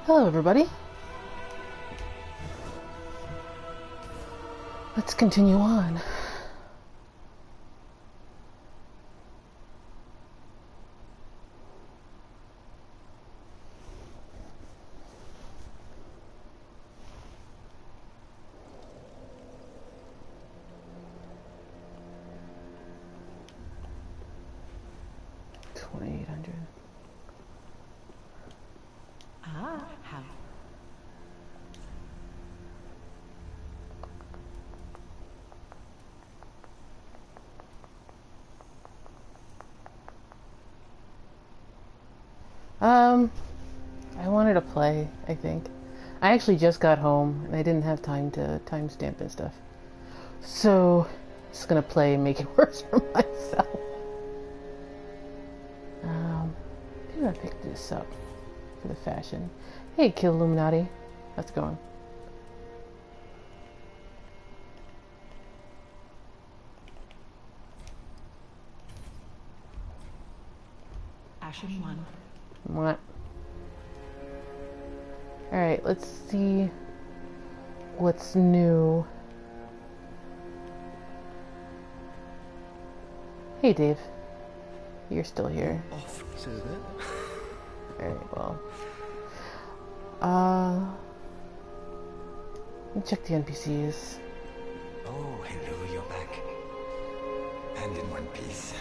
Hello, everybody. Let's continue on. I wanted to play, I think. I actually just got home and I didn't have time to timestamp and stuff. So, I'm just gonna play and make it worse for myself. Maybe I'll pick this up for the fashion. Hey, Kill Illuminati. How's it going? Ashen 1. What? Alright, let's see what's new. Hey, Dave. You're still here. Off, so then. Alright, well. Let me check the NPCs. Oh, hello, you're back. And in one piece.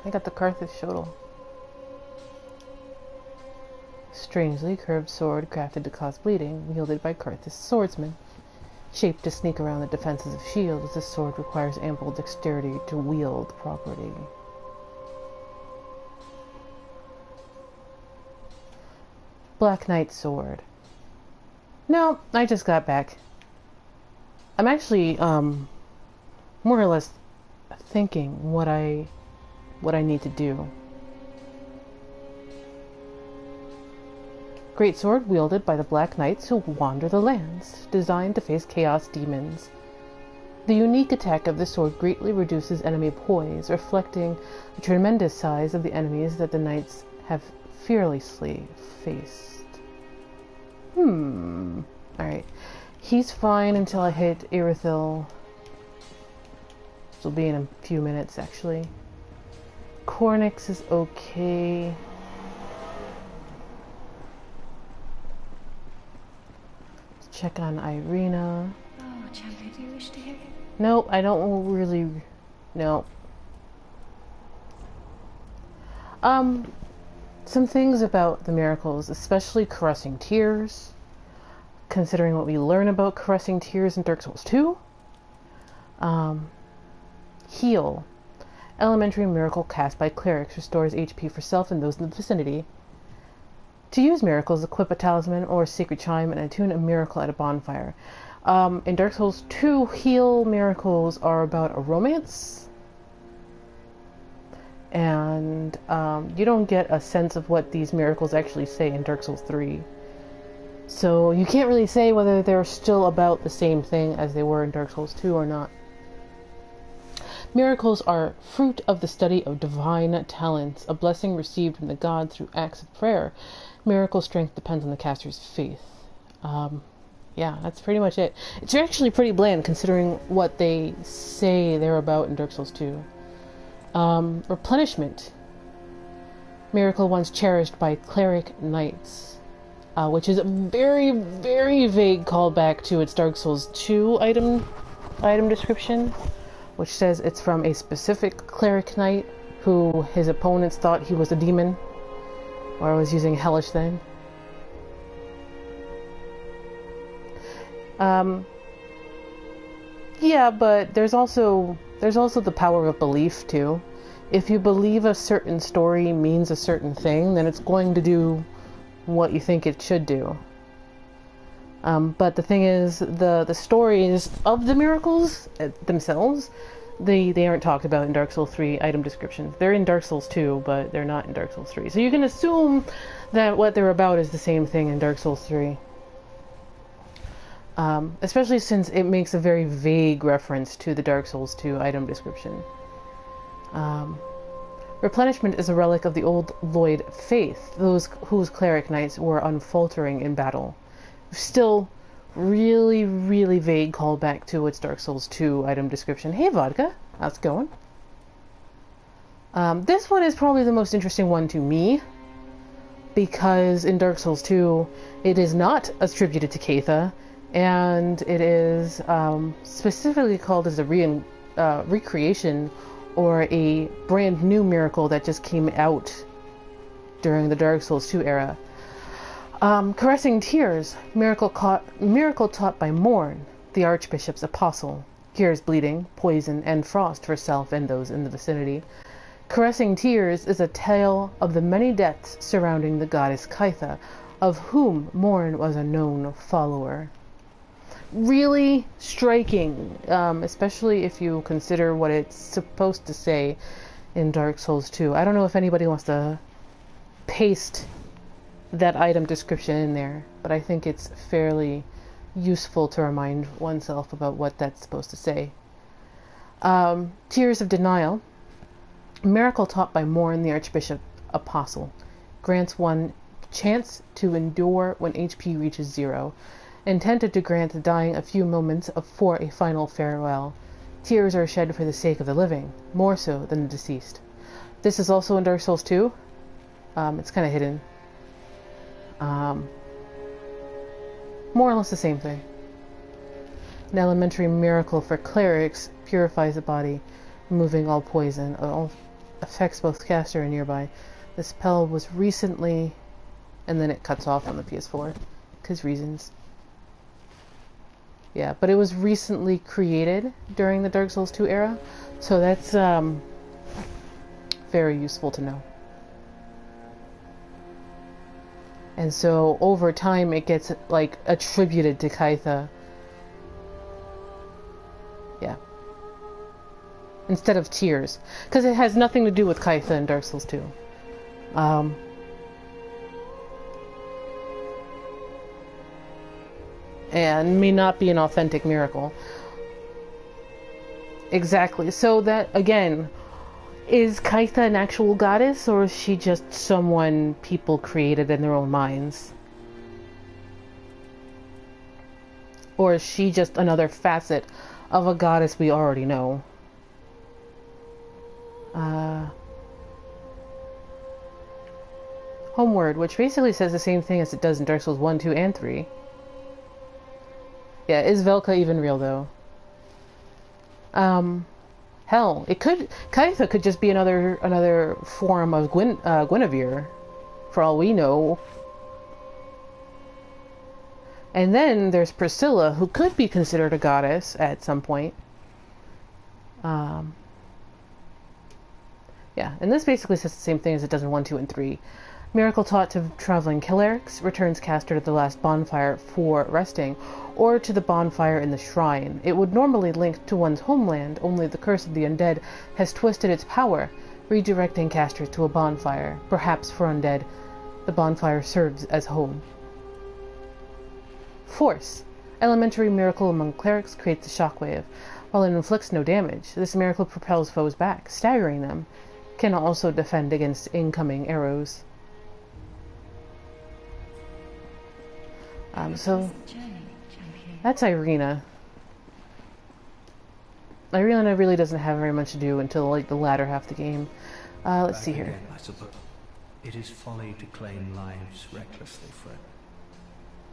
I got the Carthus Shotel. Strangely curved sword crafted to cause bleeding, wielded by Carthus swordsmen. Shaped to sneak around the defenses of shields, this sword requires ample dexterity to wield properly. Black Knight sword. No, I just got back. I'm actually, more or less thinking what I need to do. Great sword wielded by the Black Knights who wander the lands, designed to face chaos demons. The unique attack of the sword greatly reduces enemy poise, reflecting the tremendous size of the enemies that the knights have fearlessly faced. Alright. He's fine until I hit Irithyll. This will be in a few minutes, actually. Cornix is okay. Let's check on Irina. Oh, Champion, do you wish to hear? Nope, I don't really. No. Some things about the miracles, especially Caressing Tears. Considering what we learn about Caressing Tears in Dark Souls 2. Heal. Elementary miracle cast by clerics restores HP for self and those in the vicinity. To use miracles, equip a talisman or a sacred chime and attune a miracle at a bonfire. In Dark Souls 2, heal miracles are about a romance. And you don't get a sense of what these miracles actually say in Dark Souls 3. So you can't really say whether they're still about the same thing as they were in Dark Souls 2 or not. Miracles are fruit of the study of divine talents, a blessing received from the gods through acts of prayer. Miracle strength depends on the caster's faith. Yeah, that's pretty much it. It's actually pretty bland considering what they say they're about in Dark Souls 2. Replenishment. Miracle once cherished by cleric knights, which is a very, very vague callback to its Dark Souls 2 item description, which says it's from a specific cleric knight who his opponents thought he was a demon or was using a hellish thing. Yeah, but there's also the power of belief too. If you believe a certain story means a certain thing, then it's going to do what you think it should do. But the thing is, the stories of the miracles themselves, they aren't talked about in Dark Souls 3 item descriptions. They're in Dark Souls 2, but they're not in Dark Souls 3. So you can assume that what they're about is the same thing in Dark Souls 3. Especially since it makes a very vague reference to the Dark Souls 2 item description. Replenishment is a relic of the old Lloyd faith, those whose cleric knights were unfaltering in battle. Still, really, really vague callback to its Dark Souls 2 item description. Hey, Vodka. How's it going? This one is probably the most interesting one to me, because in Dark Souls 2, it is not attributed to Caitha, and it is specifically called as a recreation or a brand new miracle that just came out during the Dark Souls 2 era. Caressing Tears, miracle taught by Morn, the Archbishop's apostle. Cures bleeding, poison, and frost for self and those in the vicinity. Caressing Tears is a tale of the many deaths surrounding the goddess Caitha, of whom Morn was a known follower. Really striking, especially if you consider what it's supposed to say in Dark Souls 2. I don't know if anybody wants to paste that item description in there, but I think it's fairly useful to remind oneself about what that's supposed to say. Tears of Denial, miracle taught by Morn, the Archbishop Apostle, grants one chance to endure when HP reaches 0, intended to grant the dying a few moments for a final farewell. Tears are shed for the sake of the living, more so than the deceased. This is also in Dark Souls 2. It's kind of hidden. More or less the same thing. An elementary miracle for clerics purifies the body, removing all poison. All affects both caster and nearby. The spell was recently... and then it cuts off on the PS4. Because reasons. Yeah, but it was recently created during the Dark Souls 2 era. So that's very useful to know. And so over time it gets like attributed to Caitha. Yeah. Instead of Tears. Because it has nothing to do with Caitha in Dark Souls 2. And may not be an authentic miracle. Exactly. So that, again, is Caitha an actual goddess, or is she just someone people created in their own minds? Or is she just another facet of a goddess we already know? Homeward, which basically says the same thing as it does in Dark Souls 1, 2, and 3. Yeah, is Velka even real, though? Hell, it could... Caitha could just be another form of Guinevere, for all we know. And then there's Priscilla, who could be considered a goddess at some point. Yeah, and this basically says the same thing as it does in 1, 2, and 3. Miracle taught to traveling clerics returns caster to the last bonfire for resting, or to the bonfire in the shrine. It would normally link to one's homeland, only the curse of the undead has twisted its power, redirecting casters to a bonfire. Perhaps for undead, the bonfire serves as home. Force. Elementary miracle among clerics creates a shockwave. While it inflicts no damage, this miracle propels foes back, staggering them. Can also defend against incoming arrows. So that's Irina. Irina really doesn't have very much to do until like the latter half of the game. Let's see here. Again, I suppose. It is folly to claim lives recklessly, Fred.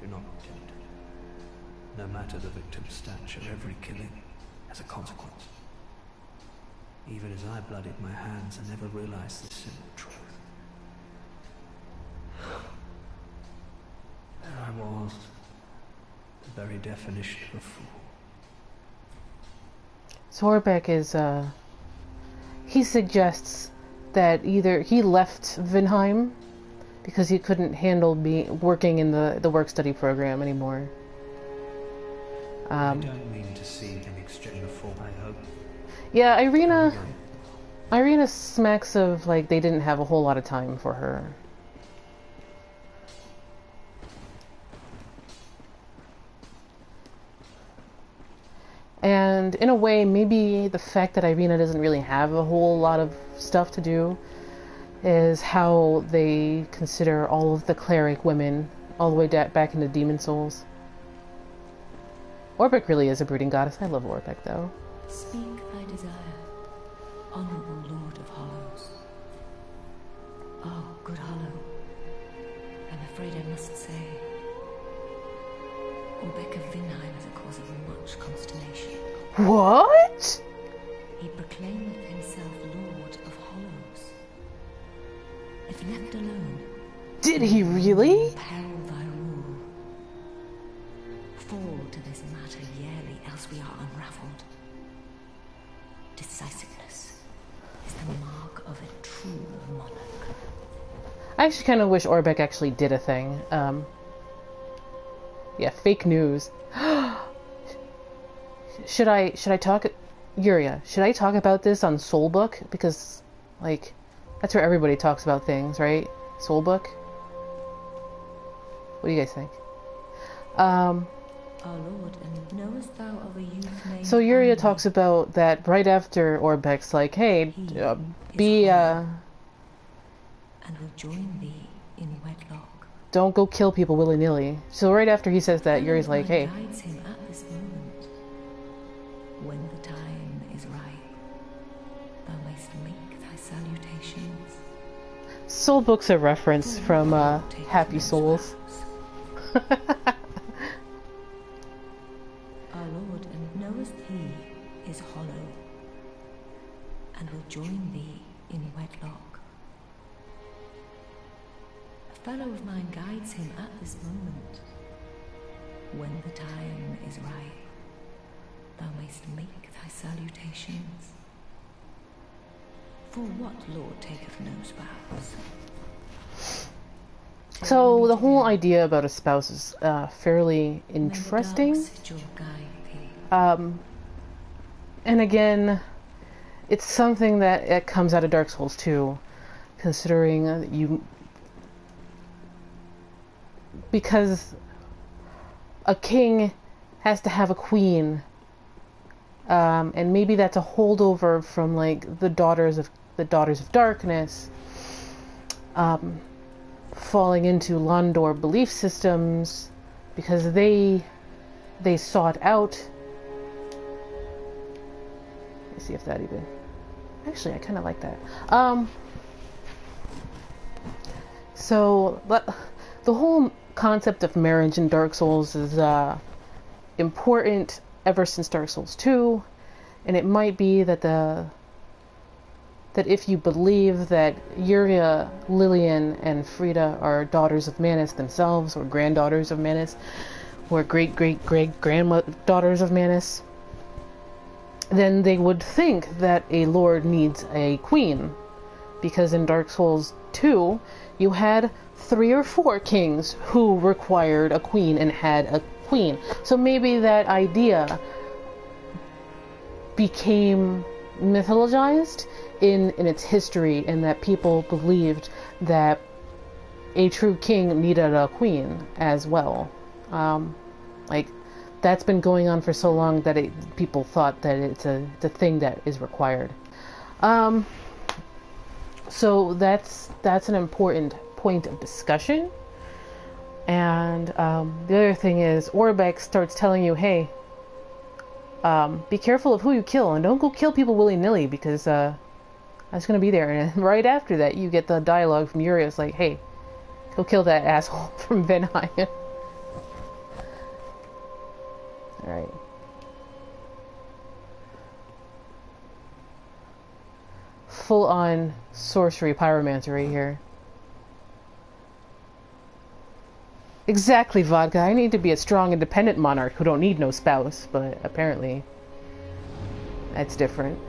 Do not attempt it. No matter the victim's stature, every killing has a consequence. Even as I bloodied my hands, I never realized this simple truth. There I was, the very definition of a fool. So Orbeck is, he suggests that either he left Vinheim because he couldn't handle working in the work-study program anymore. I don't mean to seem inexchangeable, I hope. Yeah, Irina smacks of like they didn't have a whole lot of time for her. And in a way, maybe the fact that Irina doesn't really have a whole lot of stuff to do is how they consider all of the cleric women all the way back into Demon Souls. Orbeck really is a brooding goddess. I love Orbeck, though. Speak thy desire, honorable Lord of Hollows. Oh, good Hollow. I'm afraid I must say, Orbeck of Vinheim is a cause of much consternation. What? He proclaimed himself Lord of Hollows. If left alone, Did he really? peril thy rule. Fall to this matter yearly, else we are unraveled. Decisiveness is the mark of a true monarch. I actually kind of wish Orbeck actually did a thing. Yeah, fake news. Should I talk, Yuria? Should I talk about this on Soulbook? Because, like, that's where everybody talks about things, right? Soulbook. What do you guys think? Our Lord, and knowest thou of a youth named So Yuria Anri? talks about that right after Orbeck's like, hey, And will join thee in wedlock. don't go kill people willy-nilly. So right after he says that, Yuri's like, hey, Guides him at this moment. When the time is right, thou mayst make thy salutations. Soulbook's a reference from Happy Souls. Our Lord, and knowest he is hollow, and will join thee in wedlock. A fellow of mine guides him at this moment. When the time is right, thou mayst make thy salutations. For what Lord taketh no spouse? So the whole idea about a spouse is fairly interesting. And again, it's something that it comes out of Dark Souls 2, considering because a king has to have a queen, and maybe that's a holdover from like the Daughters of Darkness, falling into Londor belief systems because they sought out. Let's see if that even. Actually, I kind of like that. So the whole concept of marriage in Dark Souls is important ever since Dark Souls 2, and it might be that that if you believe that Yuria, Lillian, and Frida are daughters of Manus themselves, or granddaughters of Manus, or great-great-great-granddaughters of Manus, then they would think that a lord needs a queen. Because in Dark Souls 2, you had 3 or 4 kings who required a queen and had a queen. So maybe that idea became mythologized in its history, and that people believed that a true king needed a queen as well. Like, that's been going on for so long that people thought that it's a thing that is required. So that's an important point of discussion. And the other thing is, Orbeck starts telling you, hey, be careful of who you kill, and don't go kill people willy-nilly, because I was going to be there. And right after that, you get the dialogue from Yuria. It's like, hey, go kill that asshole from Vinheim. Alright. Full-on sorcery pyromancer right here. Exactly, Vodka. I need to be a strong, independent monarch who don't need no spouse, but apparently that's different.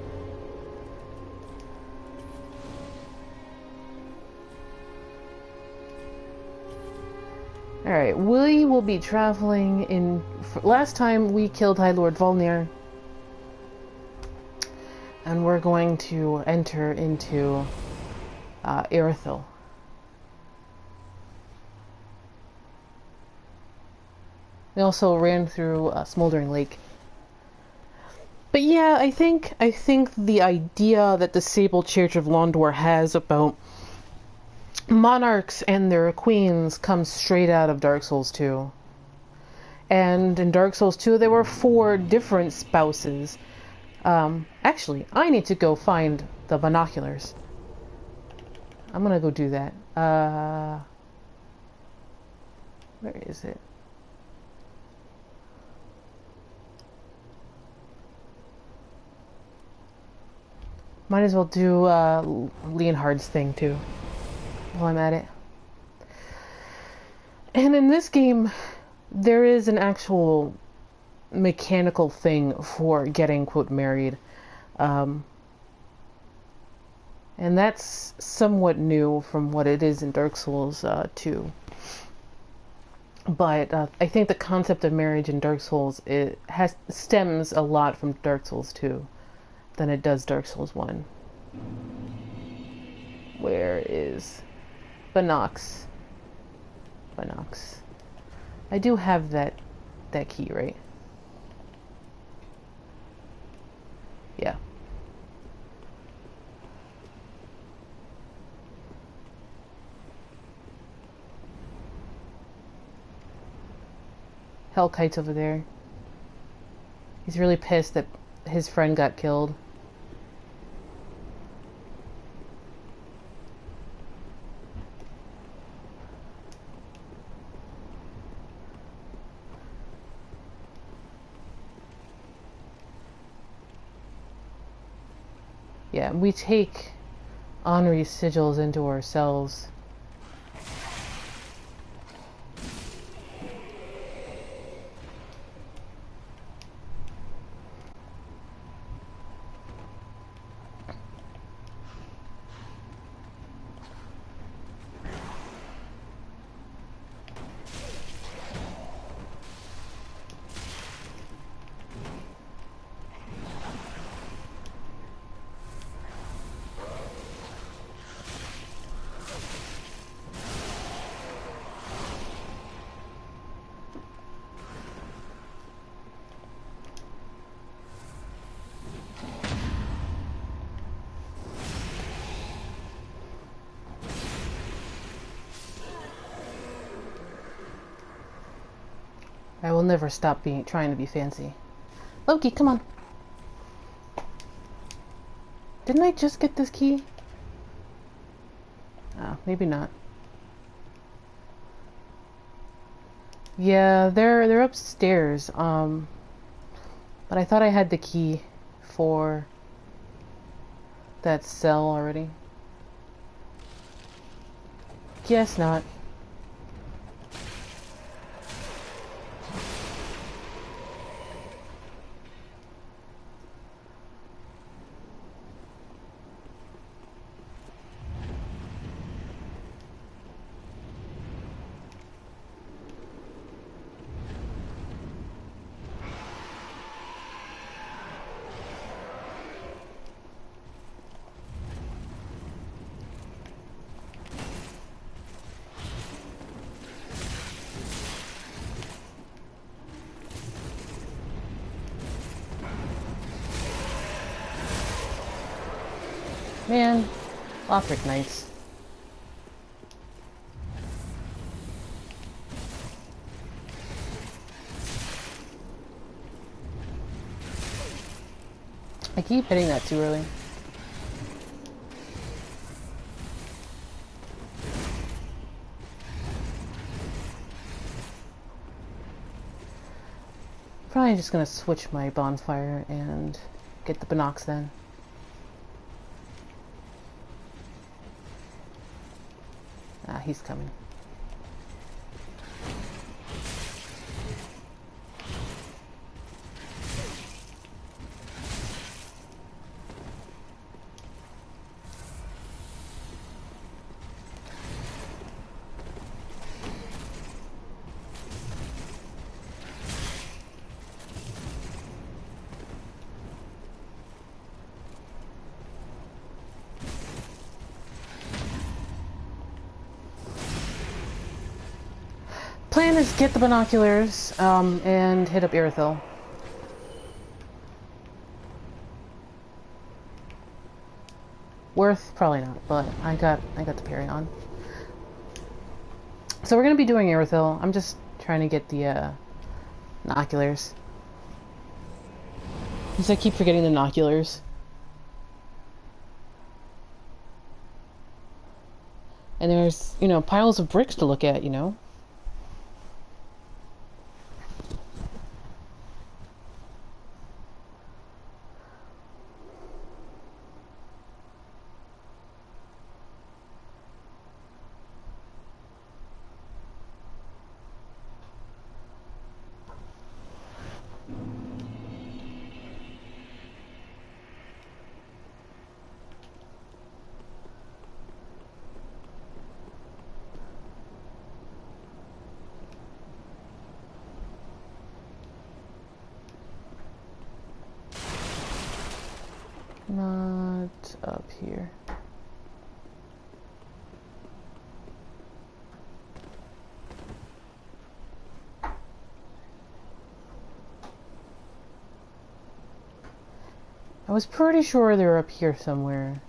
Alright, we will be traveling in... Last time we killed High Lord Wolnir. And we're going to enter into Irithyll. We also ran through Smoldering Lake. But yeah, I think the idea that the Sable Church of Londor has about monarchs and their queens comes straight out of Dark Souls 2. And in Dark Souls 2, there were 4 different spouses. Actually, I need to go find the binoculars. I'm gonna go do that. Where is it? Might as well do Leonhard's thing too, while I'm at it. And in this game, there is an actual mechanical thing for getting, quote, married. And that's somewhat new from what it is in Dark Souls 2. But I think the concept of marriage in Dark Souls stems a lot from Dark Souls 2 than it does Dark Souls 1. Where is Binox? Binox. I do have that key, right? Yeah. Hellkite's over there. He's really pissed that his friend got killed. Yeah, we take Anri's sigils into ourselves. I will never stop trying to be fancy. Loki, come on. Didn't I just get this key? Oh, maybe not. Yeah, they're upstairs. But I thought I had the key for that cell already. Guess not. Man, Lothric Knights. I keep hitting that too early. Probably just gonna switch my bonfire and get the Binocs then. Ah, he's coming. Plan is get the binoculars, and hit up Irithyll. Worth? Probably not, but I got the parry on. So we're gonna be doing Irithyll. I'm just trying to get the binoculars. Because I keep forgetting the binoculars. And there's, you know, piles of bricks to look at, you know. Not up here. I was pretty sure they're up here somewhere.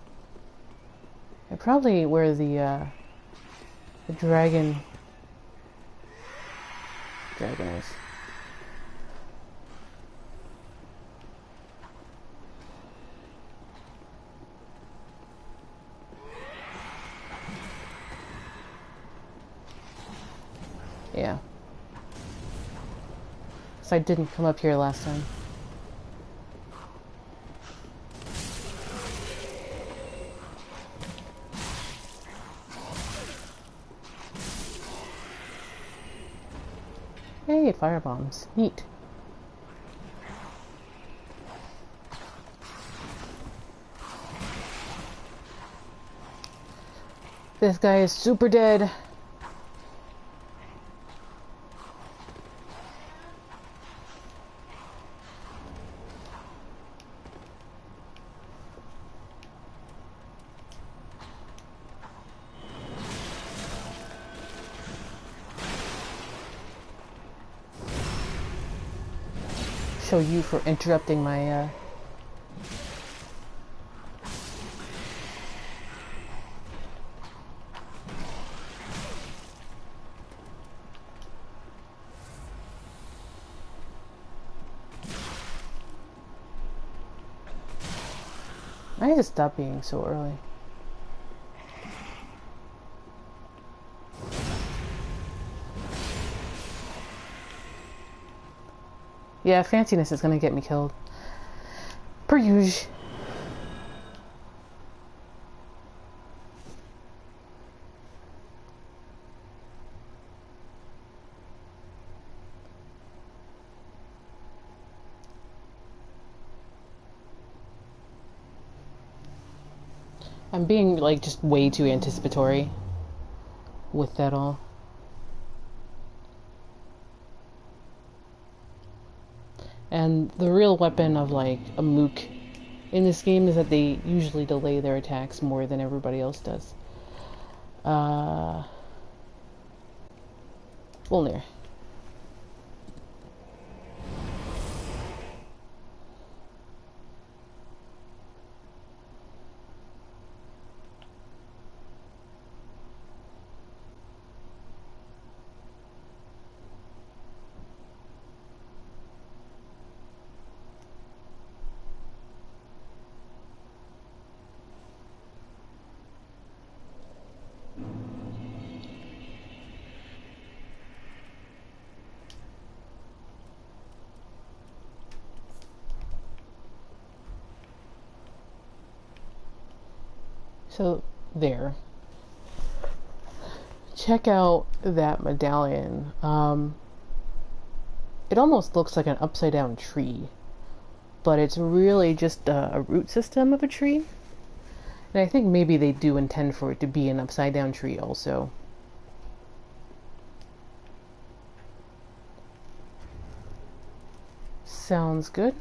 They're probably where the dragon is. Yeah. So I didn't come up here last time. Hey, firebombs. Neat. This guy is super dead. Show you for interrupting my I need to stop being so early. Yeah, fanciness is gonna get me killed. Per usual. I'm being, like, just way too anticipatory with that all. And the real weapon of, like, a mook in this game is that they usually delay their attacks more than everybody else does. Wolnir. So, there. Check out that medallion. It almost looks like an upside down tree, but it's really just a root system of a tree. And I think maybe they do intend for it to be an upside down tree also. Sounds good.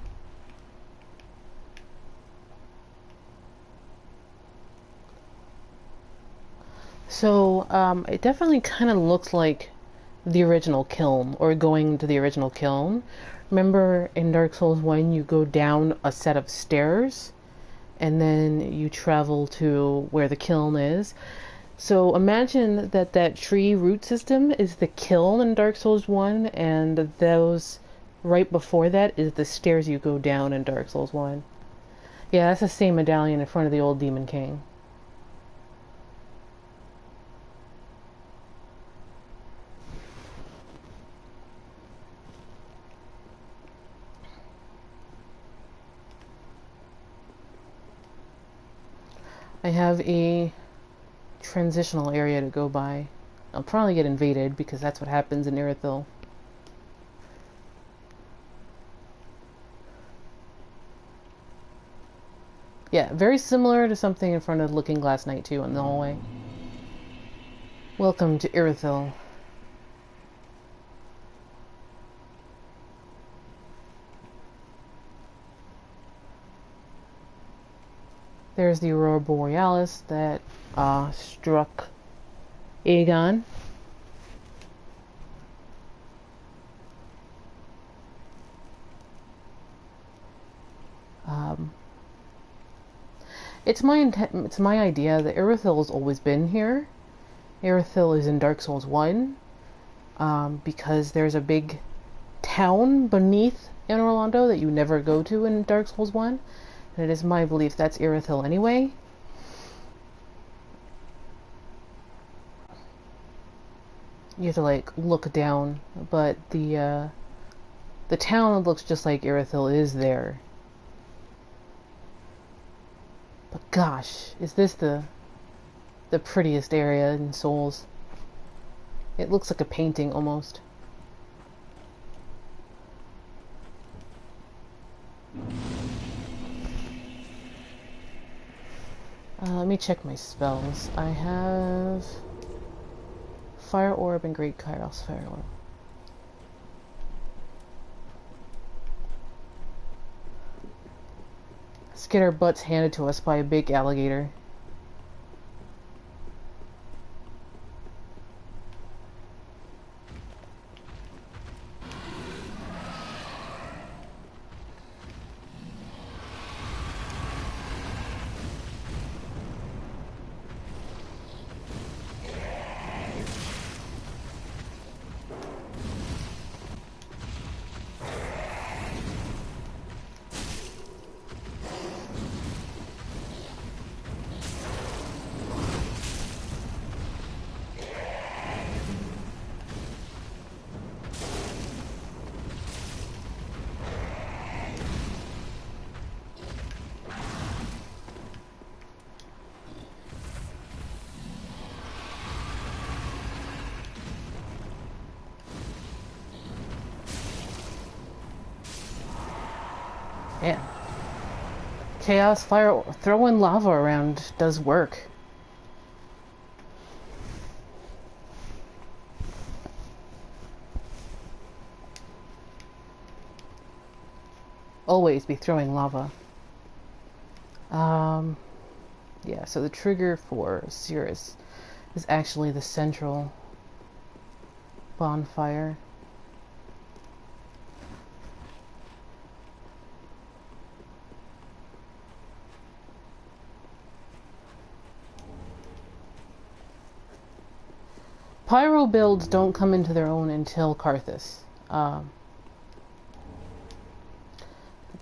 So, it definitely kind of looks like the original kiln, or going to the original kiln. Remember in Dark Souls 1 you go down a set of stairs and then you travel to where the kiln is. So imagine that that tree root system is the kiln in Dark Souls 1, and those right before that is the stairs you go down in Dark Souls 1. Yeah, that's the same medallion in front of the old Demon King. I have a transitional area to go by. I'll probably get invaded because that's what happens in Irithyll. Yeah, very similar to something in front of Looking Glass Knight too in the hallway. Welcome to Irithyll. There's the Aurora Borealis that struck Aegon. It's my idea that Irithyll has always been here. Irithyll is in Dark Souls 1 because there's a big town beneath Anor Londo that you never go to in Dark Souls 1. And it is my belief that's Irithyll anyway. You have to like look down, but the town that looks just like Irithyll is there. But gosh, is this the prettiest area in Souls? It looks like a painting almost. Let me check my spells. I have Fire Orb and Great Kairos Fire Orb. Let's get our butts handed to us by a big alligator. Man. Chaos Fire, throwing lava around does work. Always be throwing lava. Yeah, so the trigger for Sirris is actually the central bonfire. Pyro builds don't come into their own until Carthus.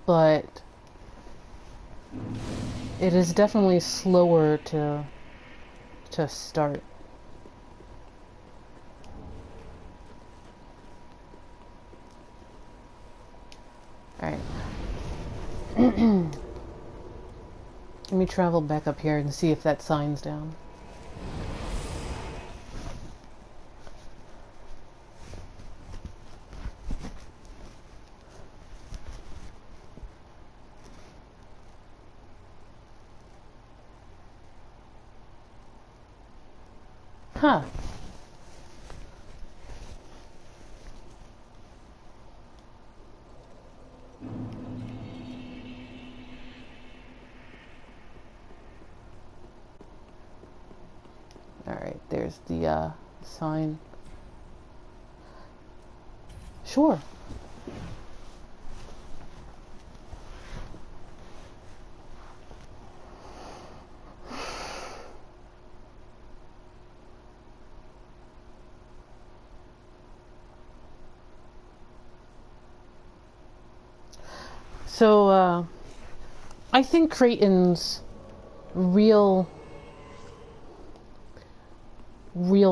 But it is definitely slower to start. Alright. Let me travel back up here and see if that sign's down. Huh. Alright, there's the sign. Sure. So, I think Creighton's real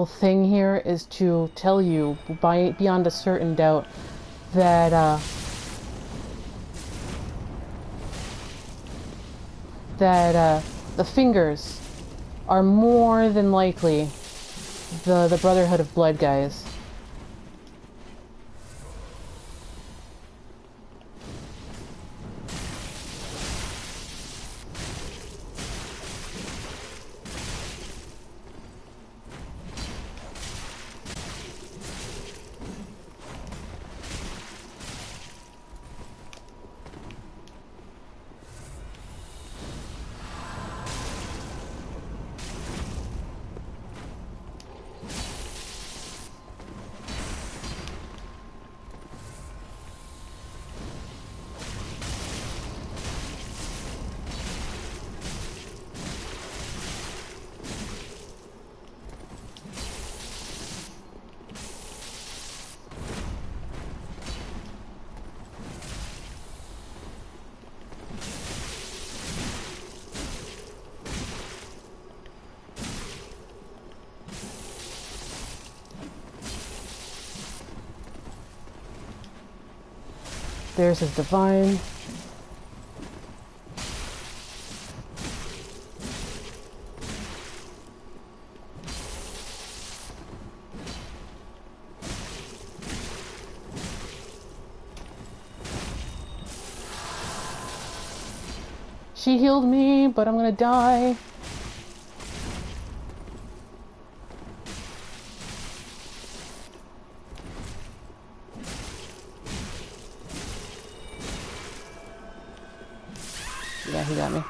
thing here is to tell you beyond a certain doubt that the Fingers are more than likely the Brotherhood of Blood guys. There's his divine. She healed me, but I'm gonna die. Yeah, he got me.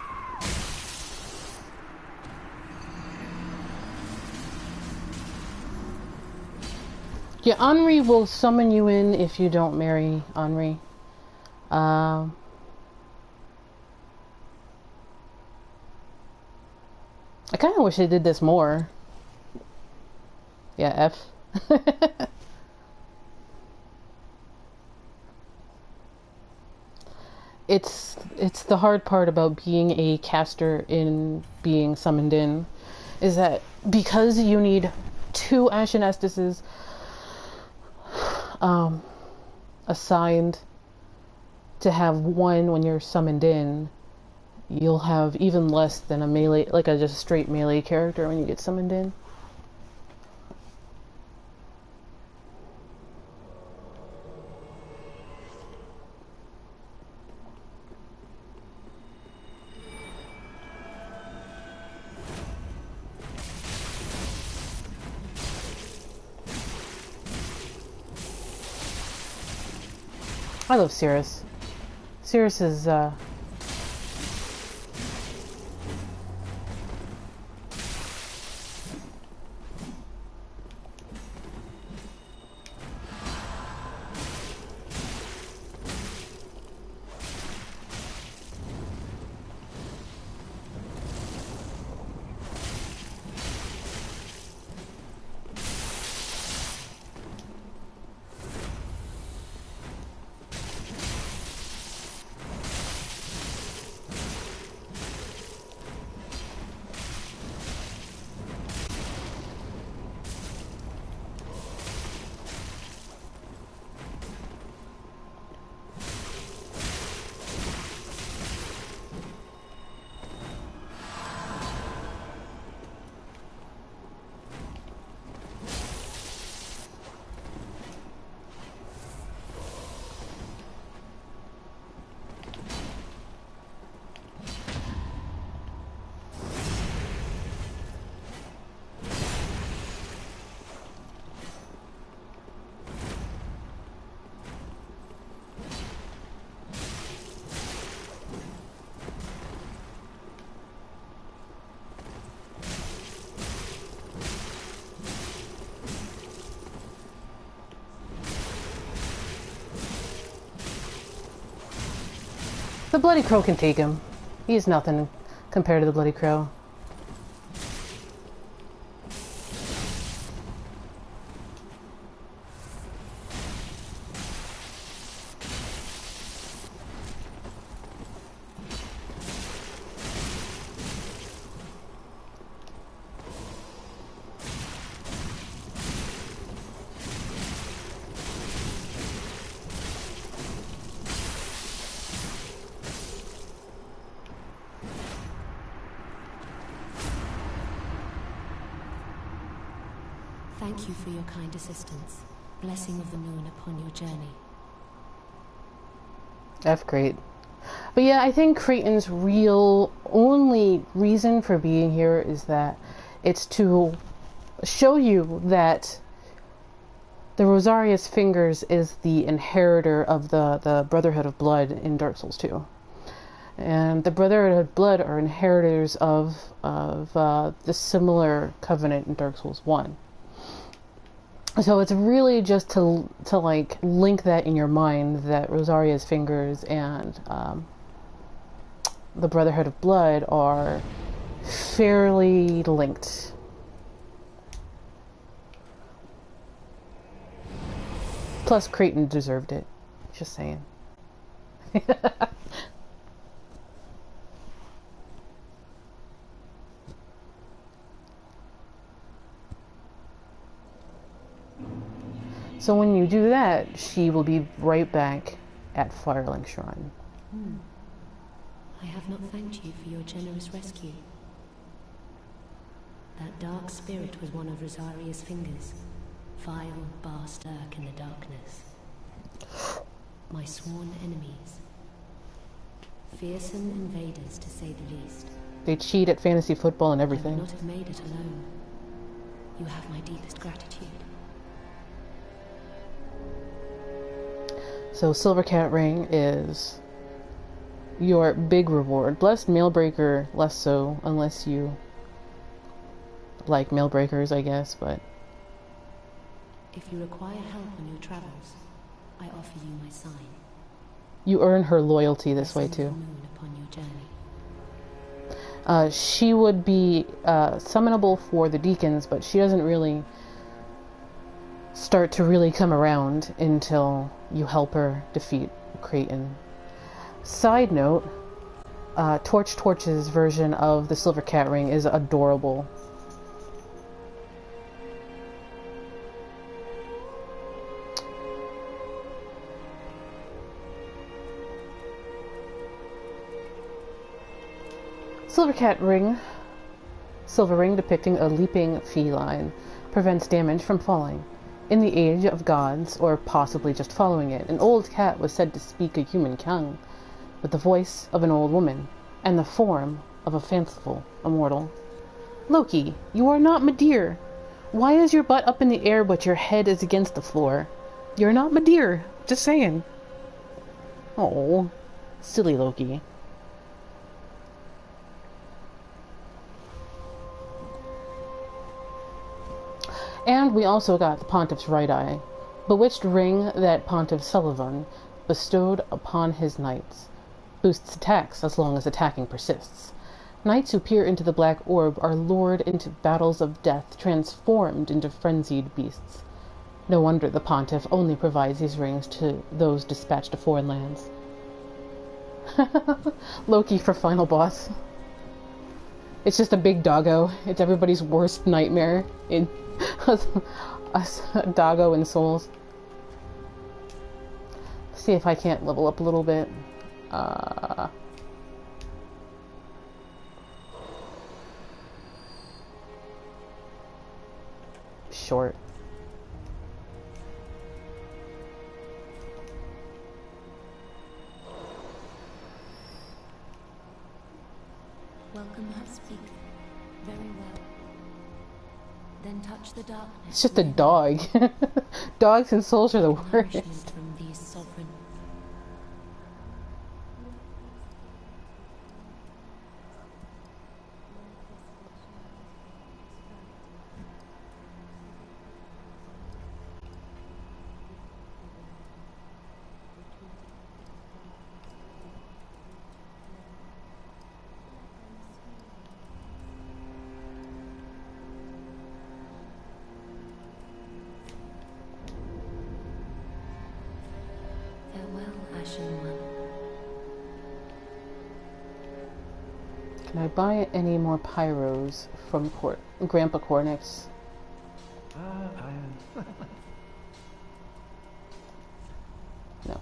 Yeah, Anri will summon you in if you don't marry Anri. I kind of wish they did this more. Yeah, F. It's the hard part about being a caster in being summoned in, is that because you need 2 Ashen Estuses assigned to have 1 when you're summoned in, you'll have even less than a melee, like a just straight melee character when you get summoned in. I love Sirris. Sirris is, The Bloody Crow can take him. He's nothing compared to the Bloody Crow. Thank you for your kind assistance. Blessing of the moon upon your journey. That's great. But yeah, I think Creighton's real only reason for being here is that it's to show you that the Rosarius Fingers is the inheritor of the Brotherhood of Blood in Dark Souls 2. And the Brotherhood of Blood are inheritors of the similar covenant in Dark Souls 1. So it's really just to like link that in your mind that Rosaria's Fingers and the Brotherhood of Blood are fairly linked. Plus Creighton deserved it. Just saying. So when you do that, she will be right back at Firelink Shrine. I have not thanked you for your generous rescue. That dark spirit was one of Rosaria's Fingers. Vile, vast lurk in the darkness. My sworn enemies. Fearsome invaders, to say the least. They cheat at fantasy football and I everything. would not have made it alone. You have my deepest gratitude. So Silver Cat Ring is your big reward. Blessed Mailbreaker, less so, unless you like Mailbreakers, I guess, but... If you require help on your travels, I offer you my sign. You earn her loyalty this way, Blessing of too. the moon upon your journey. She would be summonable for the deacons, but she doesn't really start to really come around until you help her defeat Creighton. Side note, Torch's version of the Silver Cat Ring is adorable. Silver ring depicting a leaping feline, prevents damage from falling. In the age of gods, or possibly just following it, an old cat was said to speak a human tongue, with the voice of an old woman, and the form of a fanciful immortal. Loki, you are not Midir. Why is your butt up in the air but your head is against the floor? You're not Midir, just saying. Oh, silly Loki. And we also got the Pontiff's right eye, bewitched ring that Pontiff Sulyvahn bestowed upon his knights. Boosts attacks as long as attacking persists. Knights who peer into the black orb are lured into battles of death, transformed into frenzied beasts. No wonder the Pontiff only provides these rings to those dispatched to foreign lands. Loki for final boss. It's just a big doggo. It's everybody's worst nightmare in us doggo and souls. See if I can't level up a little bit. Short. Welcome to speak. Very well. Then touch the darkness. It's just a dog. Dogs and souls are the Nourishment worst. from these sovereign. Ashen One. Can I buy any more pyros from Grandpa Cornix? No.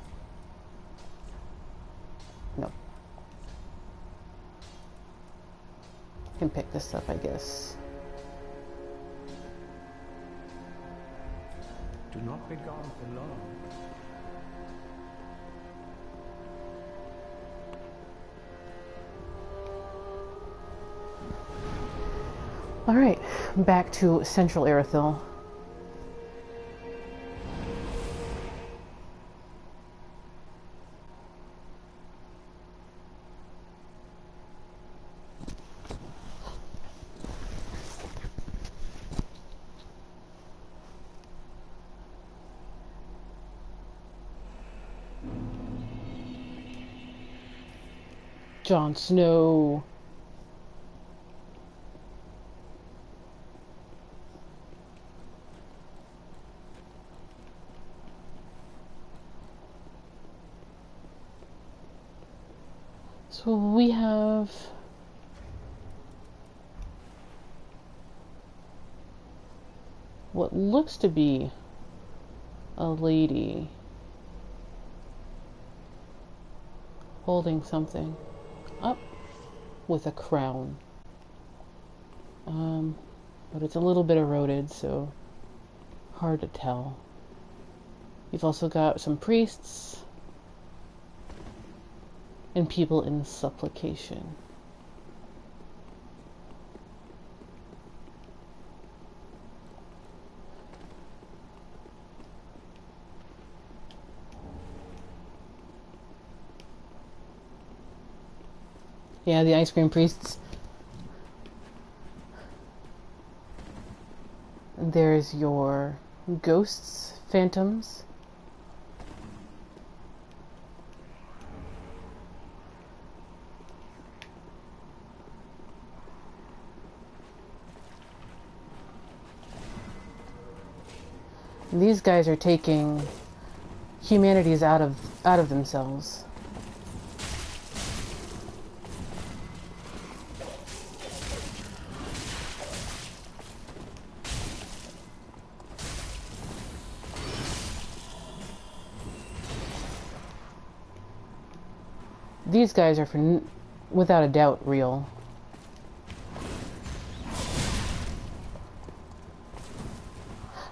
No. Can pick this up, I guess. Do not be gone for long. Alright, back to Central Irithyll. Jon Snow. So we have what looks to be a lady holding something up with a crown. But it's a little bit eroded, so hard to tell. You've also got some priests and people in supplication. Yeah, the ice cream priests. There's your ghosts, phantoms. These guys are taking humanities out of themselves. These guys are, without a doubt, real.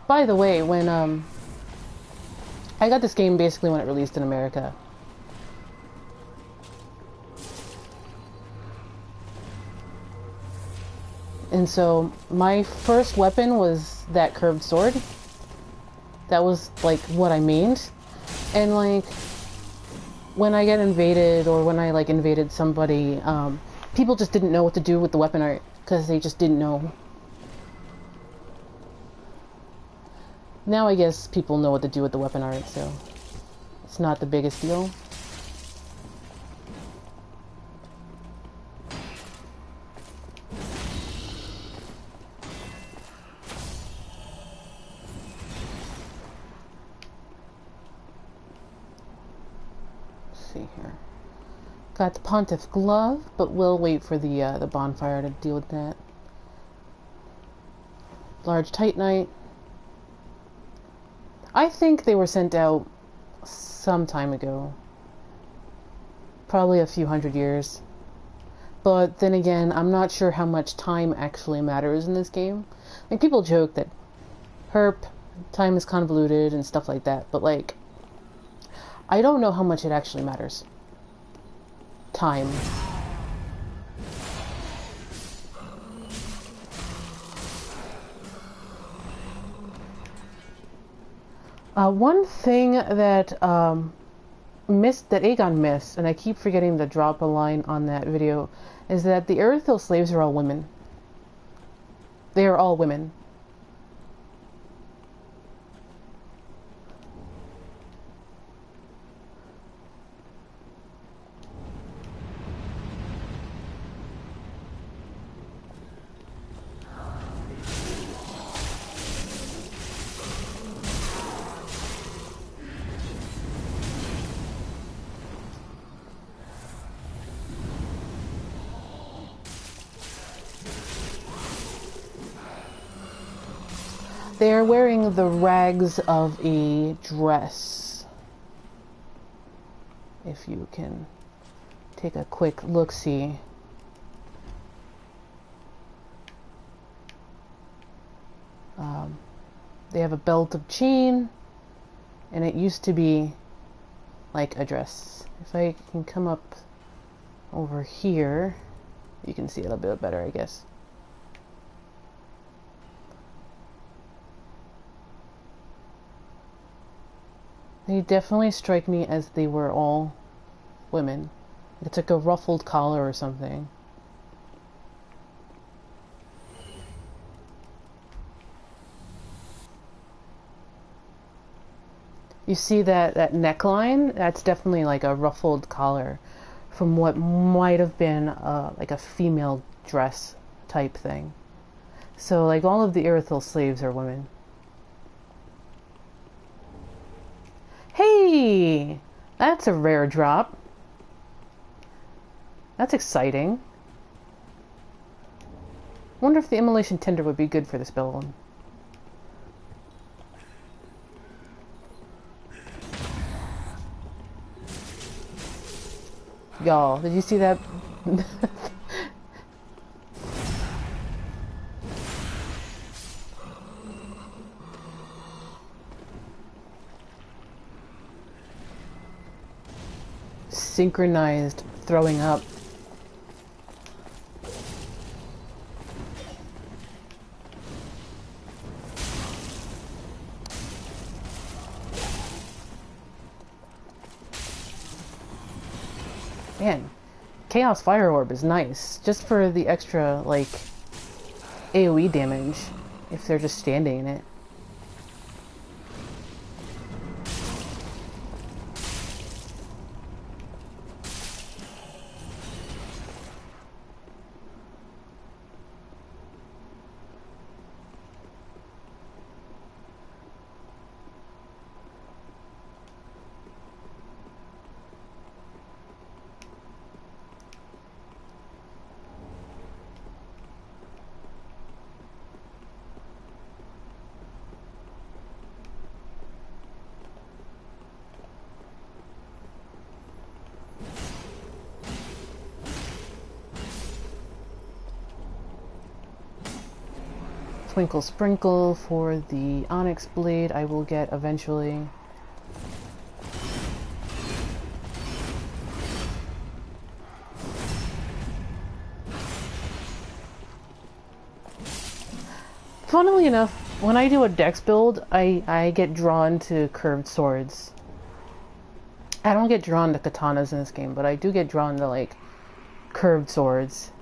By the way, when I got this game basically when it released in America. And so my first weapon was that curved sword. That was like what I mained. And like when I get invaded, or when I like invaded somebody, people just didn't know what to do with the weapon art because they just didn't know. Now I guess people know what to do with the weapon art, so it's not the biggest deal. Here. Got the Pontiff glove, but we'll wait for the bonfire to deal with that. Large Titanite. I think they were sent out some time ago. Probably a few hundred years. But then again, I'm not sure how much time actually matters in this game. Like, people joke that herp, time is convoluted and stuff like that, but like, I don't know how much it actually matters. Time. One thing that Aegon missed, and I keep forgetting to drop a line on that video, is that the Irithyll slaves are all women. They are all women. They're wearing the rags of a dress. If you can take a quick look-see. They have a belt of chain, and it used to be like a dress. If I can come up over here, you can see it a bit better, I guess. They definitely strike me as they were all women. It's like a ruffled collar or something. You see that neckline? That's definitely like a ruffled collar from what might have been like a female dress type thing. So like all of the Irithyll Slaves are women. Hey! That's a rare drop. That's exciting. Wonder if the Immolation Tinder would be good for this build. Y'all, did you see that? Synchronized throwing up. Man, Chaos Fire Orb is nice, just for the extra, like, AoE damage, if they're just standing in it. Twinkle Sprinkle for the Onyx Blade I will get eventually. Funnily enough, when I do a dex build, I get drawn to curved swords. I don't get drawn to katanas in this game, but I do get drawn to, like, curved swords.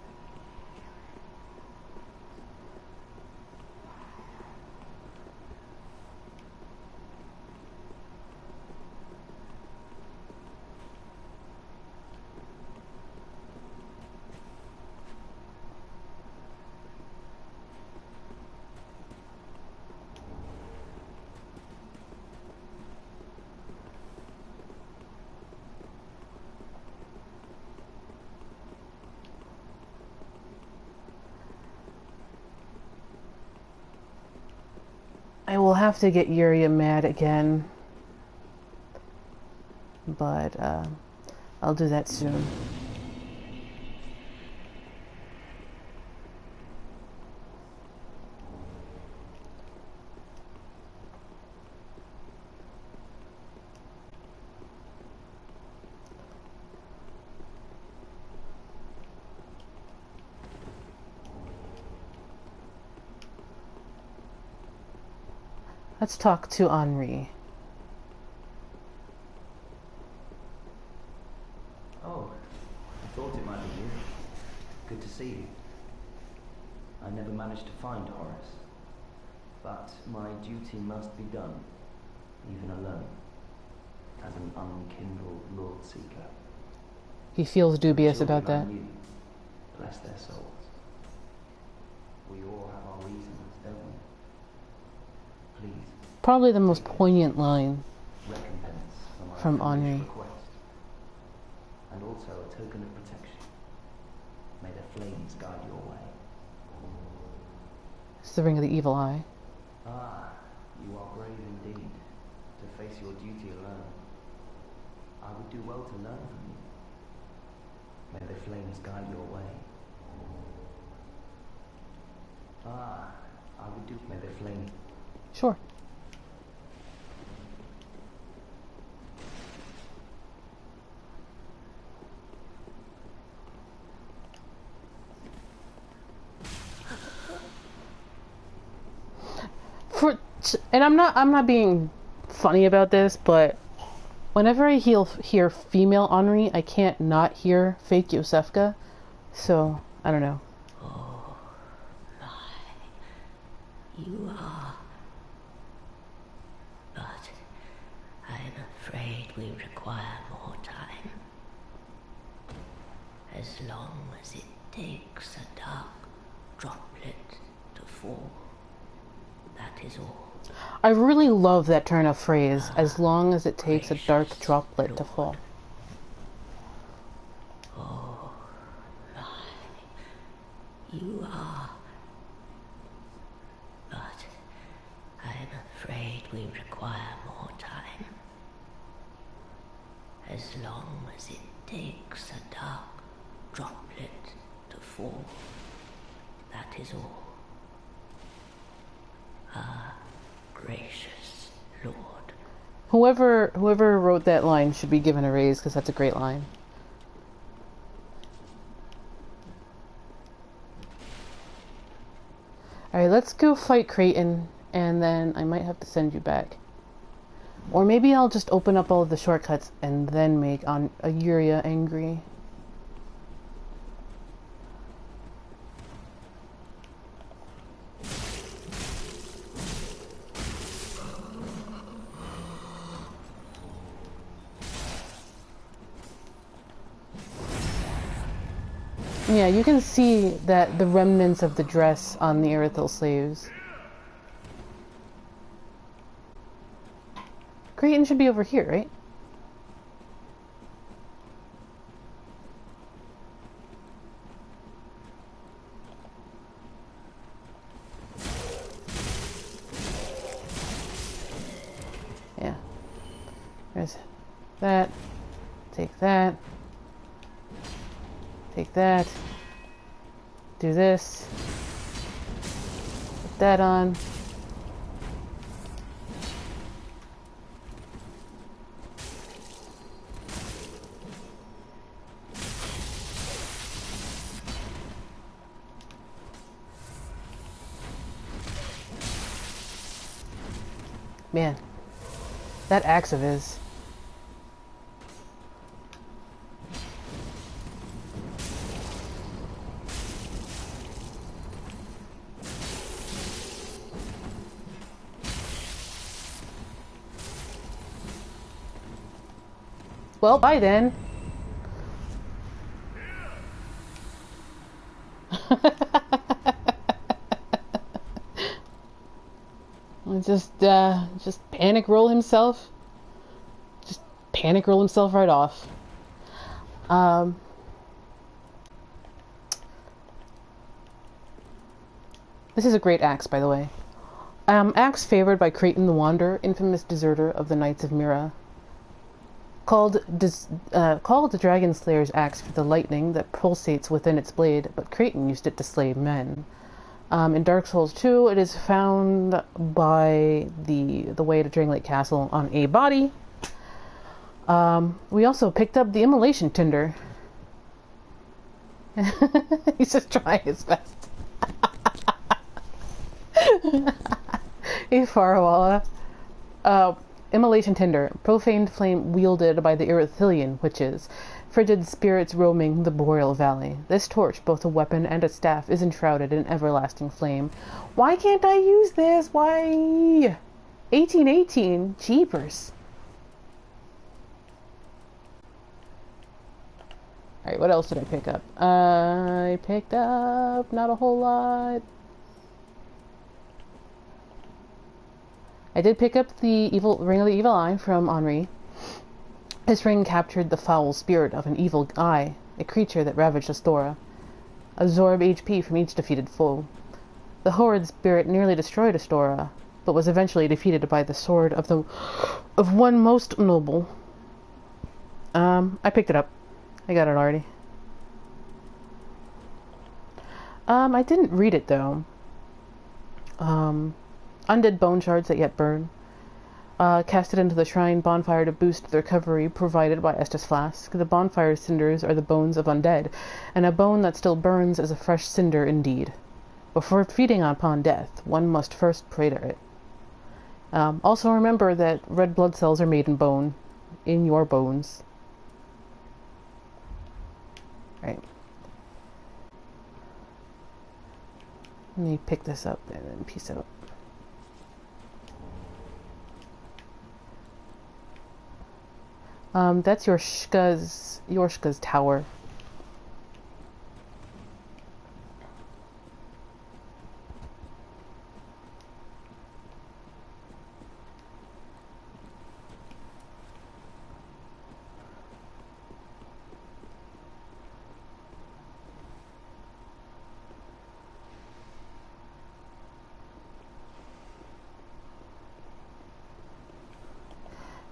I will have to get Yuria MAD again, but I'll do that soon. Let's talk to Anri. Oh, I thought it might be you. Good to see you. I never managed to find Horus, but my duty must be done, even alone, as an unkindled Lord Seeker. He feels dubious about that. Bless their souls. We all have our reasons, don't we? Please. Probably the most poignant line Recompense for from my Anri. request, and also a token of protection. May the flames guide your way. It's the Ring of the Evil Eye. Ah, brave indeed, to face your duty alone. I would do well to learn from you. May the flames guide your way. I would do. May the flames. Sure. And I'm not being funny about this, but whenever I hear female Anri, I can't not hear fake Yosefka. So I don't know. Oh my, you are. But I'm afraid we require more time. As long as it takes a dark droplet to fall. That is all. I really love that turn of phrase, as long as it takes a dark droplet to fall. Oh my, you are. But I'm afraid we require more time. As long as it takes a dark droplet to fall. That is all. Ah, gracious Lord. Whoever wrote that line should be given a raise, because that's a great line. Alright, let's go fight Creighton, and then I might have to send you back. Or maybe I'll just open up all of the shortcuts and then make Yuria angry. Yeah, you can see that the remnants of the dress on the Irithyll Slaves. Creighton should be over here, right? Yeah. There's that. Take that. Take that. Do this. Put that on. Man, that axe of his. Well, bye then. Just panic roll himself. Just panic roll himself right off. This is a great axe, by the way. Axe favored by Creighton the Wanderer, infamous deserter of the Knights of Mira. Called the Dragonslayer's axe for the lightning that pulsates within its blade, but Creighton used it to slay men. In Dark Souls 2, it is found by the way to Dragonlake Castle on a body. We also picked up the Immolation Tinder. He's just trying his best. Hey, Farwalla. Immolation Tinder, profaned flame wielded by the Irithyllian witches, frigid spirits roaming the Boreal Valley. This torch, both a weapon and a staff, is enshrouded in everlasting flame. Why can't I use this? Why? 1818? Jeepers. Alright, what else did I pick up? I picked up not a whole lot. I did pick up the Ring of the Evil Eye from Anri. This ring captured the foul spirit of an evil eye, a creature that ravaged Astora. Absorb HP from each defeated foe. The horrid spirit nearly destroyed Astora, but was eventually defeated by the sword of one most noble. I picked it up. I got it already. I didn't read it though. Undead bone shards that yet burn. Cast it into the shrine bonfire to boost the recovery provided by Estus Flask. The bonfire cinders are the bones of undead, and a bone that still burns is a fresh cinder indeed. Before feeding upon death, one must first pray to it. Also remember that red blood cells are made in your bones. Right. Let me pick this up and then peace out. That's Yorshka's tower.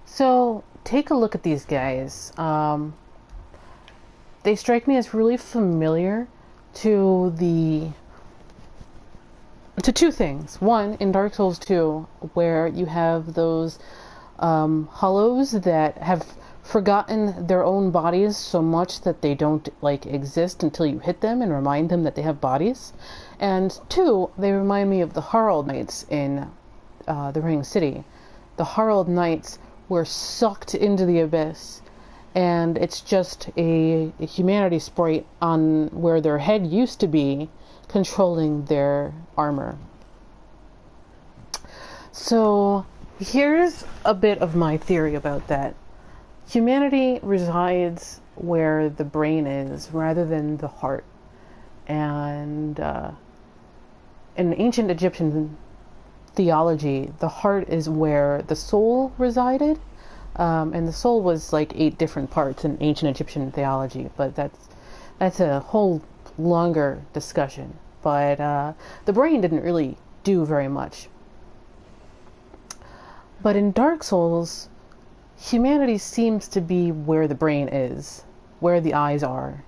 So, take a look at these guys. They strike me as really familiar to two things. One, in Dark Souls 2, where you have those hollows that have forgotten their own bodies so much that they don't exist until you hit them and remind them that they have bodies. And two, they remind me of the Harald Knights in the Ring City. The Harald Knights were sucked into the abyss, and it's just a humanity sprite on where their head used to be controlling their armor. So here's a bit of my theory about that. Humanity resides where the brain is rather than the heart. And in ancient Egyptian theology, the heart is where the soul resided, and the soul was 8 different parts in ancient Egyptian theology, but that's a whole longer discussion. But the brain didn't really do very much. But in Dark Souls, humanity seems to be where the brain is, where the eyes are,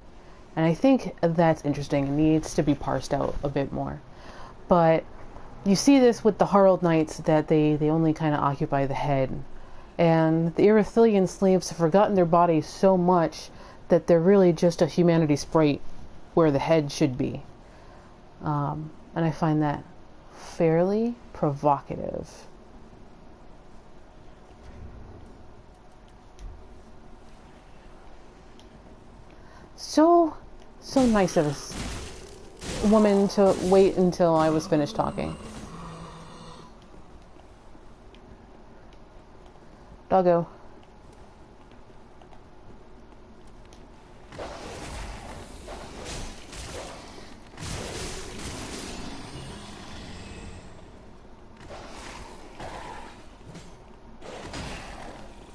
and I think that's interesting and needs to be parsed out a bit more. But you see this with the Harald Knights, that they only kind of occupy the head. And the Irithyll Slaves have forgotten their bodies so much that they're really just a humanity sprite where the head should be. And I find that fairly provocative. So nice of this woman to wait until I was finished talking. Doggo.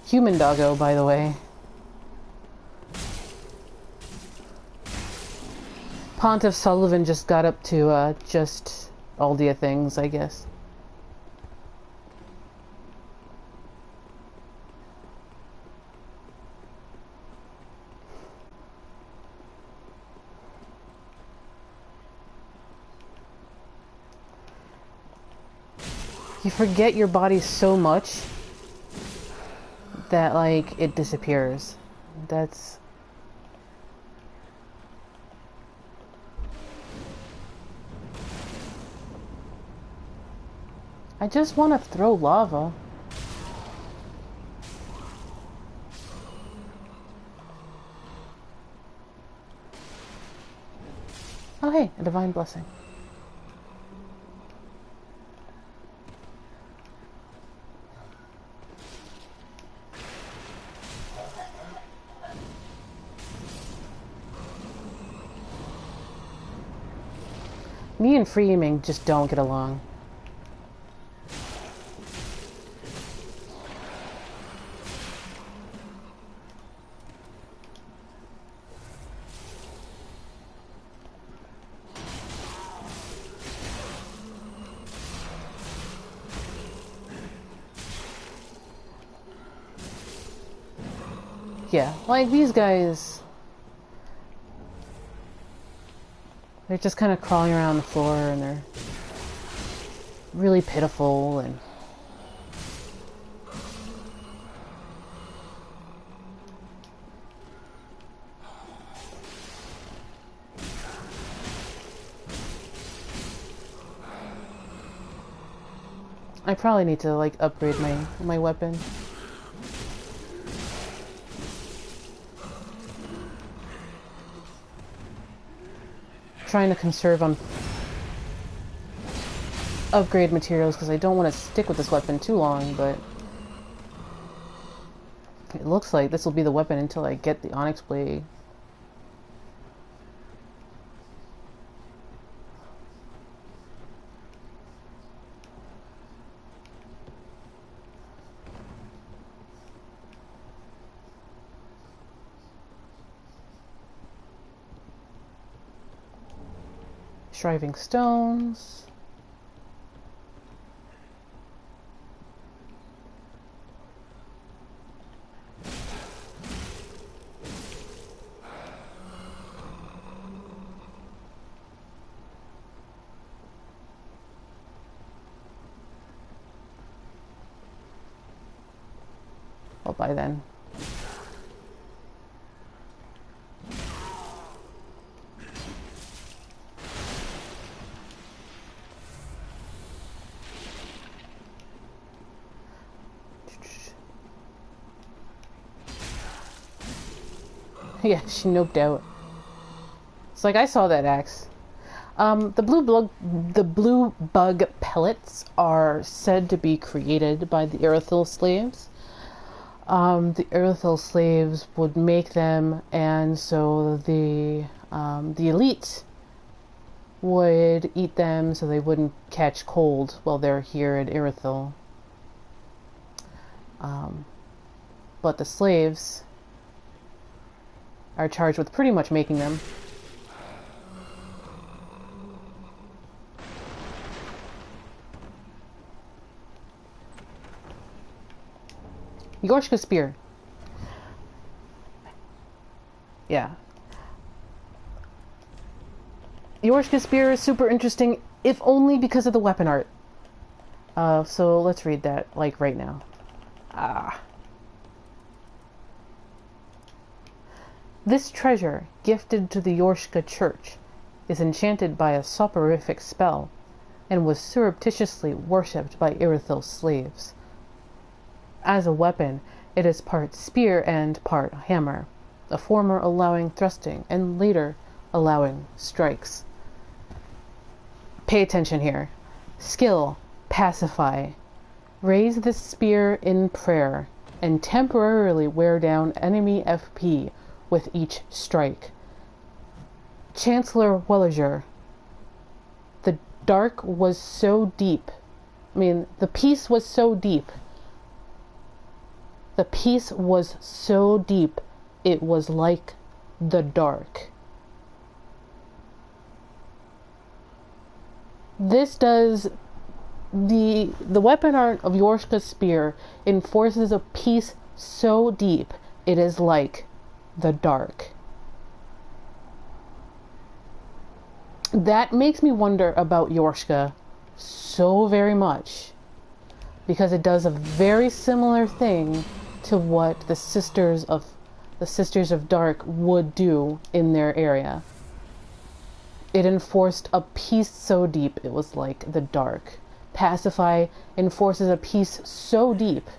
Human doggo, by the way. Pontiff Sulyvahn just got up to just Aldia things, I guess. You forget your body so much that it disappears. That's... I just want to throw lava. Oh hey, a divine blessing. Me and Freeming just don't get along. Yeah, like these guys, they're just kind of crawling around the floor and they're really pitiful and I probably need to like upgrade my weapon. Trying to conserve on upgrade materials because I don't want to stick with this weapon too long, but it looks like this will be the weapon until I get the Onyx Blade. Shriving stones. Well, by then. Yeah, she noped out. It's like I saw that axe. The blue bug pellets are said to be created by the Irithyll Slaves. The Irithyll Slaves would make them, and so the elite would eat them so they wouldn't catch cold while they're here at Irithyll. But the slaves are charged with pretty much making them. Yorshka Spear. Yeah. Yorshka Spear is super interesting, if only because of the weapon art. So let's read that, like, right now. This treasure, gifted to the Yorshka Church, is enchanted by a soporific spell, and was surreptitiously worshipped by Irithyll slaves. As a weapon, it is part spear and part hammer, the former allowing thrusting and later allowing strikes. Pay attention here. Skill, pacify. Raise the spear in prayer and temporarily wear down enemy FP with each strike. Chancellor Welliger. The dark was so deep. The peace was so deep. The peace was so deep, it was like the dark. This does the weapon art of Yorshka's spear enforces a peace so deep, it is like the dark. That makes me wonder about Yorshka so very much, because it does a very similar thing to what the Sisters of Dark would do in their area. It enforced a peace so deep it was like the dark. Pacify enforces a peace so deep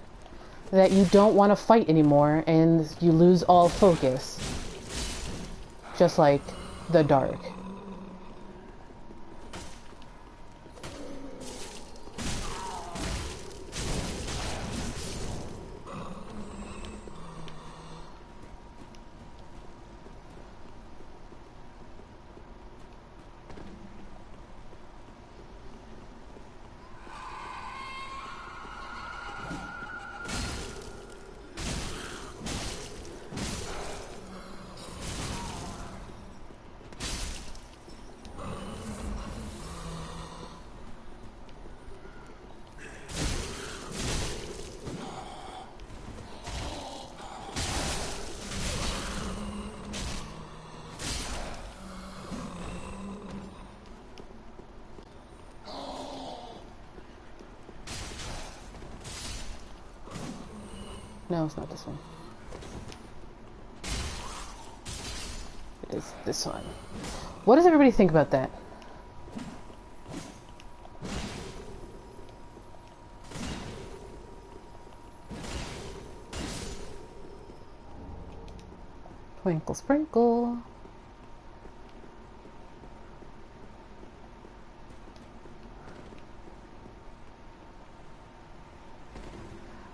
that you don't want to fight anymore and you lose all focus. Just like the dark. No, it's not this one. It is this one. What does everybody think about that? Twinkle sprinkle.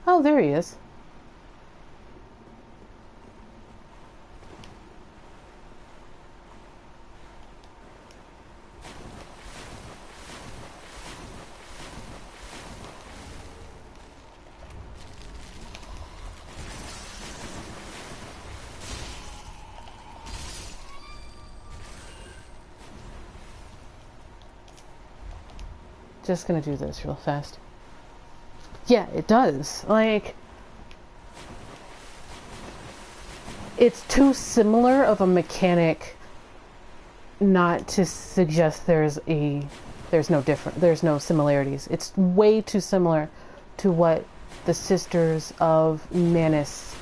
Oh, there he is. Just gonna do this real fast. Yeah, it does. Like, it's too similar of a mechanic not to suggest there's no similarities. It's way too similar to what the Sisters of Manus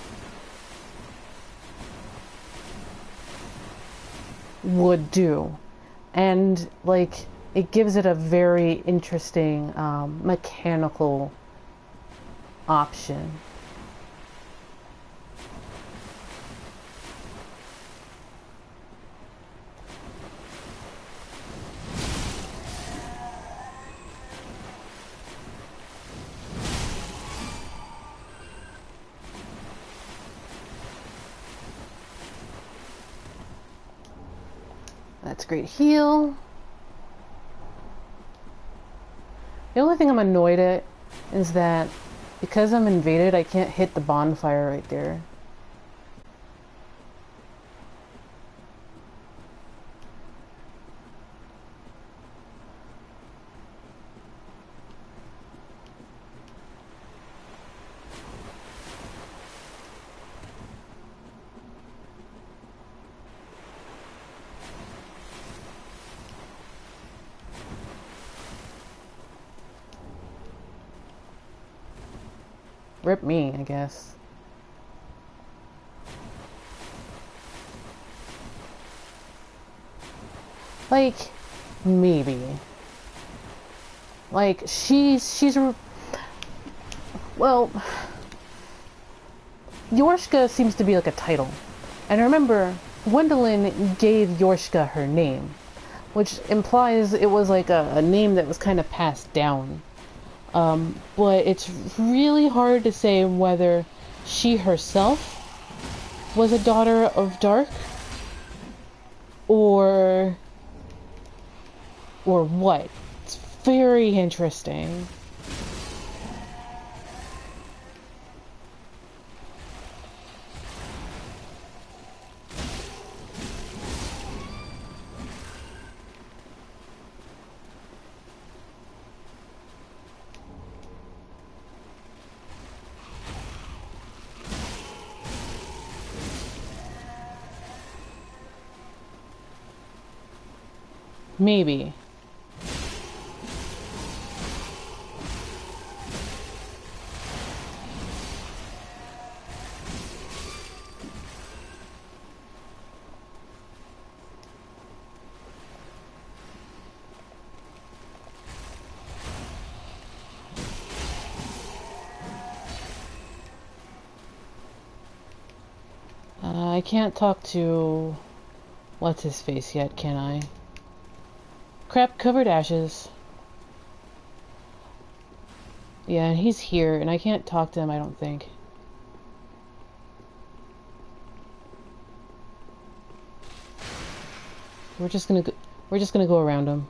would do. And, like, it gives it a very interesting mechanical option. That's great heal. The only thing I'm annoyed at is that because I'm invaded, I can't hit the bonfire right there. Rip me, I guess. Like, maybe. Like, well, Yorshka seems to be like a title. And remember, Gwendolyn gave Yorshka her name, which implies it was like a name that was kind of passed down. But it's really hard to say whether she herself was a daughter of Dark or what. It's very interesting. Maybe. I can't talk to what's his face yet, can I? Crap covered ashes. Yeah, he's here, and I can't talk to him, I don't think. We're just gonna go around him.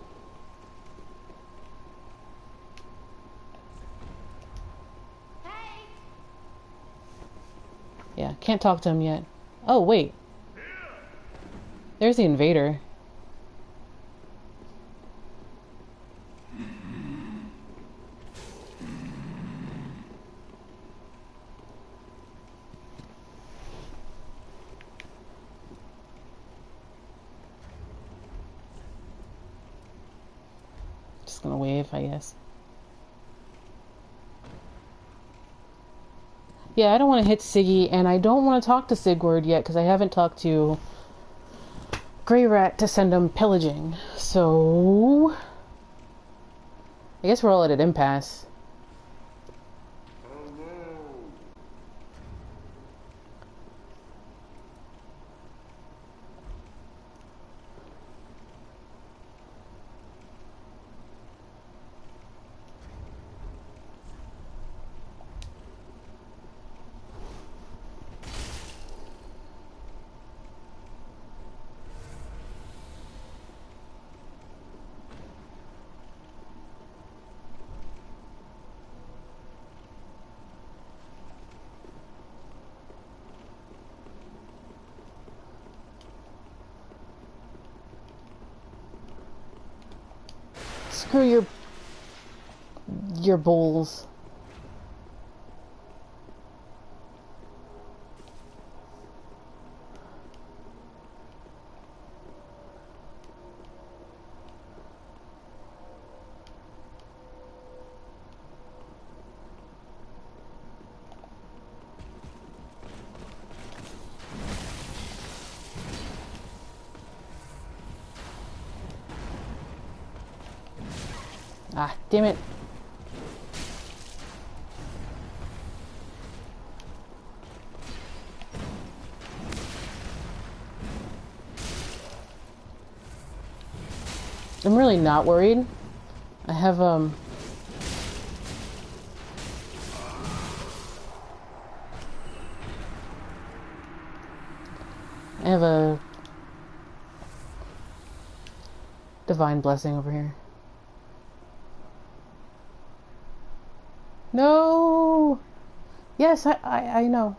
Hey. Yeah, can't talk to him yet. Oh, wait. There's the invader. Just gonna wave, I guess. Yeah, I don't want to hit Siggy, and I don't want to talk to Siegward yet, because I haven't talked to Greirat to send him pillaging. So I guess we're all at an impasse. Screw your bowls. Ah, damn it. I'm really not worried. I have, I have a divine blessing over here. No! Yes, I know.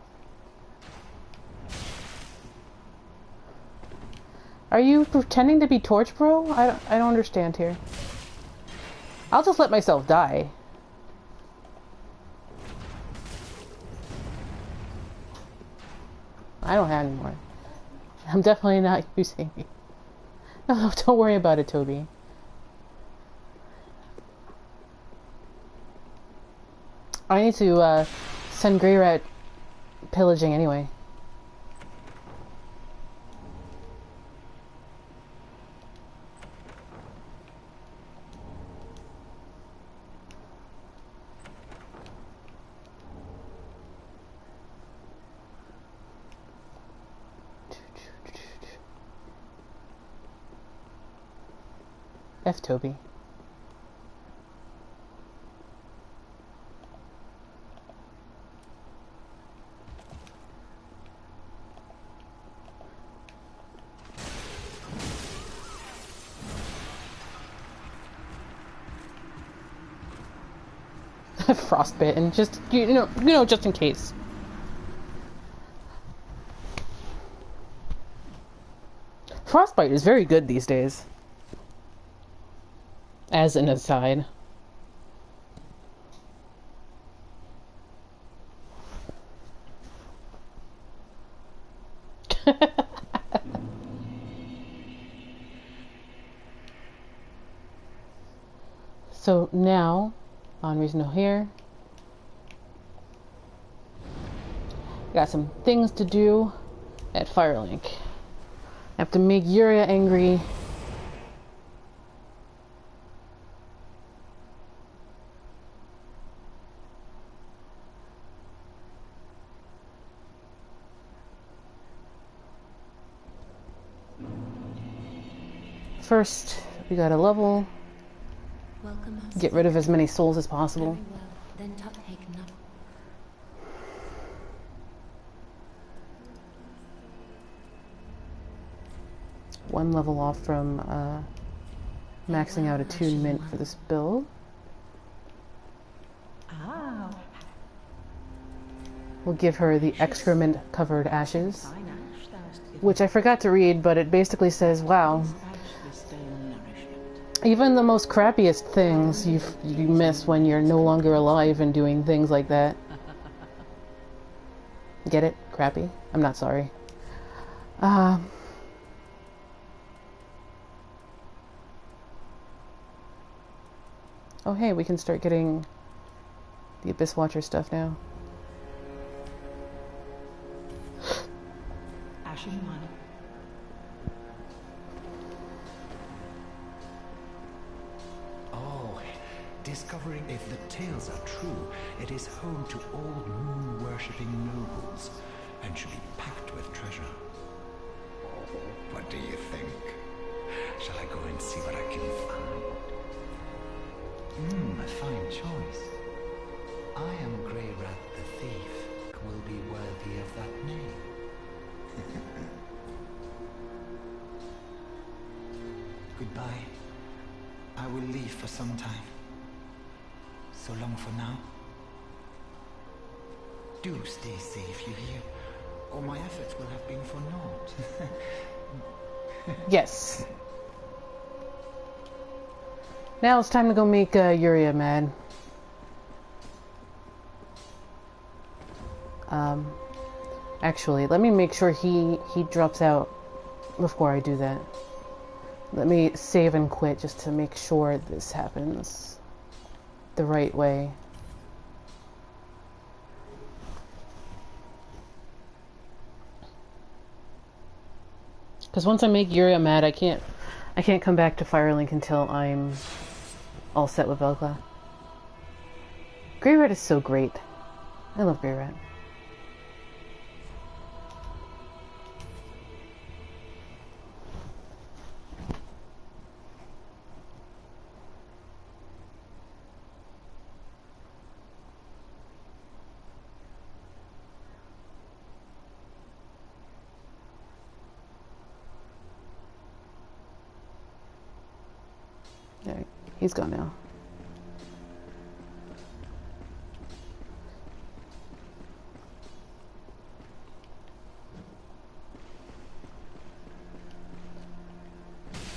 Are you pretending to be Torch Bro? I don't understand here. I'll just let myself die. I don't have any more. I'm definitely not using it. No, don't worry about it, Toby. I need to send Greirat pillaging anyway. F Toby. Frostbitten, just you know, just in case. Frostbite is very good these days. As an aside. So now, Anri's no here. Got some things to do at Firelink. I have to make Yuria angry. First, we gotta level. Get rid of as many souls as possible. One level off from maxing out attunement for this build. We'll give her the excrement-covered ashes, which I forgot to read, but it basically says, wow, even the most crappiest things you miss when you're no longer alive and doing things like that. Get it? Crappy? I'm not sorry. Oh hey, we can start getting the Abyss Watcher stuff now. Ashen One. Oh, discovering if the tales are true, it is home to old moon-worshipping nobles, and should be packed with treasure. What do you think? Shall I go and see what I can find? A fine choice. I am Greirat the Thief. Will be worthy of that name. Goodbye. I will leave for some time. So long for now. Do stay safe, you hear? Or my efforts will have been for naught. Yes. Now it's time to go make Yuria mad. Actually, let me make sure he drops out before I do that. Let me save and quit just to make sure this happens the right way. Because once I make Yuria mad, I can't come back to Firelink until I'm all set with Velka. Greirat is so great. I love Greirat. There, he's gone now.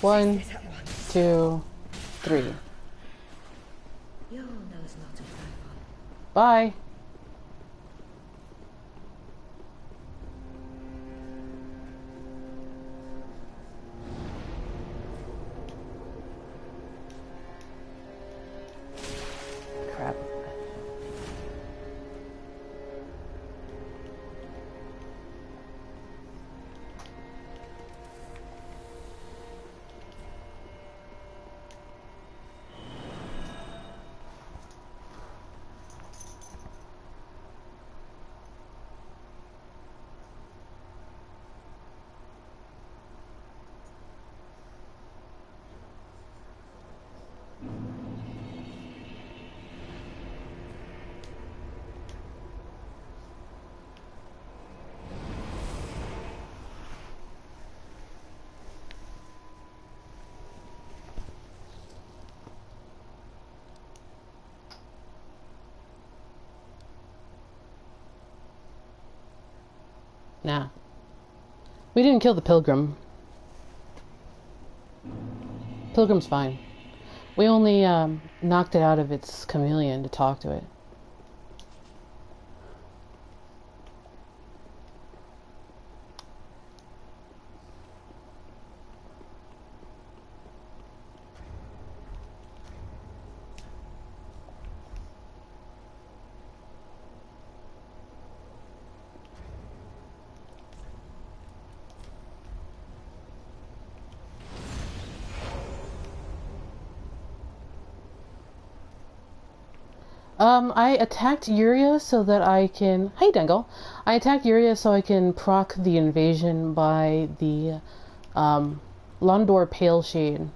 One, two, three. Bye. Crap. Nah. We didn't kill the Pilgrim. Pilgrim's fine. We only knocked it out of its chameleon to talk to it. I attacked Yuria so that I can... Hey, Dengle! I attacked Yuria so I can proc the invasion by the Londor Paleshade.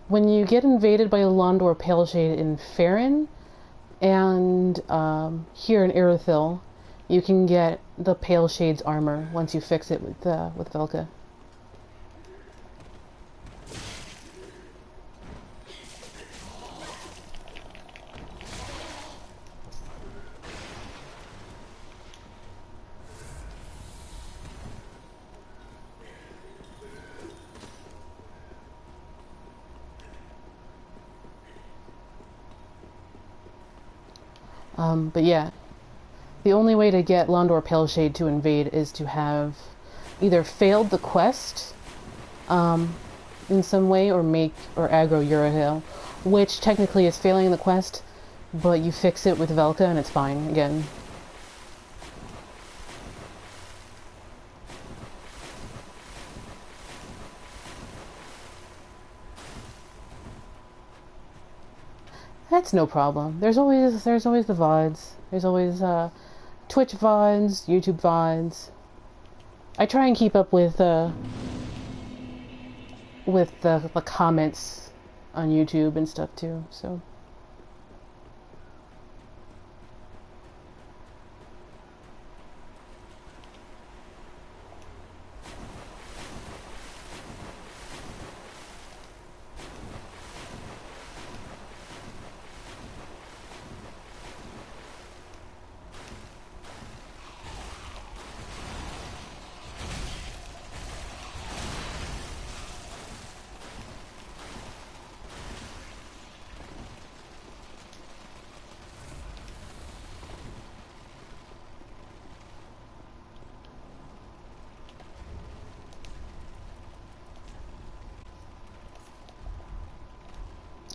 When you get invaded by a Londor Paleshade in Farron and here in Irithyll, you can get the Paleshade's armor once you fix it with Velka. But yeah, the only way to get Londor Paleshade to invade is to have either failed the quest in some way or aggro Irithyll, which technically is failing the quest, but you fix it with Velka and it's fine again. no problem. There's always the VODs. There's always Twitch VODs, YouTube VODs. I try and keep up with the comments on YouTube and stuff too, so.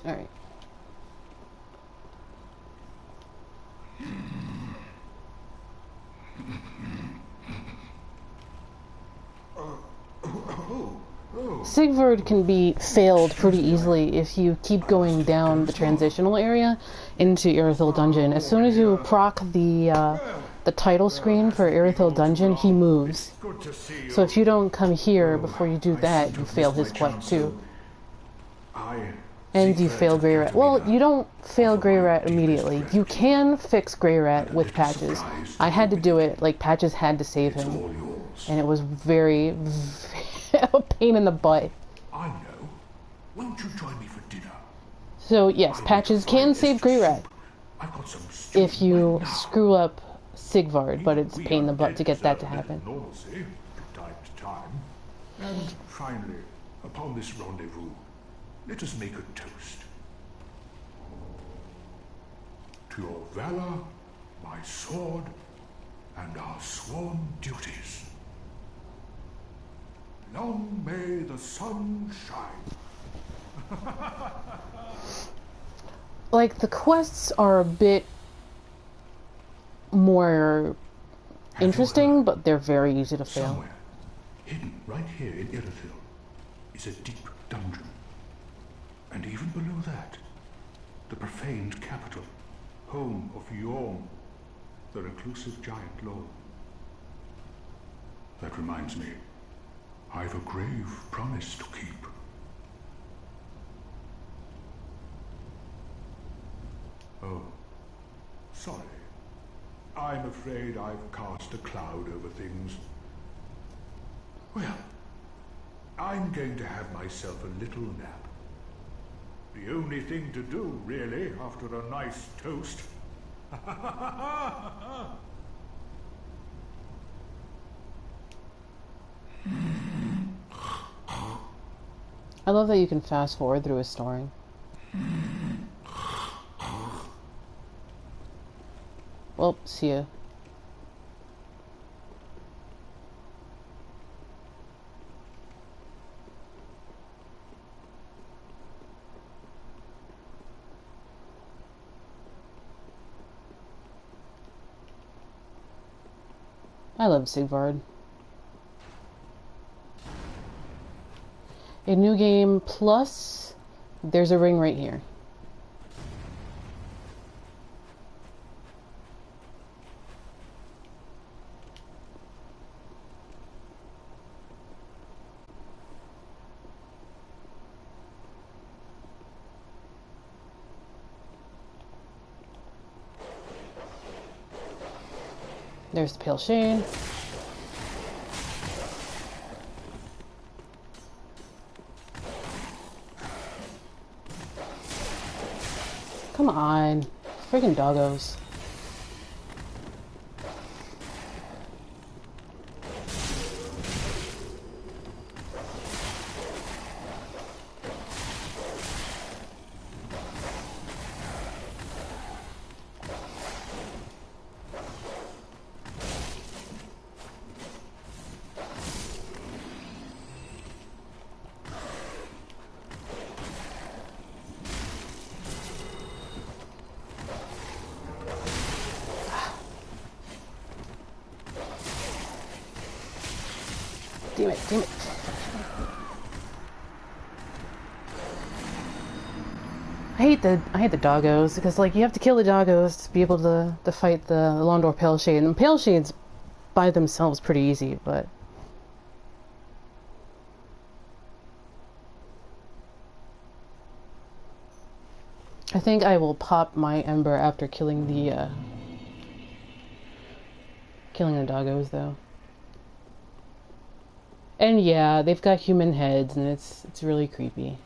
All right. Siegward can be failed pretty easily if you keep going down the transitional area into Irithyll Dungeon. As soon as you proc the title screen for Irithyll Dungeon, he moves. So if you don't come here before you do that, you fail his quest too. And you fail Greirat. Well, you don't fail Greirat immediately. You can fix Greirat with patches. I had to do it, like patches had to save him. And it was very, very a pain in the butt. I know. Won't you join me for dinner? So yes, patches can save Greirat if you screw up Siegward, but it's a pain in the butt to get that to happen. Normalcy, from time to time. And finally, upon this rendezvous, let us make a toast. To your valor, my sword, and our sworn duties. Long may the sun shine. Like, the quests are a bit more interesting, but they're very easy to fail. Somewhere, hidden right here in Irithyll, is a deep dungeon. And even below that, the profaned capital, home of Yorm, the reclusive giant lord. That reminds me, I've a grave promise to keep. Oh, sorry. I'm afraid I've cast a cloud over things. Well, I'm going to have myself a little nap. The only thing to do, really, after a nice toast. I love that you can fast forward through his story. Well, see ya. I love Siegward. A new game plus, there's a ring right here. There's the pale shade. Come on, friggin' doggos. Damn it, damn it. I hate hate the doggos because like you have to kill the doggos to be able to fight the Londor Pale Shade, and Pale Shades by themselves pretty easy, but I think I will pop my Ember after killing the doggos though. And yeah, they've got human heads and it's really creepy.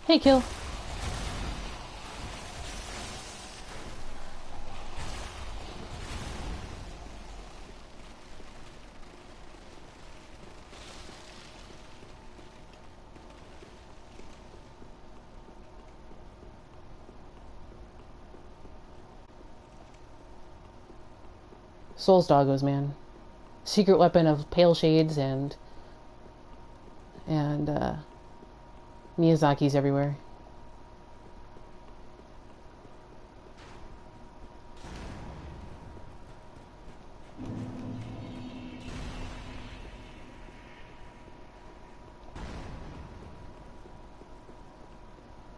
Hey, kill. Souls doggos, man. Secret weapon of Pale Shades and Miyazaki's everywhere.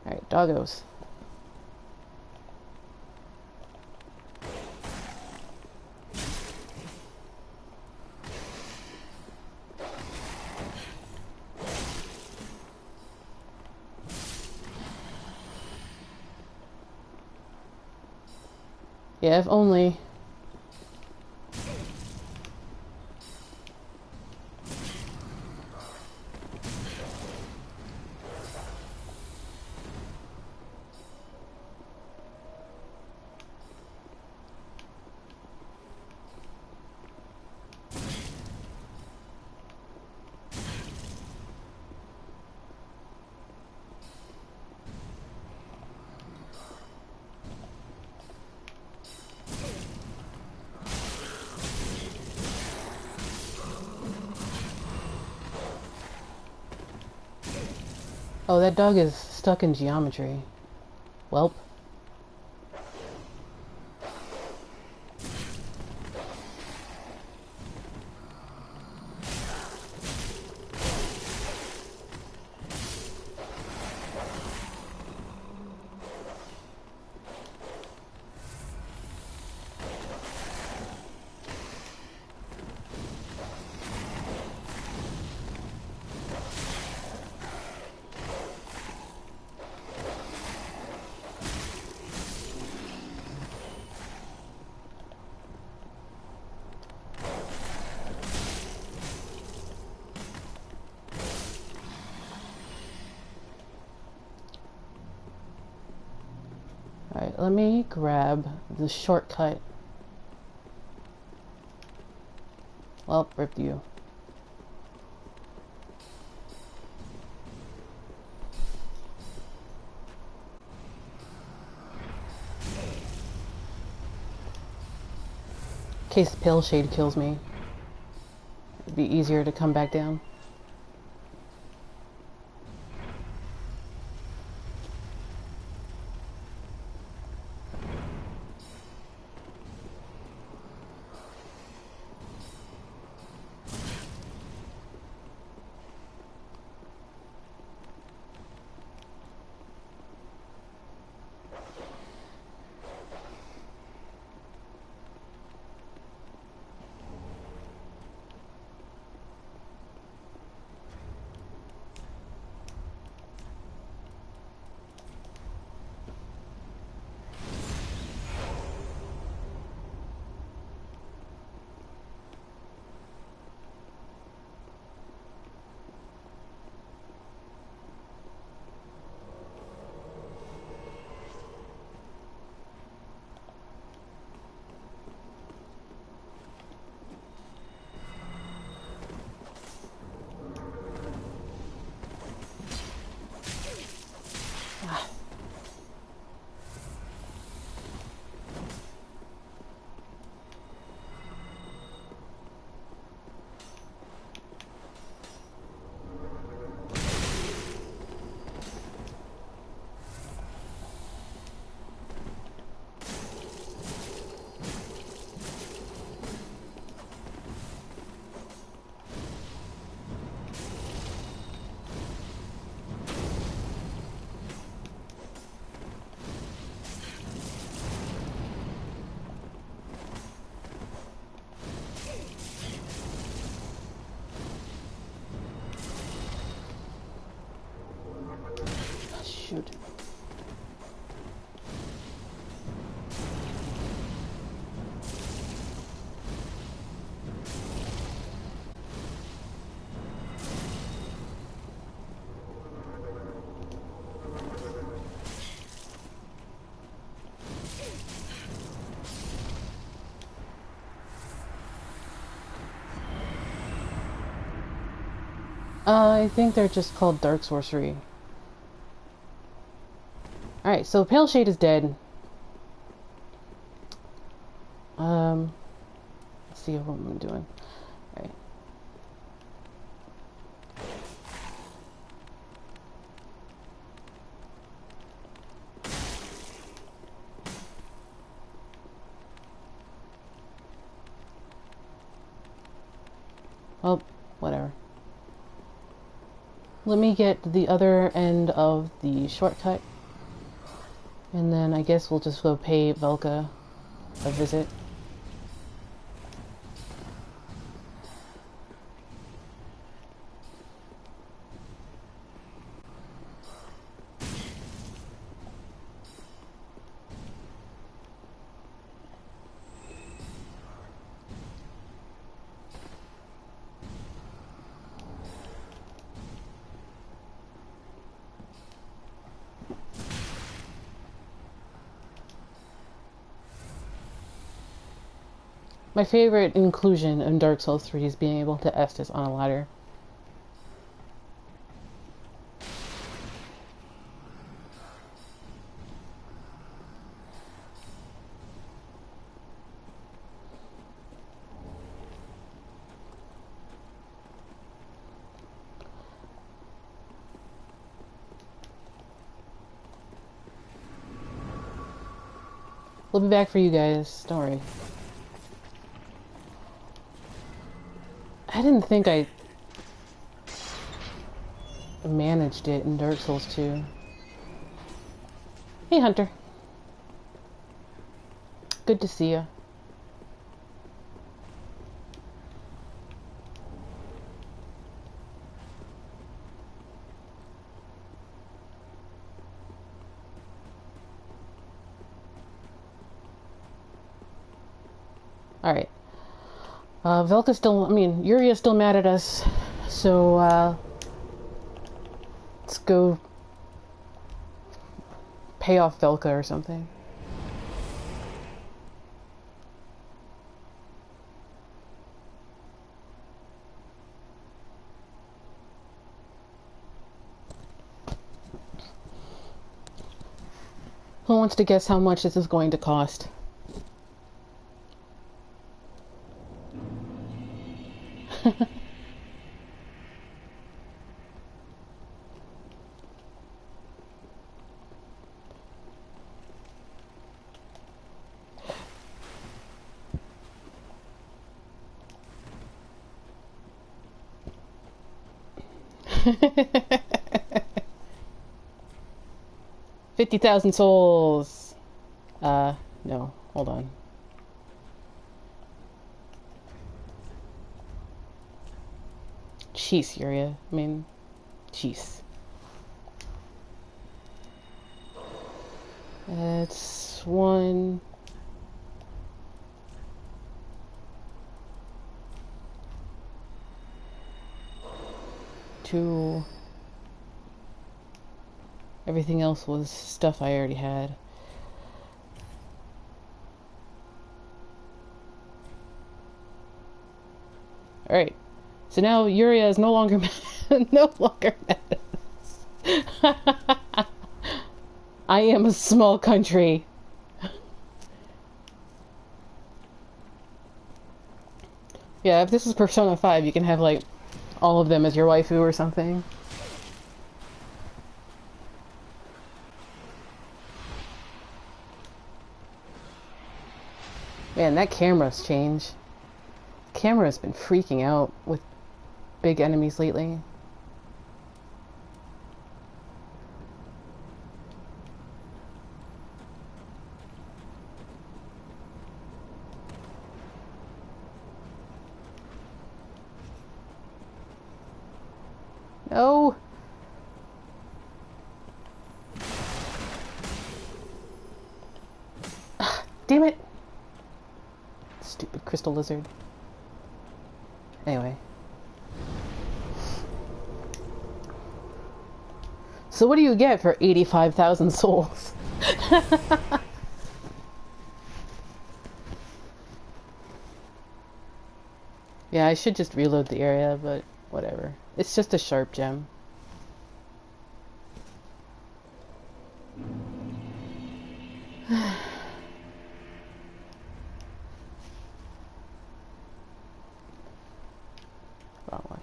Alright, doggos. Yeah, if only. Oh, that dog is stuck in geometry. Welp. Alright, let me grab the shortcut. Well, ripped you. In case the Pale Shade kills me, it'd be easier to come back down. I think they're just called Dark Sorcery. Alright, so Pale Shade is dead. Let's see what I'm doing. Alright. Well, whatever. Let me get the other end of the shortcut. And then I guess we'll just go pay Velka a visit. My favorite inclusion in Dark Souls 3 is being able to Estus on a ladder. We'll be back for you guys, don't worry. I didn't think I managed it in Dark Souls 2. Hey, Hunter. Good to see you. Alright. Velka's still, Yuria's still mad at us, so, let's go pay off Velka or something. Who wants to guess how much this is going to cost? $50,000 souls. No, hold on. Jeez, Yuria. Jeez. That's 1, 2. Everything else was stuff I already had. Alright. So now Yuria is no longer no longer mad at us. I am a small country. Yeah, if this is Persona 5, you can have like all of them as your waifu or something. Man, that camera's changed. Camera's been freaking out with big enemies lately. No. Damn it. Stupid crystal lizard. Anyway. So what do you get for 85,000 souls? Yeah, I should just reload the area, but whatever. It's just a sharp gem. Wrong one.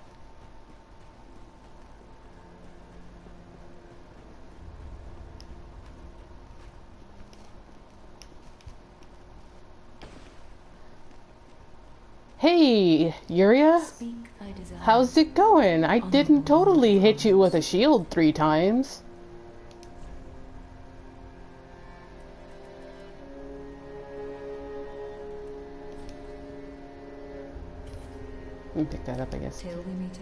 Hey, Yuria? Speak thy desire. How's it going? I didn't totally hit you with a shield 3 times. Let me pick that up, I guess. Till we meet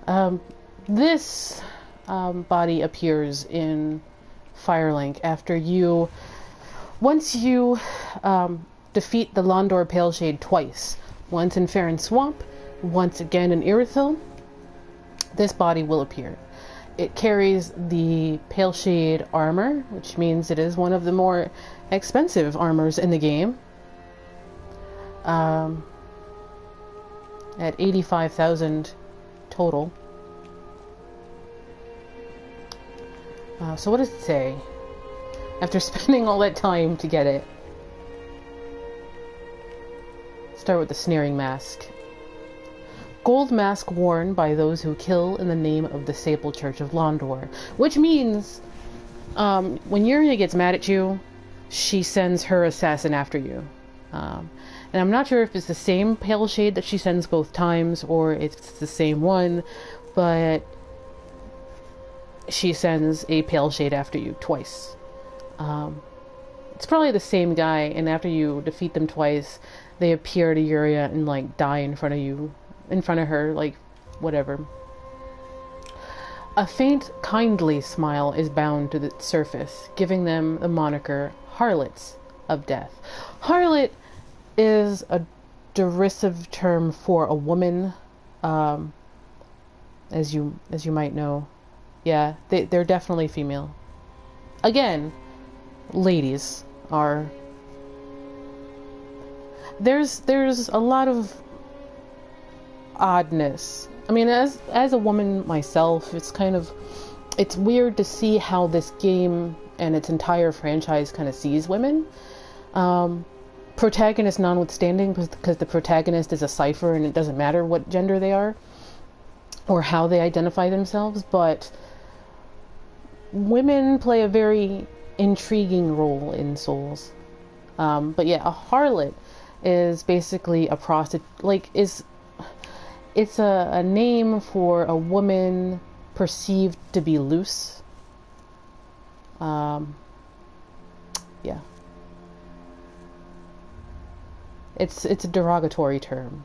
again. This body appears in Firelink after you... Once you defeat the Londor Paleshade twice. Once in Farron Swamp, once again in Irithyll. This body will appear. It carries the Paleshade armor, which means it is one of the more expensive armors in the game. At 85,000 total. So what does it say? After spending all that time to get it. Start with the Sneering Mask. Gold mask worn by those who kill in the name of the Sable Church of Londor. Which means, when Yuria gets mad at you, she sends her assassin after you. And I'm not sure if it's the same pale shade that she sends both times, or it's the same one, but she sends a pale shade after you twice. It's probably the same guy, and after you defeat them twice, they appear to Yuria and, like, die in front of you, in front of her, like, whatever. A faint, kindly smile is bound to the surface, giving them the moniker Harlots of Death. Harlot is a derisive term for a woman, as you might know. Yeah, they're definitely female. Again, ladies are... There's a lot of oddness. I mean, as a woman myself, it's weird to see how this game and its entire franchise kind of sees women. Protagonist notwithstanding, because the protagonist is a cipher and it doesn't matter what gender they are or how they identify themselves, but women play a very intriguing role in Souls. But yeah, a harlot is basically a prostitute, it's a name for a woman perceived to be loose. Yeah. It's a derogatory term.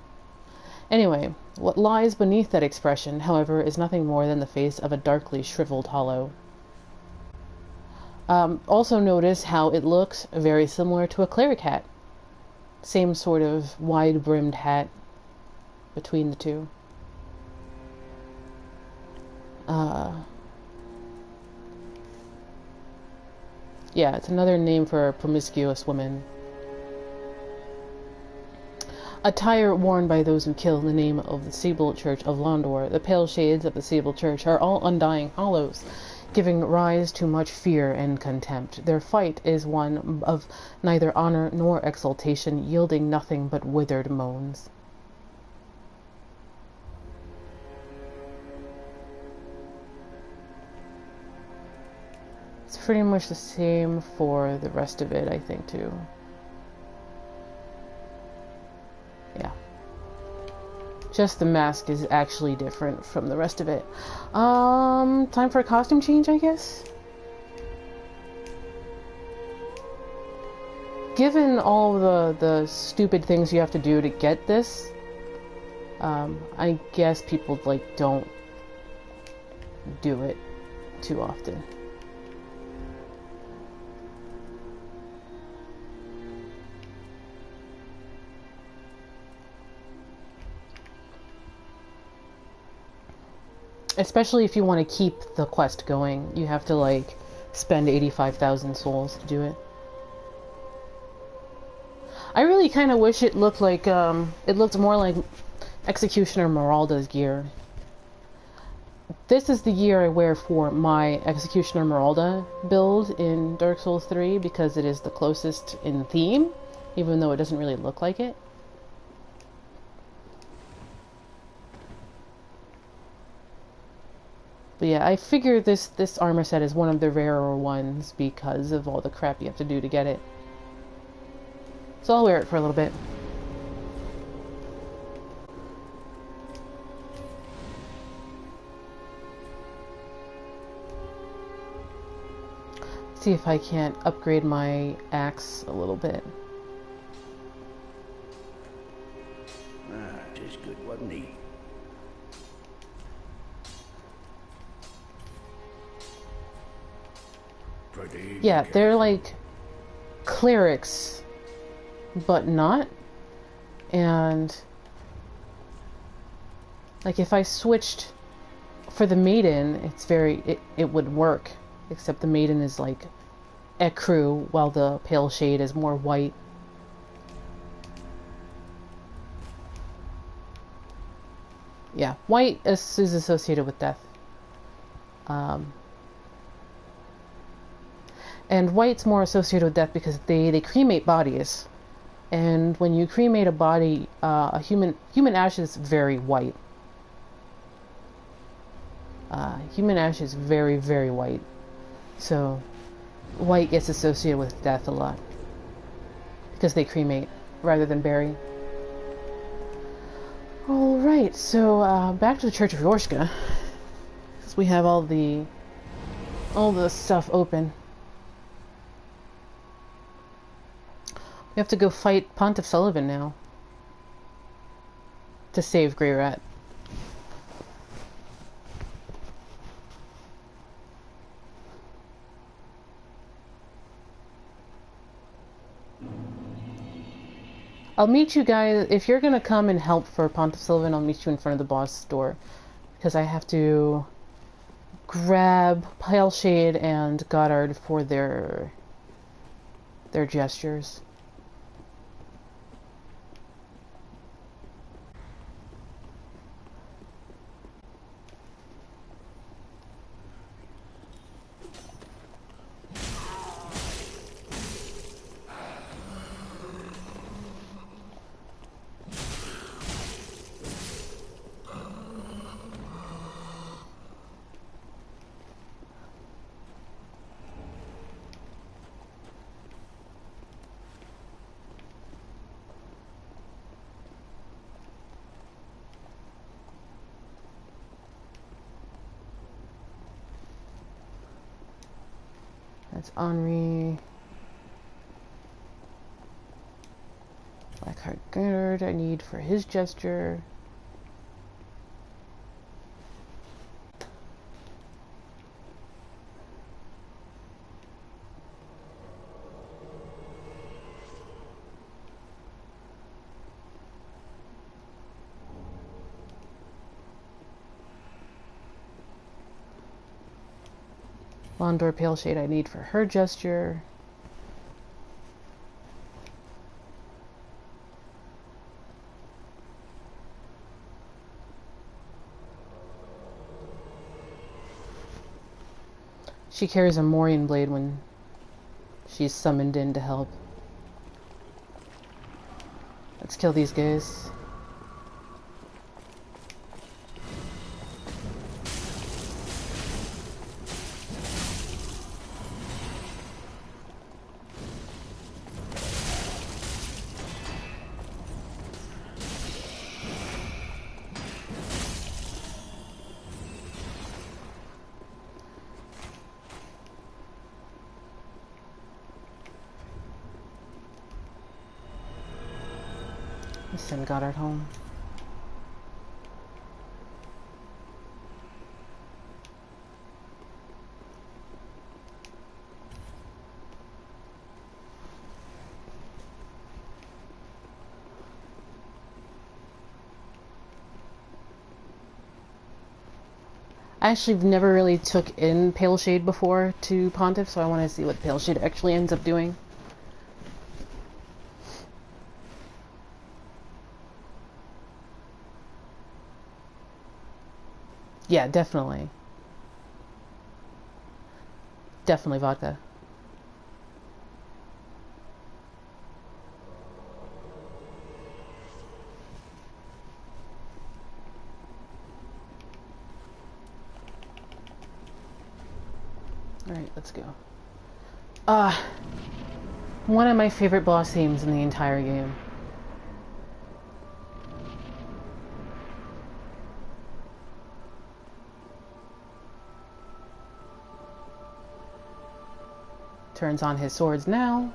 Anyway, what lies beneath that expression, however, is nothing more than the face of a darkly shriveled hollow. Also notice how it looks very similar to a cleric hat. Same sort of wide-brimmed hat between the two. Yeah, it's another name for a promiscuous woman. Attire worn by those who kill in the name of the Sable Church of Londor. The pale shades of the Sable Church are all undying hollows, giving rise to much fear and contempt. Their fight is one of neither honor nor exaltation, yielding nothing but withered moans. It's pretty much the same for the rest of it, I think, too. Yeah. Just the mask is actually different from the rest of it. Time for a costume change, I guess? Given all the stupid things you have to do to get this, I guess people, don't do it too often. Especially if you want to keep the quest going, you have to, spend 85,000 souls to do it. I really kind of wish it looked like, it looked more like Executioner Meralda's gear. This is the gear I wear for my Executioner Meralda build in Dark Souls 3 because it is the closest in theme, even though it doesn't really look like it. But yeah, I figure this armor set is one of the rarer ones because of all the crap you have to do to get it. So I'll wear it for a little bit. See if I can't upgrade my axe a little bit. Ah, tastes good, wasn't he? Yeah, they're like clerics, but not. And like if I switched for the maiden, it would work. Except the maiden is like ecru, while the pale shade is more white. Yeah, white is associated with death. And white's more associated with death because they cremate bodies. And when you cremate a body, a human ash is very white. Human ash is very, very white. So, white gets associated with death a lot. Because they cremate rather than bury. Alright, so back to the Church of Yorshka. Because we have all the stuff open. We have to go fight Pontiff Sulyvahn now. To save Greirat. I'll meet you guys, if you're gonna come and help for Pontiff Sulyvahn, I'll meet you in front of the boss door. Because I have to grab Pale Shade and Goddard for their gestures. That's Anri. Blackheart Guard I need for his gesture. Londor Pale Shade I need for her gesture. She carries a Morian blade when she's summoned in to help. Let's kill these guys. Let's send Goddard home. I actually never really took in Pale Shade before to Pontiff, so I want to see what Pale Shade actually ends up doing. Yeah, definitely. Definitely vodka. Alright, let's go. One of my favorite boss themes in the entire game. Turns on his swords now.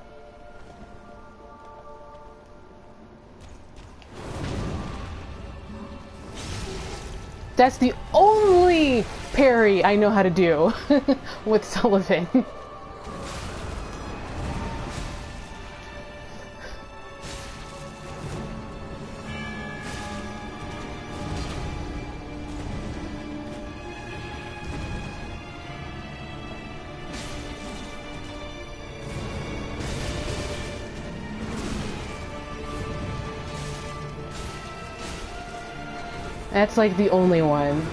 That's the only parry I know how to do with Sulyvahn. That's like the only one.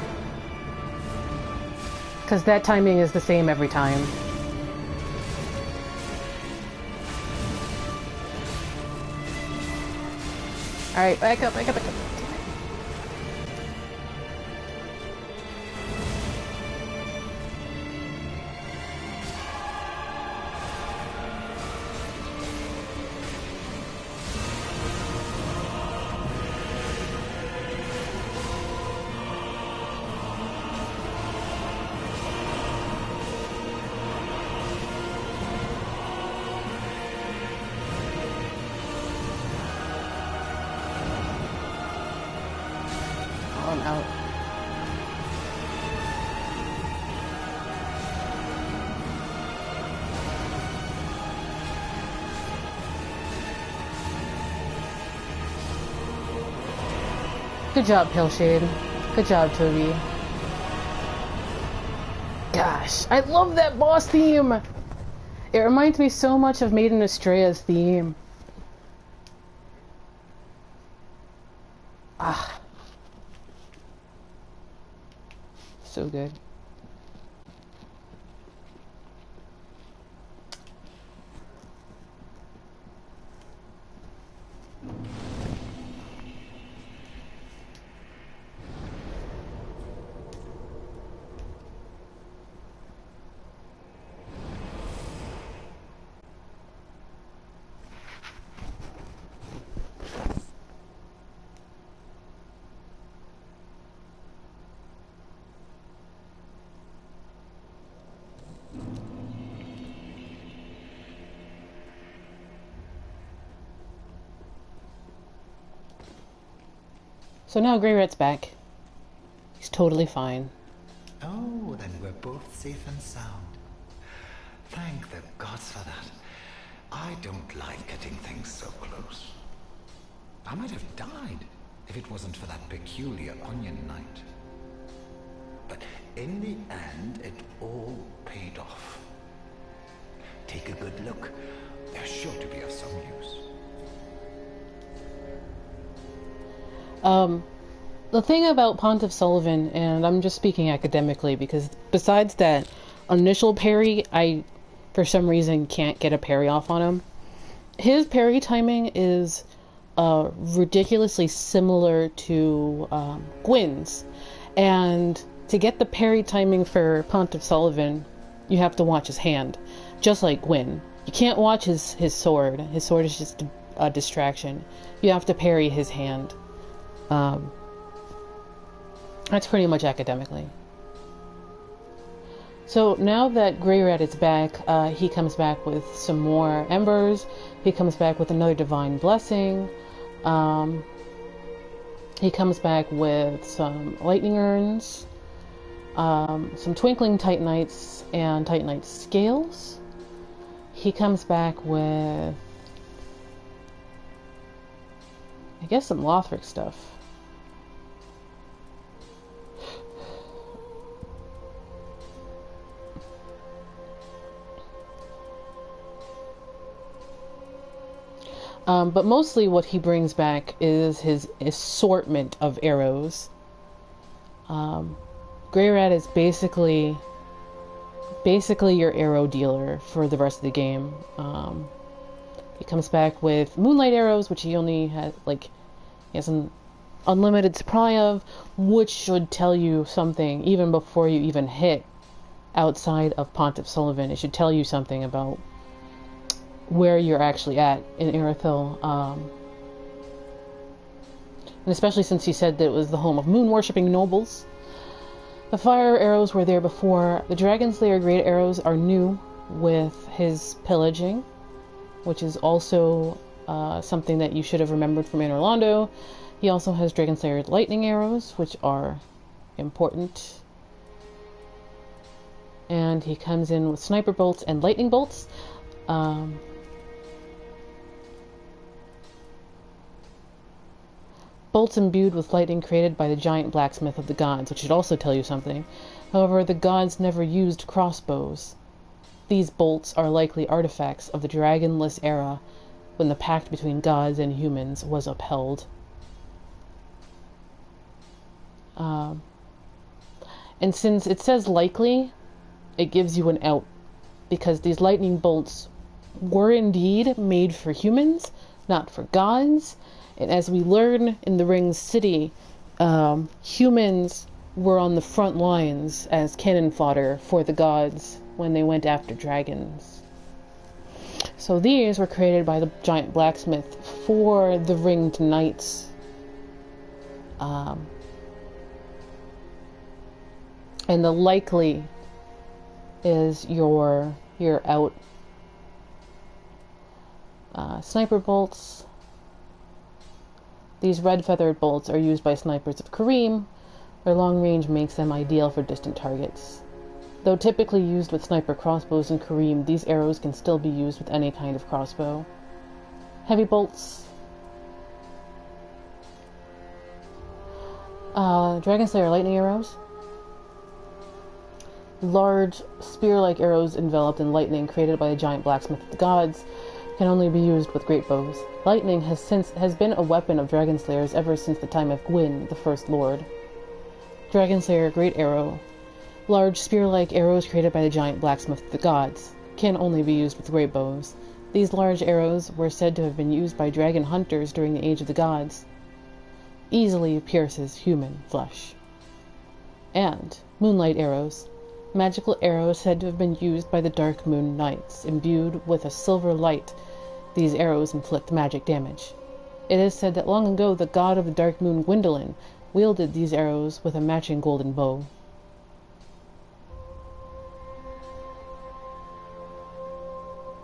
Because that timing is the same every time. Alright, back up, back up, back up. Out. Good job, Pillshade. Good job, Toby. Gosh, I love that boss theme! It reminds me so much of Maiden Estrella's theme. Ah. So good. So now Greirat's back. He's totally fine. Oh, then we're both safe and sound. Thank the gods for that. I don't like getting things so close. I might have died if it wasn't for that peculiar onion knight. But in the end, it all paid off. Take a good look. They're sure to be of some use. The thing about Pontiff Sulyvahn, and I'm just speaking academically, because besides that initial parry, I, for some reason, can't get a parry off on him. His parry timing is ridiculously similar to Gwyn's, and to get the parry timing for Pontiff Sulyvahn, you have to watch his hand, just like Gwyn. You can't watch his sword. His sword is just a distraction. You have to parry his hand. That's pretty much academically. So now that Greirat is back, he comes back with some more embers. He comes back with another divine blessing. He comes back with some lightning urns, some twinkling titanites and titanite scales. He comes back with, I guess, some Lothric stuff. But mostly what he brings back is his assortment of arrows. Greirat is basically your arrow dealer for the rest of the game. He comes back with Moonlight Arrows, which he only has, like, he has an unlimited supply of, which should tell you something even before you even hit outside of Pontiff Sulyvahn. It should tell you something about where you're actually at in Irithyll. And especially since he said that it was the home of moon-worshipping nobles. The fire arrows were there before. The Dragonslayer Greatarrows are new with his pillaging, which is also something that you should have remembered from Anor Londo. He also has Dragonslayer lightning arrows, which are important. And he comes in with sniper bolts and lightning bolts. Bolts imbued with lightning created by the giant blacksmith of the gods, which should also tell you something. However, the gods never used crossbows. These bolts are likely artifacts of the dragonless era, when the pact between gods and humans was upheld. And since it says likely, it gives you an out, because these lightning bolts were indeed made for humans, not for gods. And as we learn in the Ringed City, humans were on the front lines as cannon fodder for the gods when they went after dragons. So these were created by the giant blacksmith for the ringed knights. And the likely is your out. Sniper bolts. These red-feathered bolts are used by snipers of Karim, where long range makes them ideal for distant targets. Though typically used with sniper crossbows in Karim, these arrows can still be used with any kind of crossbow. Heavy bolts. Dragonslayer lightning arrows. Large, spear-like arrows enveloped in lightning created by the giant blacksmith of the gods can only be used with great bows. Lightning has been a weapon of Dragonslayers ever since the time of Gwyn, the First Lord. Dragonslayer Greatarrow. Large spear-like arrows created by the giant blacksmith of the gods can only be used with great bows. These large arrows were said to have been used by dragon hunters during the Age of the Gods. Easily pierces human flesh. And Moonlight Arrows. Magical arrows said to have been used by the Dark Moon Knights. Imbued with a silver light, these arrows inflict magic damage. It is said that long ago the god of the Dark Moon, Gwyndolin, wielded these arrows with a matching golden bow.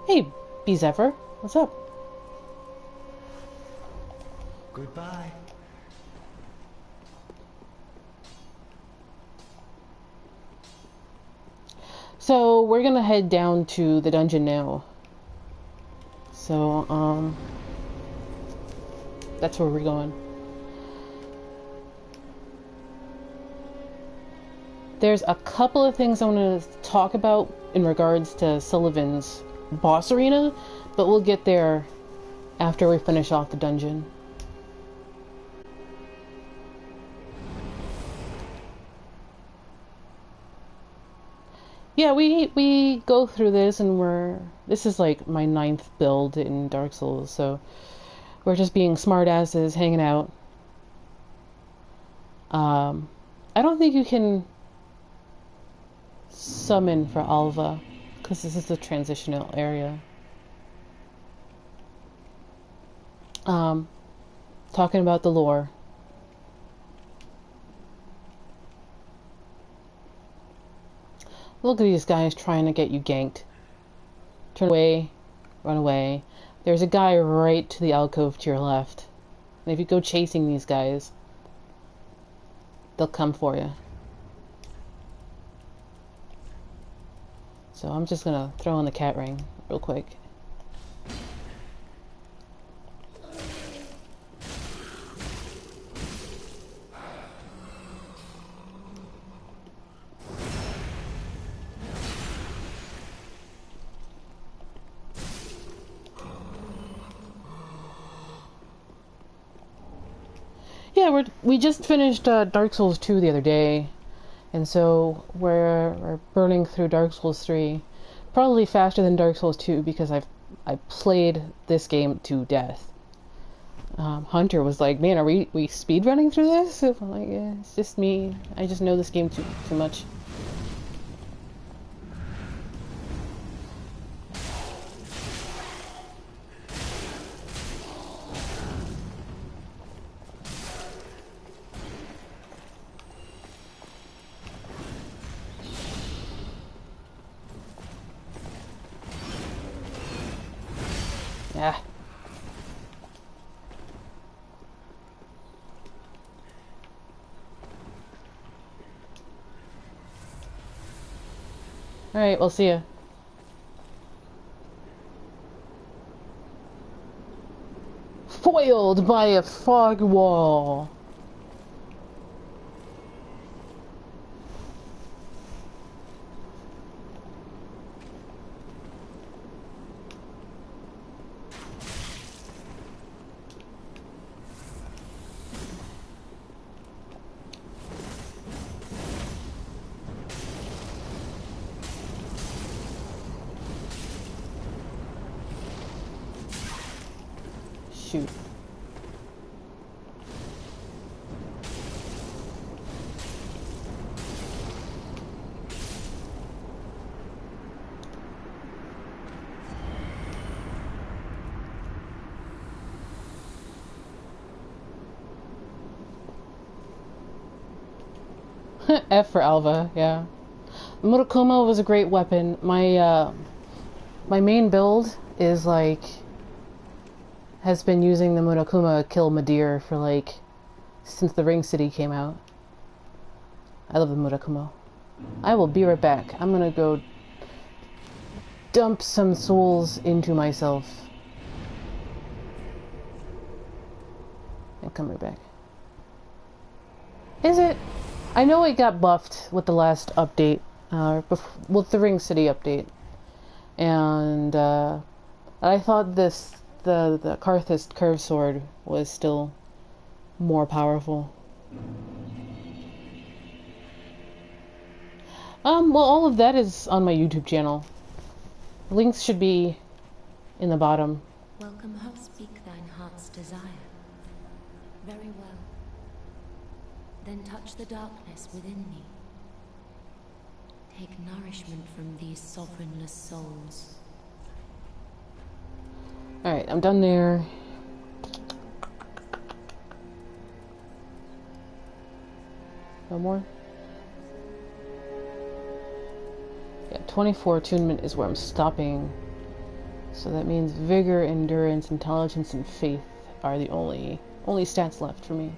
Hey, Zephyr, what's up? Goodbye. So we're gonna head down to the dungeon now. So, that's where we're going. There's a couple of things I want to talk about in regards to Sulyvah's boss arena, but we'll get there after we finish off the dungeon. Yeah, we go through this, and this is like my 9th build in Dark Souls, so we're just being smartasses, hanging out. I don't think you can summon for Alva, because this is the transitional area. Talking about the lore. Look at these guys trying to get you ganked. Turn away, run away. There's a guy right to the alcove to your left. And if you go chasing these guys, they'll come for you. So I'm just gonna throw on the cat ring real quick. Yeah, we just finished Dark Souls 2 the other day, And so we're burning through Dark Souls 3, probably faster than Dark Souls 2 because I played this game to death. Hunter was like, "Man, are we speedrunning through this?" I'm like, "Yeah, it's just me. I just know this game too much." Yeah. Alright, we'll see ya. Foiled by a fog wall. Shoot. F for Alva, yeah. Murokuma was a great weapon. My main build is like has been using the Murokuma kill Madir for like since the Ring City came out. I love the Murokuma. I will be right back. I'm gonna go dump some souls into myself and come right back. Is it? I know it got buffed with the last update, with the Ring City update, and I thought the Carthus curved sword was still more powerful. Well, all of that is on my YouTube channel. Links should be in the bottom. Welcome, how speak thine heart's desire. Very well. Then touch the darkness within me. Take nourishment from these sovereignless souls. Alright, I'm done there. No more? Yeah, 24 attunement is where I'm stopping. So that means vigor, endurance, intelligence, and faith are the only stats left for me.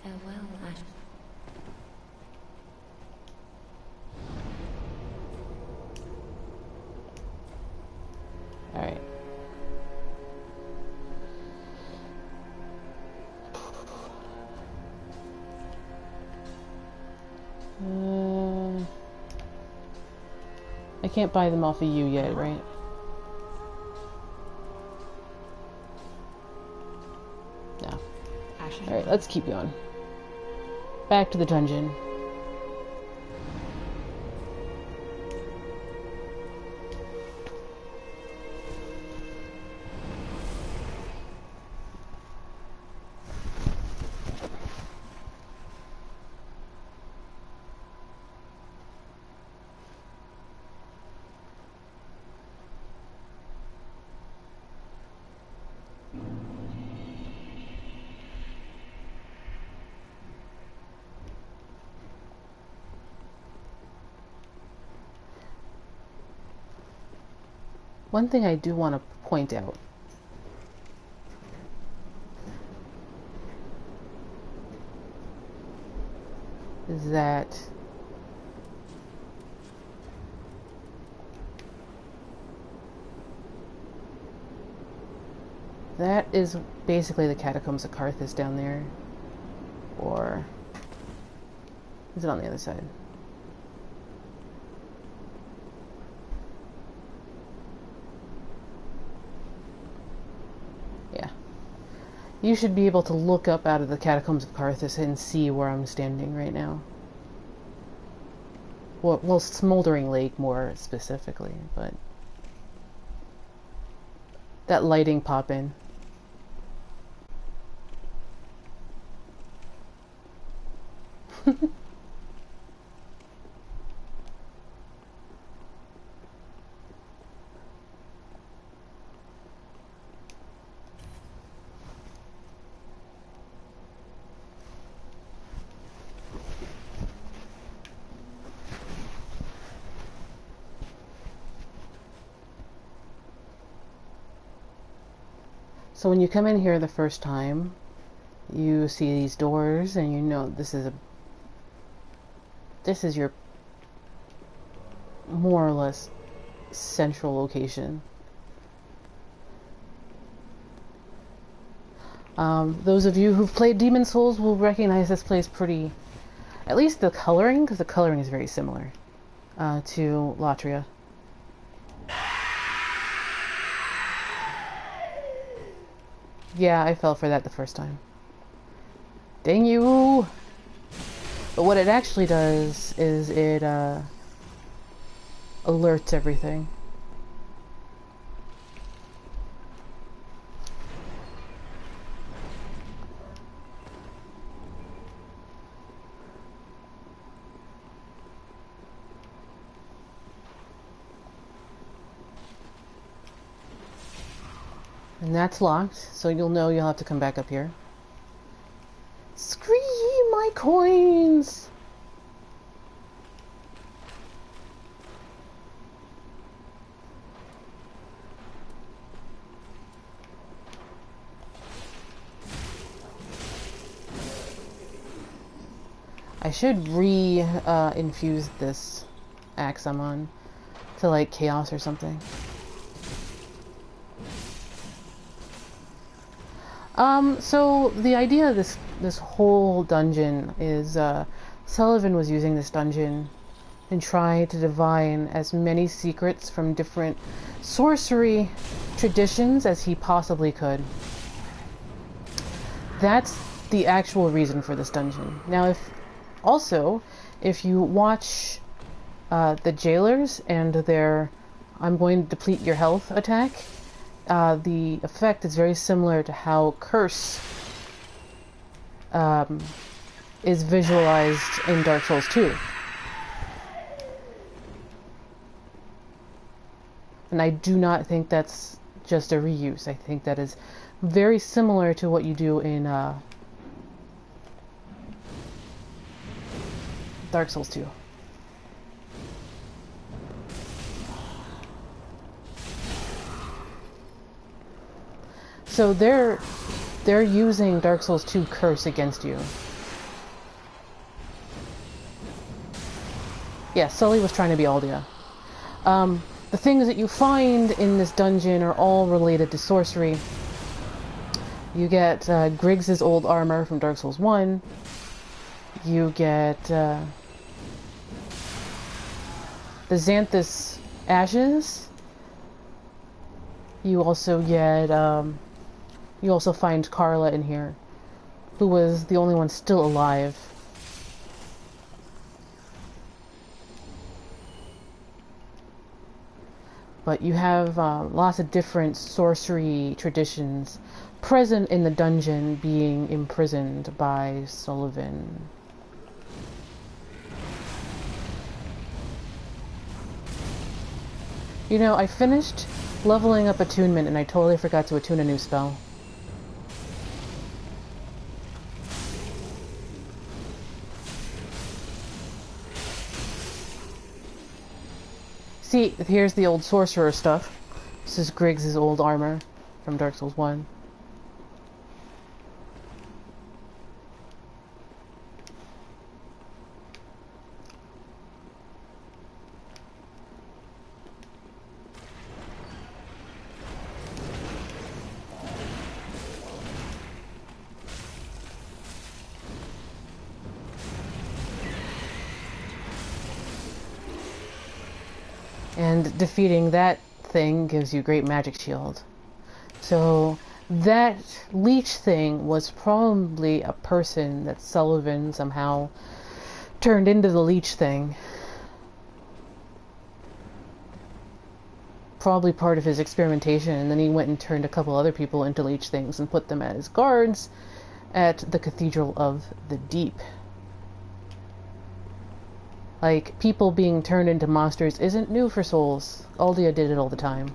Farewell, Ash. Alright. I can't buy them off of you yet, right? No. Alright, let's keep going. Back to the dungeon. One thing I do want to point out is that that is basically the Catacombs of Carthus down there. Or is it on the other side? You should be able to look up out of the Catacombs of Carthus and see where I'm standing right now. well, Smoldering Lake more specifically, but that lighting pop in. So when you come in here the first time, you see these doors and you know this is your more or less central location. Those of you who've played Demon Souls will recognize this place pretty, at least the coloring, because the coloring is very similar to Lothric. Yeah, I fell for that the first time. Dang you! But what it actually does is it alerts everything. And that's locked, so you'll know you'll have to come back up here. Scream my coins! I should infuse this axe I'm on to like chaos or something. So the idea of this whole dungeon is Sulyvahn was using this dungeon and trying to divine as many secrets from different sorcery traditions as he possibly could. That's the actual reason for this dungeon. Now, if you watch the jailers and their "I'm going to deplete your health" attack, the effect is very similar to how Curse is visualized in Dark Souls 2. And I do not think that's just a reuse. I think that is very similar to what you do in Dark Souls 2. So they're using Dark Souls 2 Curse against you. Yeah, Sully was trying to be Aldia. The things that you find in this dungeon are all related to sorcery. You get Griggs's old armor from Dark Souls 1. You get the Xanthus ashes. You also get you also find Carla in here, who was the only one still alive. But you have lots of different sorcery traditions present in the dungeon, being imprisoned by Sulyvahn. You know, I finished leveling up attunement and I totally forgot to attune a new spell. See, here's the old sorcerer stuff. This is Griggs's old armor from Dark Souls 1. And defeating that thing gives you great magic shield. So that leech thing was probably a person that Sulyvahn somehow turned into the leech thing. probably part of his experimentation, and then he went and turned a couple other people into leech things and put them as guards at the Cathedral of the Deep. Like, people being turned into monsters isn't new for Souls. Aldia did it all the time.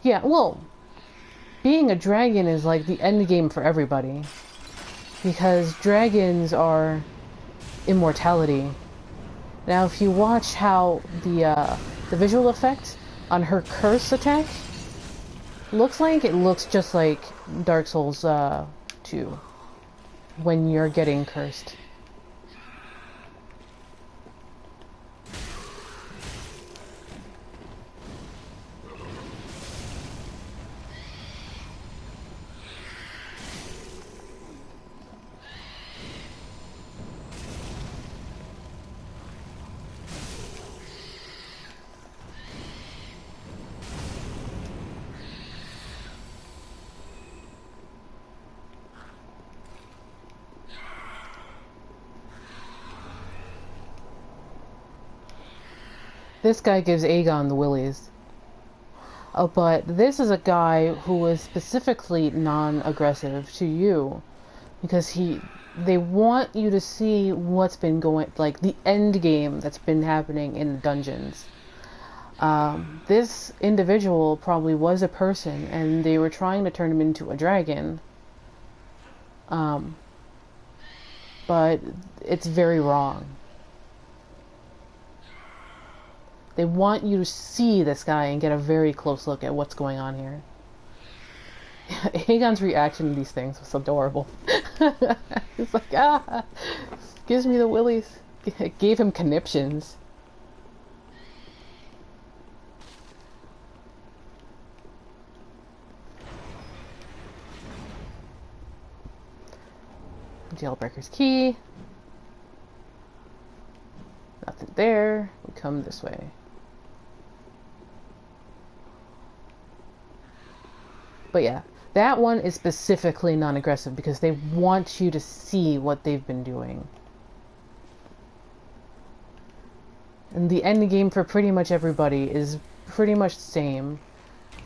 Yeah, well, being a dragon is like the end game for everybody, because dragons are immortality. Now, if you watch how the visual effect on her curse attack looks like, it looks just like Dark Souls 2 when you're getting cursed. This guy gives Aegon the willies. But this is a guy who is specifically non-aggressive to you, because they want you to see what's been going, like the end game that's been happening in the dungeons. This individual probably was a person, and they were trying to turn him into a dragon. But it's very wrong. They want you to see this guy and get a very close look at what's going on here. Aegon's reaction to these things was adorable. It's like, gives me the willies. It gave him conniptions. Jailbreaker's key. Nothing there. We come this way. But yeah, that one is specifically non-aggressive because they want you to see what they've been doing. And the end game for pretty much everybody is pretty much the same.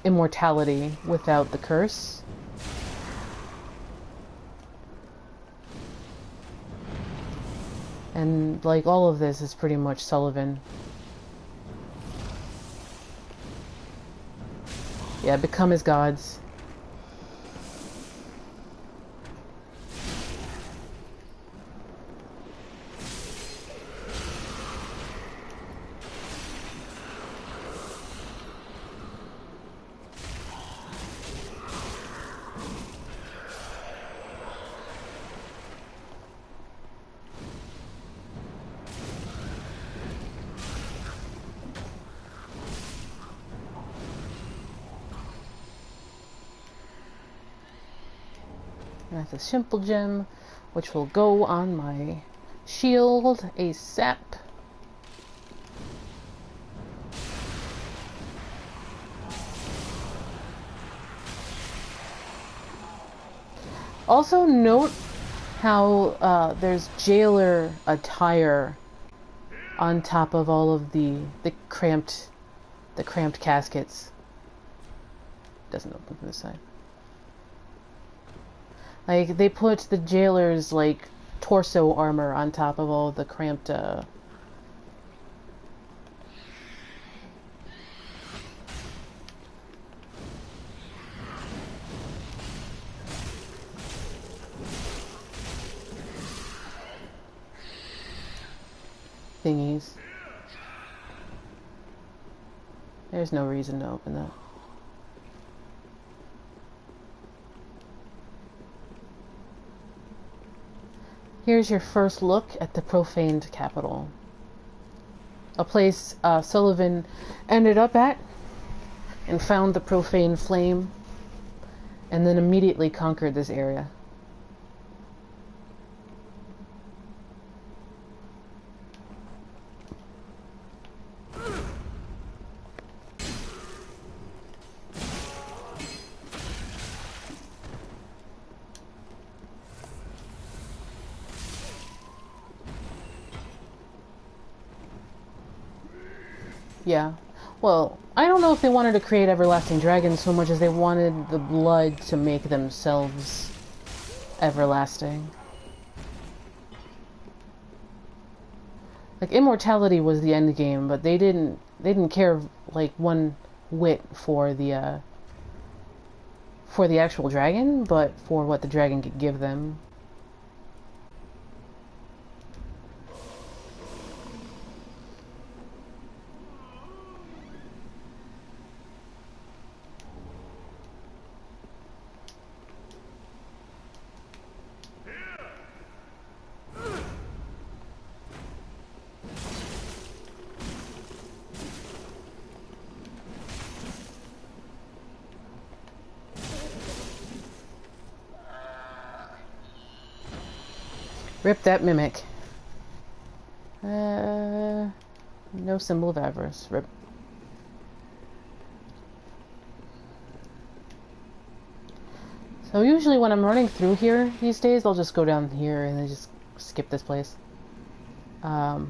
Immortality without the curse. And like all of this is pretty much Sulyvahn. Yeah, become his gods. That's a simple gem, which will go on my shield ASAP. Also note how there's jailer attire on top of all of the cramped caskets. Doesn't open from this side. Like, they put the jailer's, like, torso armor on top of all the cramped, thingies. There's no reason to open that. Here's your first look at the profaned capital. A place Sulyvahn ended up at and found the profane flame and then immediately conquered this area. Yeah. Well, I don't know if they wanted to create everlasting dragons so much as they wanted the blood to make themselves everlasting. Like, immortality was the end game, but they didn't care, like, one whit for the actual dragon, but for what the dragon could give them. Rip that mimic. No symbol of avarice. Rip. So usually when I'm running through here these days, I'll just go down here and then just skip this place. But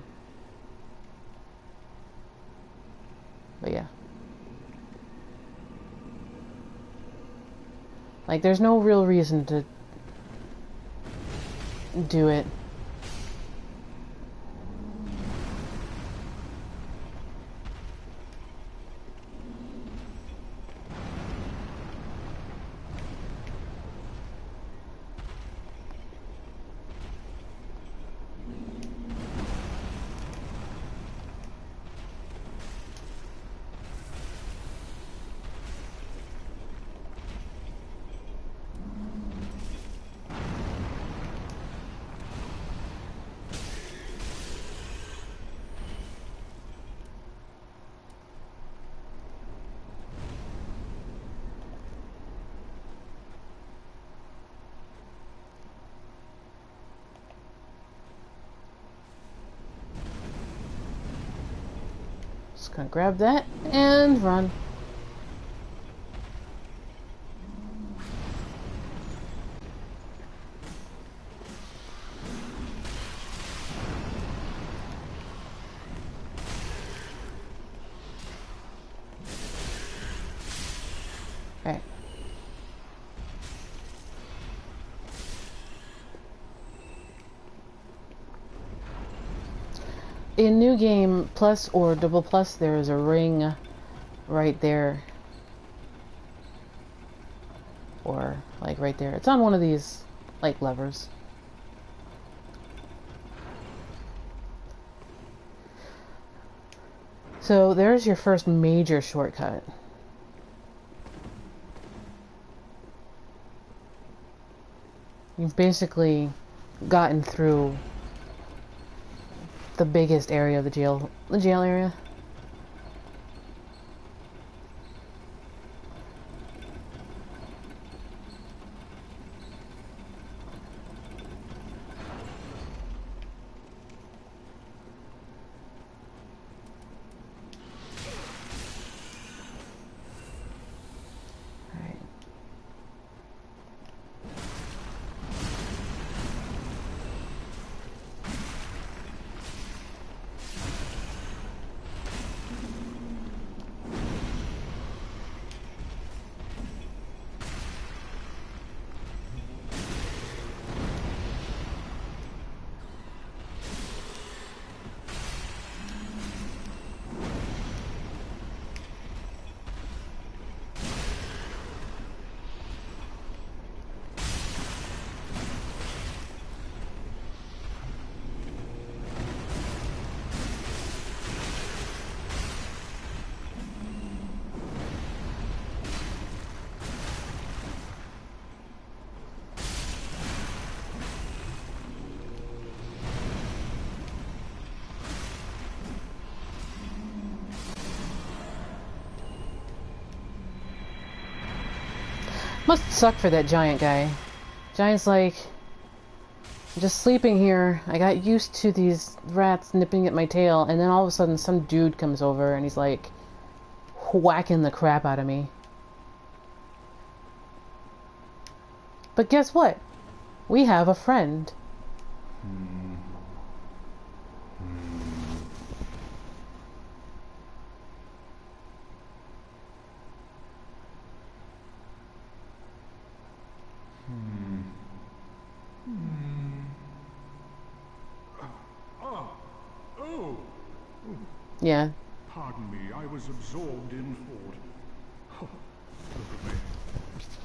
yeah. Like, there's no real reason to do it. Just gonna grab that and run. Okay. In New Game Plus or Double Plus, there is a ring right there. Or, like, right there. It's on one of these, like, levers. So, there's your first major shortcut. You've basically gotten through the biggest area of the jail area. Must suck for that giant guy. Giant's like, I'm just sleeping here. I got used to these rats nipping at my tail, and then all of a sudden some dude comes over and he's like whacking the crap out of me. But guess what? We have a friend. Yeah. Pardon me, I was absorbed in thought. Oh, look at me,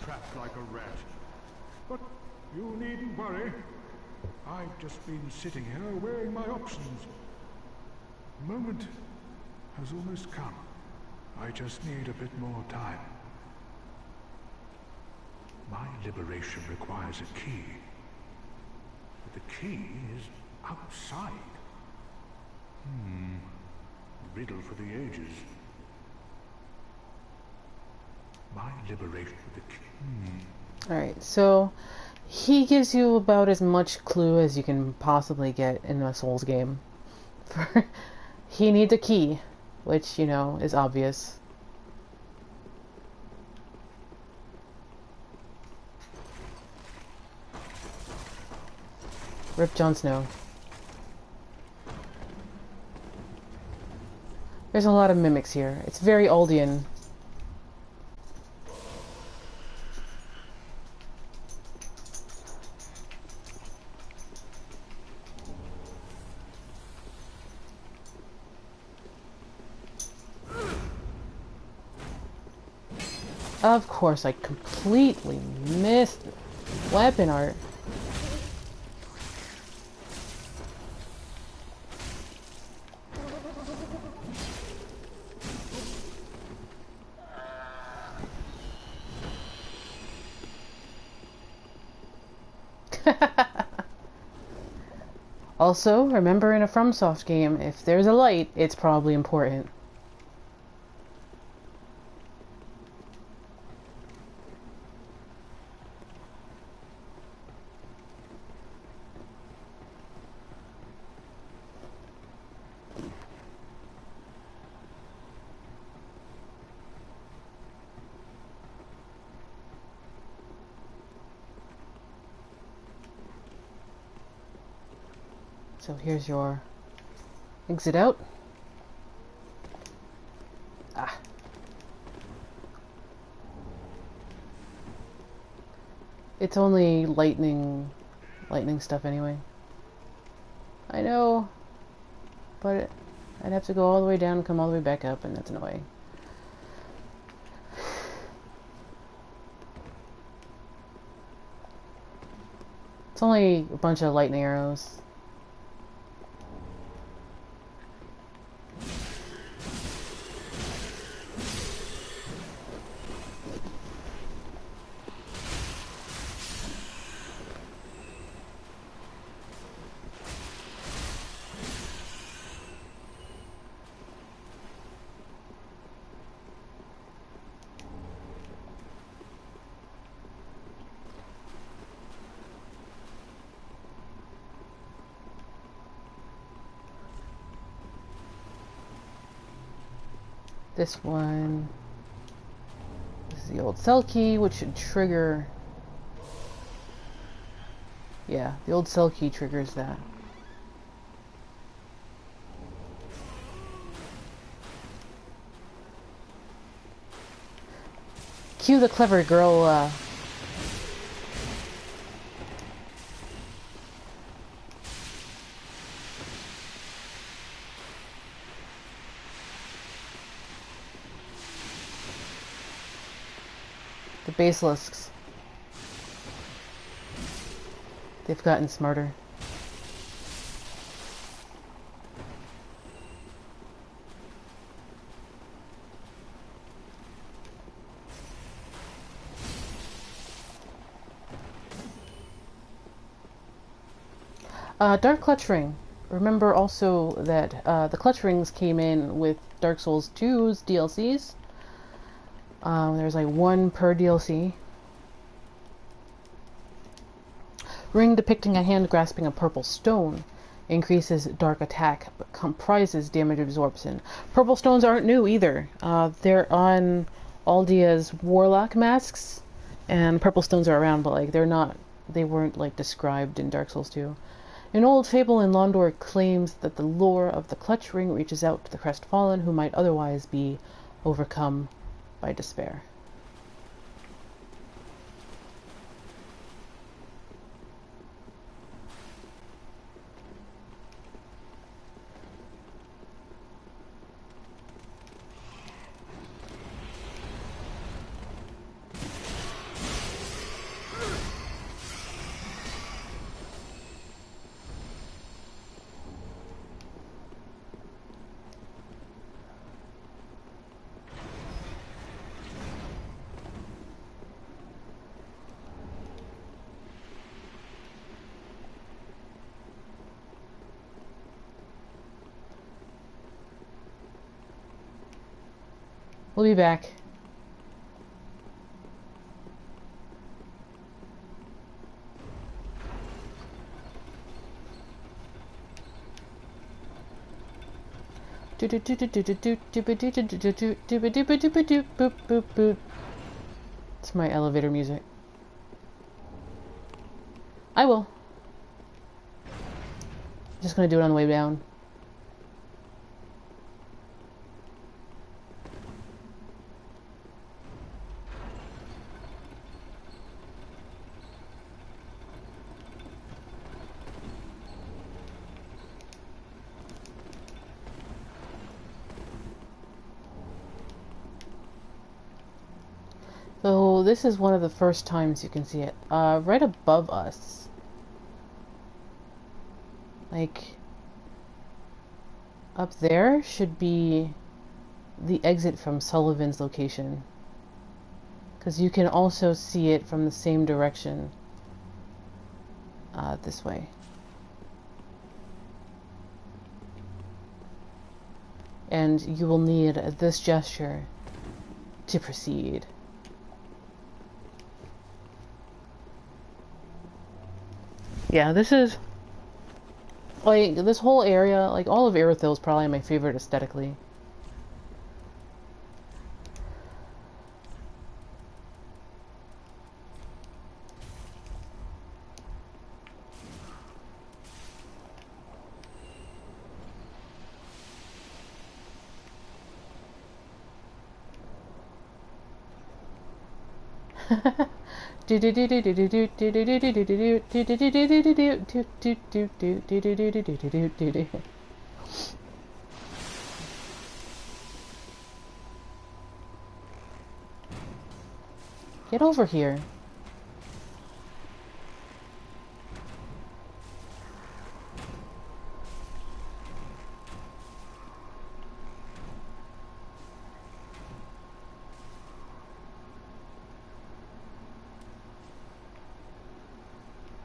trapped like a rat. But you needn't worry. I've just been sitting here weighing my options. The moment has almost come. I just need a bit more time. My liberation requires a key. But the key is outside. Riddle for the ages. My liberation with the key. Alright, so he gives you about as much clue as you can possibly get in a Souls game. He needs a key, which, you know, is obvious. Rip Jon Snow. There's a lot of mimics here. It's very Aldian. Of course, I completely missed weapon art. Also, remember in a FromSoft game, if there's a light, it's probably important. So here's your exit out. Ah. It's only lightning stuff anyway. I know, but I'd have to go all the way down and come all the way back up, and that's annoying. It's only a bunch of lightning arrows. This one is the old cell key, which should trigger. Yeah, the old cell key triggers that. Cue the clever girl, the basilisks. They've gotten smarter. Dark Clutch Ring. Remember also that the Clutch Rings came in with Dark Souls 2's DLCs. There's like one per DLC. Ring depicting a hand grasping a purple stone increases dark attack but comprises damage absorption. Purple stones aren't new either. They're on Aldia's warlock masks, and purple stones are around, but like they weren't like described in Dark Souls 2. An old fable in Londor claims that the lore of the Clutch Ring reaches out to the crestfallen who might otherwise be overcome by despair. We'll be back. It's my elevator music. I will. Just gonna do it on the way down. So this is one of the first times you can see it. Right above us. Like, up there should be the exit from Sullivan's location. Because you can also see it from the same direction. This way. And you will need this gesture to proceed. Yeah, this is, like, this whole area, like, all of Irithyll is probably my favorite aesthetically. Get over here.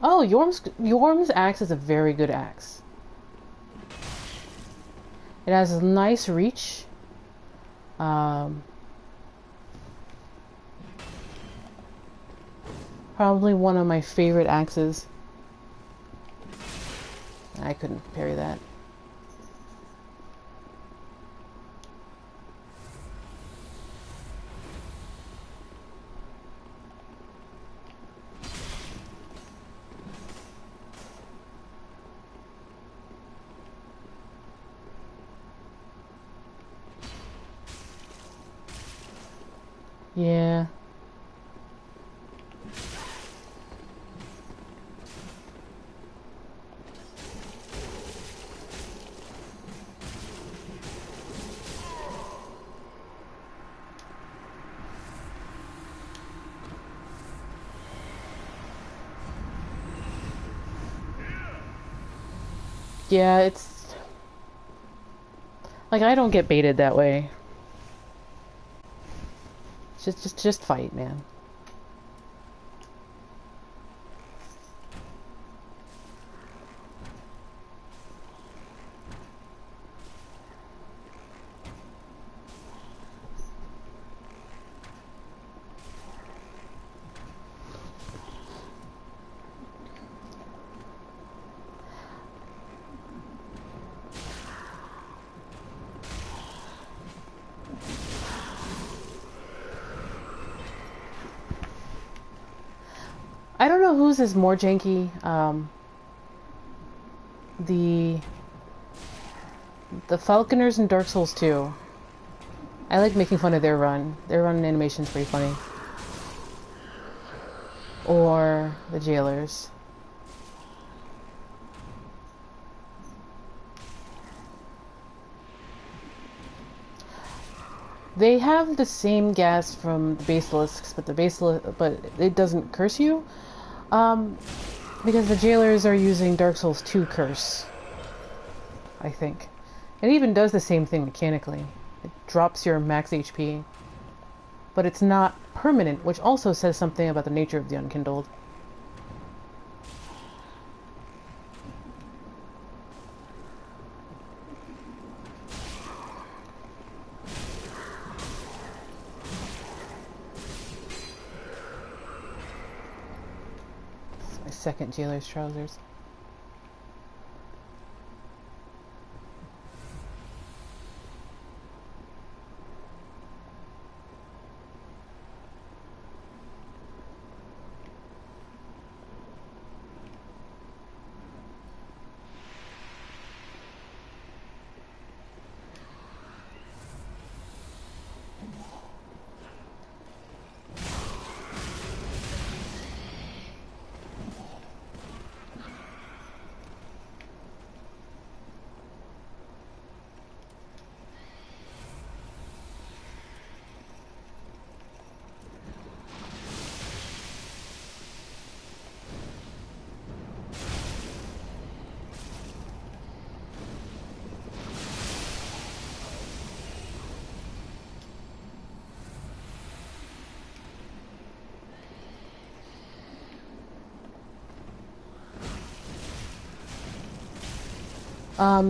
Oh, Yorm's axe is a very good axe. It has a nice reach. Probably one of my favorite axes. I couldn't parry that. Yeah. Yeah, it's like I don't get baited that way. Just fight, man. I don't know whose is more janky. The Falconers in Dark Souls 2. I like making fun of their run. Their run animation's pretty funny. Or the Jailers. They have the same gas from the Basilisks, but it doesn't curse you. Because the Jailers are using Dark Souls 2 curse, I think. It even does the same thing mechanically. It drops your max HP, but it's not permanent, which also says something about the nature of the Unkindled. second jailer's trousers.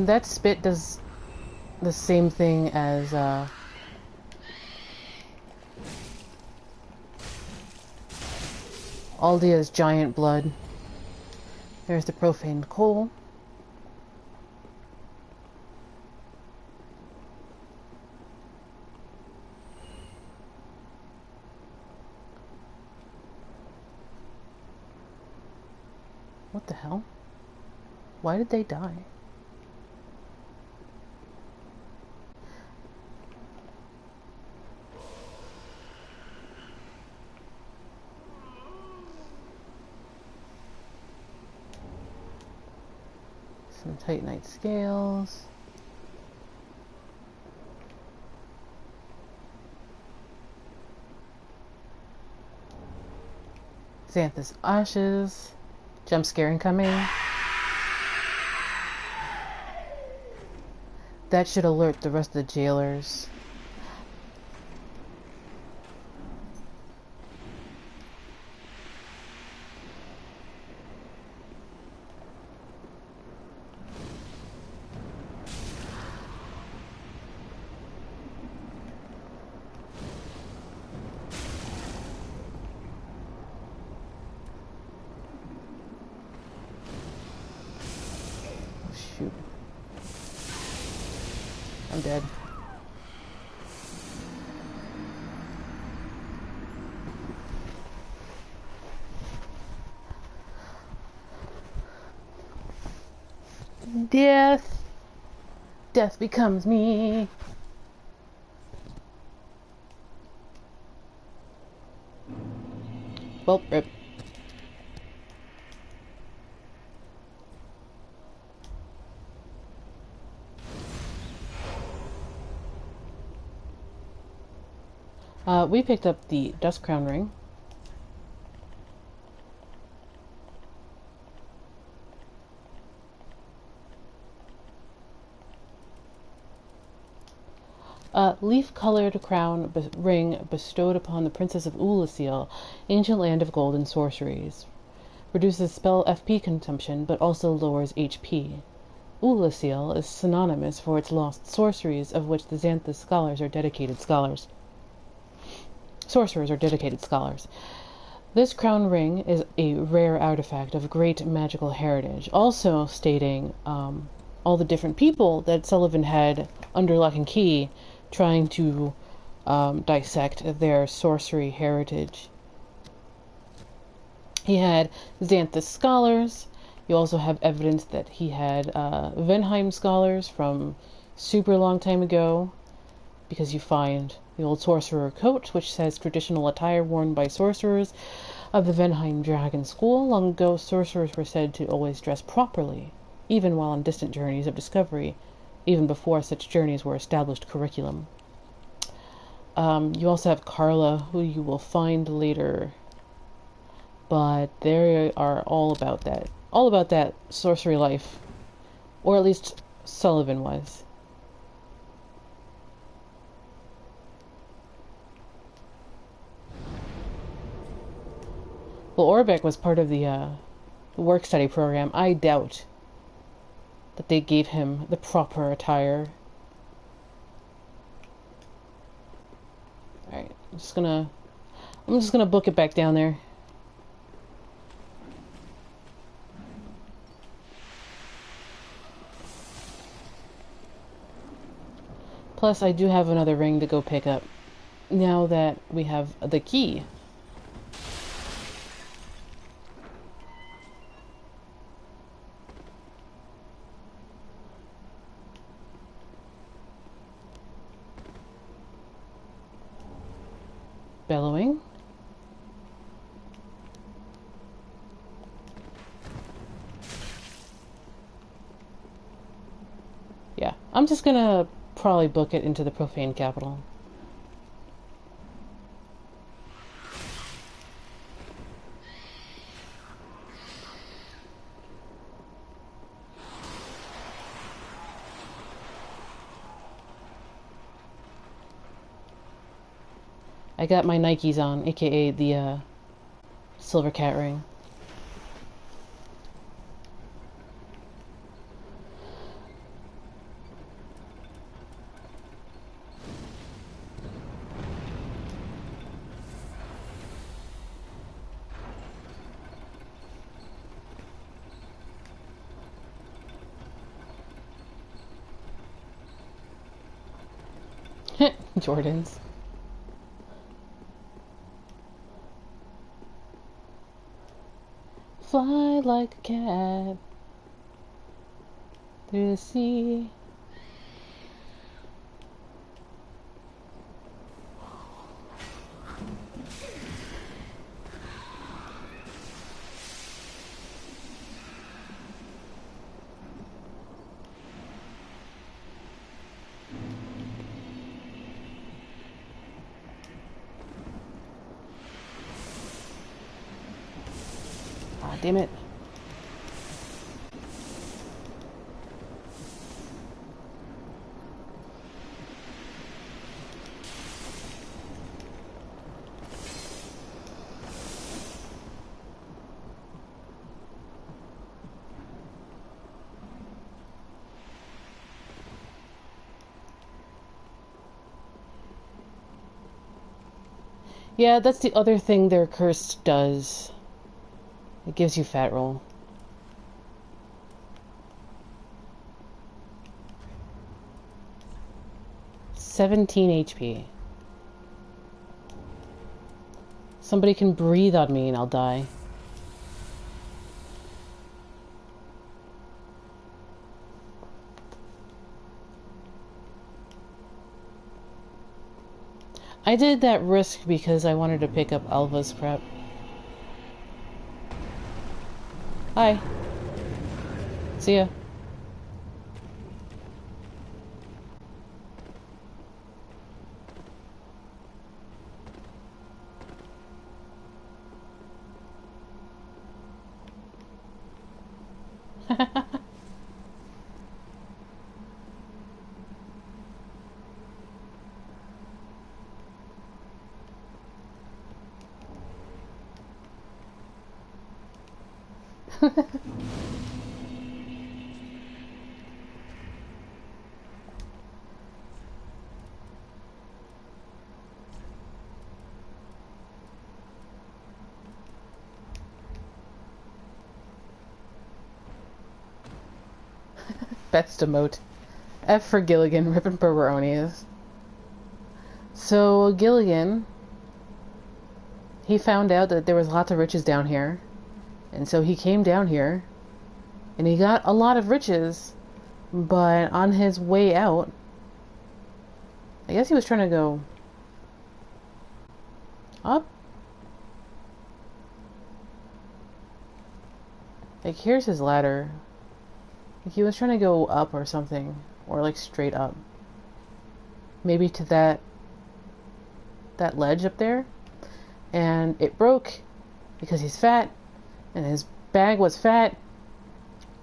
That spit does the same thing as, Aldia's giant blood. There's the profaned coal. What the hell? Why did they die? Some Titanite scales. Xanthus ashes. Jump scare incoming. That should alert the rest of the jailers. I'm dead. Death. Death becomes me. Well, rip. We picked up the Dust Crown Ring. Leaf-colored crown ring bestowed upon the Princess of Irithyll, ancient land of gold and sorceries. Reduces spell FP consumption, but also lowers HP. Irithyll is synonymous for its lost sorceries, of which the Xanthus scholars are dedicated scholars. Sorcerers are dedicated scholars. This crown ring is a rare artifact of great magical heritage, also stating all the different people that Sulyvahn had under lock and key trying to dissect their sorcery heritage. He had Xanthus scholars. You also have evidence that he had Venheim scholars from super long time ago, because you find the old sorcerer coat, which says traditional attire worn by sorcerers of the Venheim Dragon School. Long ago, sorcerers were said to always dress properly, even while on distant journeys of discovery, even before such journeys were established curriculum. You also have Carla, who you will find later, but they are all about that sorcery life, or at least Sulyvahn was. Well, Orbeck was part of the work study program. I doubt that they gave him the proper attire. Alright, I'm just gonna book it back down there. Plus, I do have another ring to go pick up now that we have the key. Bellowing. Yeah, I'm just gonna probably book it into the Profane Capital. I got my Nikes on, aka the silver cat ring. Jordans. Fly like a cat through the sea. Damn it. Yeah, that's the other thing their curse does. It gives you fat roll. $17 HP. Somebody can breathe on me and I'll die. I did that risk because I wanted to pick up Alva's prep. Hi. See ya. Best emote. F for Gilligan, ripping pepperonis. So Gilligan, he found out that there was lots of riches down here, and so he came down here, and he got a lot of riches, but on his way out, I guess he was trying to go up? Like, here's his ladder. Like, he was trying to go up or something, or like straight up. Maybe to that ledge up there, and it broke because he's fat, and his bag was fat,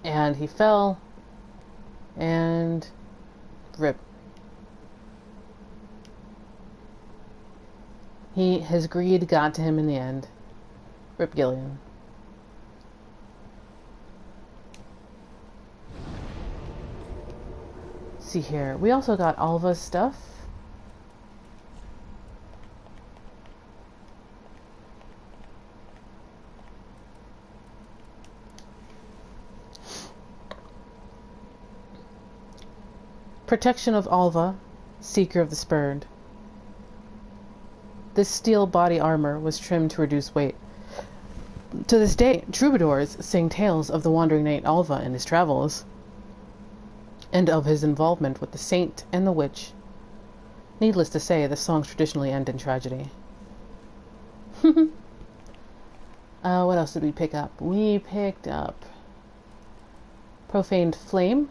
and he fell, and rip. His greed got to him in the end. Rip Gillian. See here. We also got Alva's stuff. Protection of Alva Seeker of the Spurned. This steel body armor was trimmed to reduce weight. To this day, troubadours sing tales of the wandering knight Alva and his travels, and of his involvement with the saint and the witch. Needless to say, the songs traditionally end in tragedy. What else did we pick up? We picked up Profaned Flame.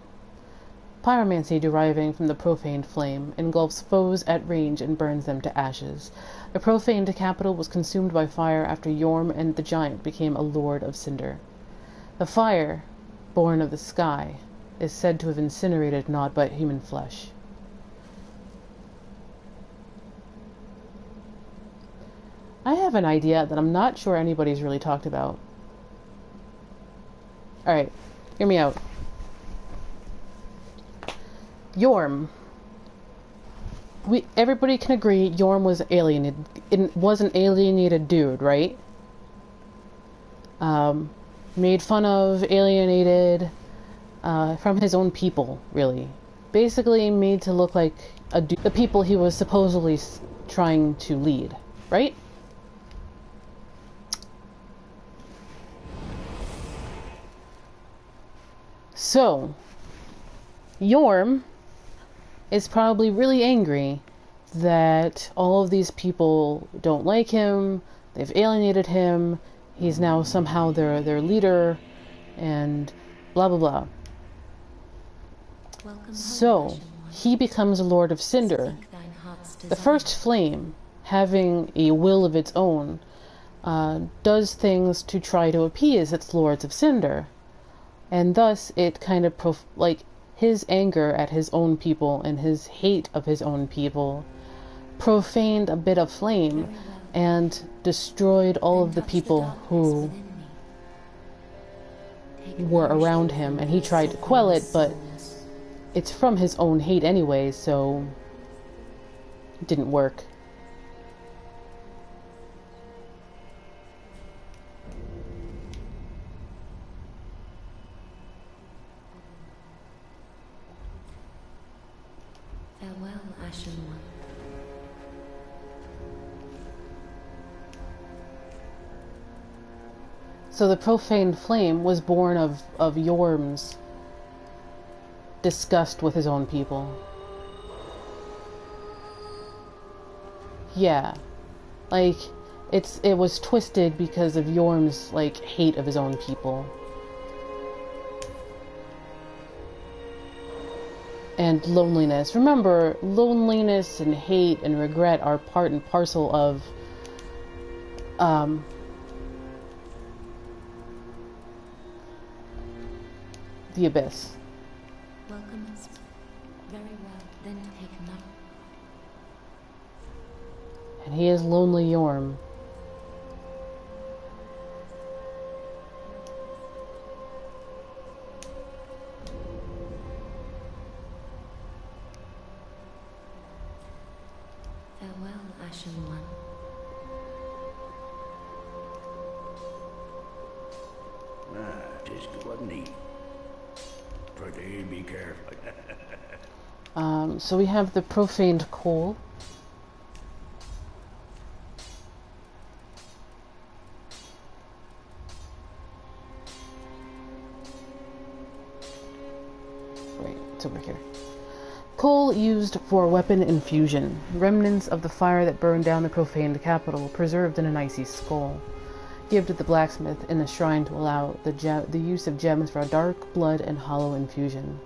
Pyromancy deriving from the profaned flame engulfs foes at range and burns them to ashes. The profaned capital was consumed by fire after Yorm and the giant became a lord of cinder. The fire, born of the sky, is said to have incinerated naught but human flesh. I have an idea that I'm not sure anybody's really talked about. Alright, hear me out. Yorm. Everybody can agree Yorm was alienated. It was an alienated dude, right? Made fun of, alienated, from his own people, really. Basically made to look like the people he was supposedly trying to lead, right? So, Yorm is probably really angry that all of these people don't like him, they've alienated him, he's now somehow their leader, and blah blah blah. So, he becomes a Lord of Cinder. The first flame, having a will of its own, does things to try to appease its Lords of Cinder. And thus, it kind of, his anger at his own people and his hate of his own people profaned a bit of flame and destroyed all of the people who were around him. And he tried to quell it, but it's from his own hate anyway, so it didn't work. Farewell, Ashen One. So the profaned flame was born of Yorm's disgust with his own people. Yeah. It was twisted because of Yorm's, hate of his own people. And loneliness. Remember, loneliness and hate and regret are part and parcel of the abyss. Welcome us. Very well, then take another. And he is lonely Yorm. Farewell, Ashen One. Just go and eat. Pretty be careful. So we have the profaned coal. Right, it's over here. Coal used for weapon infusion. Remnants of the fire that burned down the profaned capital, preserved in an icy skull. Give to the blacksmith in the shrine to allow the use of gems for a dark, blood, and hollow infusion.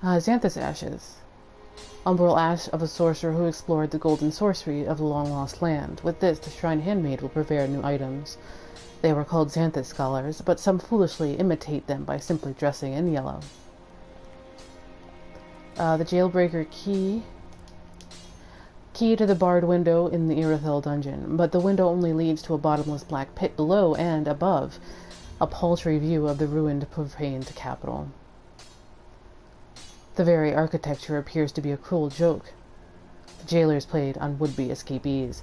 Xanthus Ashes. Umbral ash of a sorcerer who explored the golden sorcery of the long-lost land. With this, the shrine handmaid will prepare new items. They were called Xanthus Scholars, but some foolishly imitate them by simply dressing in yellow. The Jailbreaker Key. Key to the barred window in the Irithyll dungeon, but the window only leads to a bottomless black pit below and, above, a paltry view of the ruined, profaned capital. The very architecture appears to be a cruel joke. The jailers played on would-be escapees.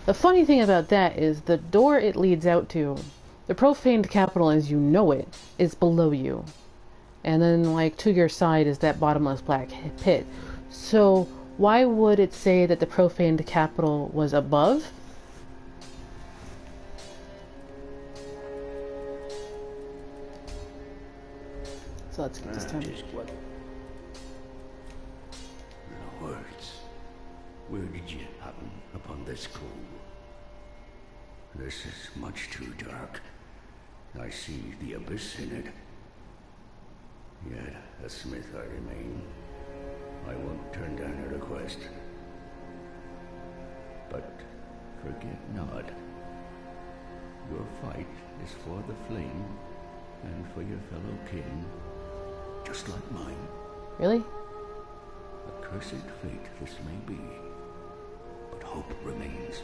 The funny thing about that is the door it leads out to, the profaned capital as you know it, is below you. and then like to your side is that bottomless black pit. So why would it say that the profaned capital was above? So let's get this done. Words. Where did you happen upon this coal? This is much too dark. I see the abyss in it. Yet a smith I remain. I won't turn down a request. But forget not, your fight is for the flame and for your fellow kin, just like mine. Really? A cursed fate this may be, but hope remains,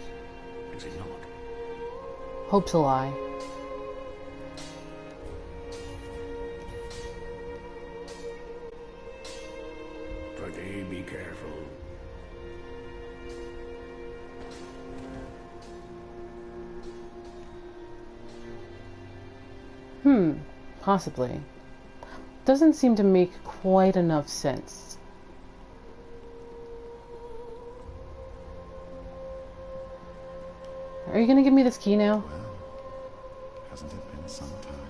does it not? Hope's a lie. Prithee, be careful. Possibly. Doesn't seem to make quite enough sense. Are you gonna give me this key now? Well, hasn't it been some time?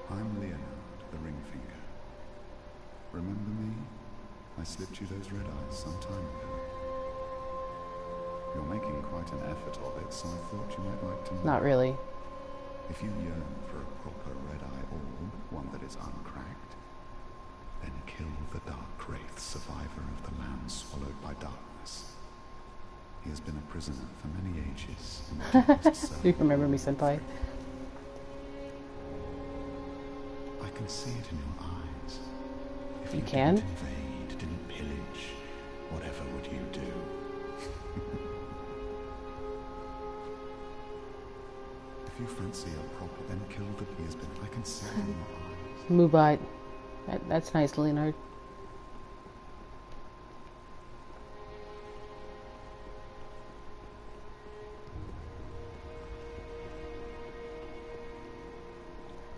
I'm Leonard, the Ringfinger. Remember me? I slipped you those red eyes some time ago. You're making quite an effort of it, so I thought you might like to know. Not really. If you yearn for a proper red-eye orb, one that is uncracked, then kill the Dark Wraith, survivor of the land swallowed by darkness. He has been a prisoner for many ages. Do you remember me, Senpai? I can see it in your eyes. If You you can? didn't invade, didn't pillage, whatever would you do? If you fancy a proper, then kill the Beersbin. I can see it in your eyes. Mubite. That's nice, Leonard.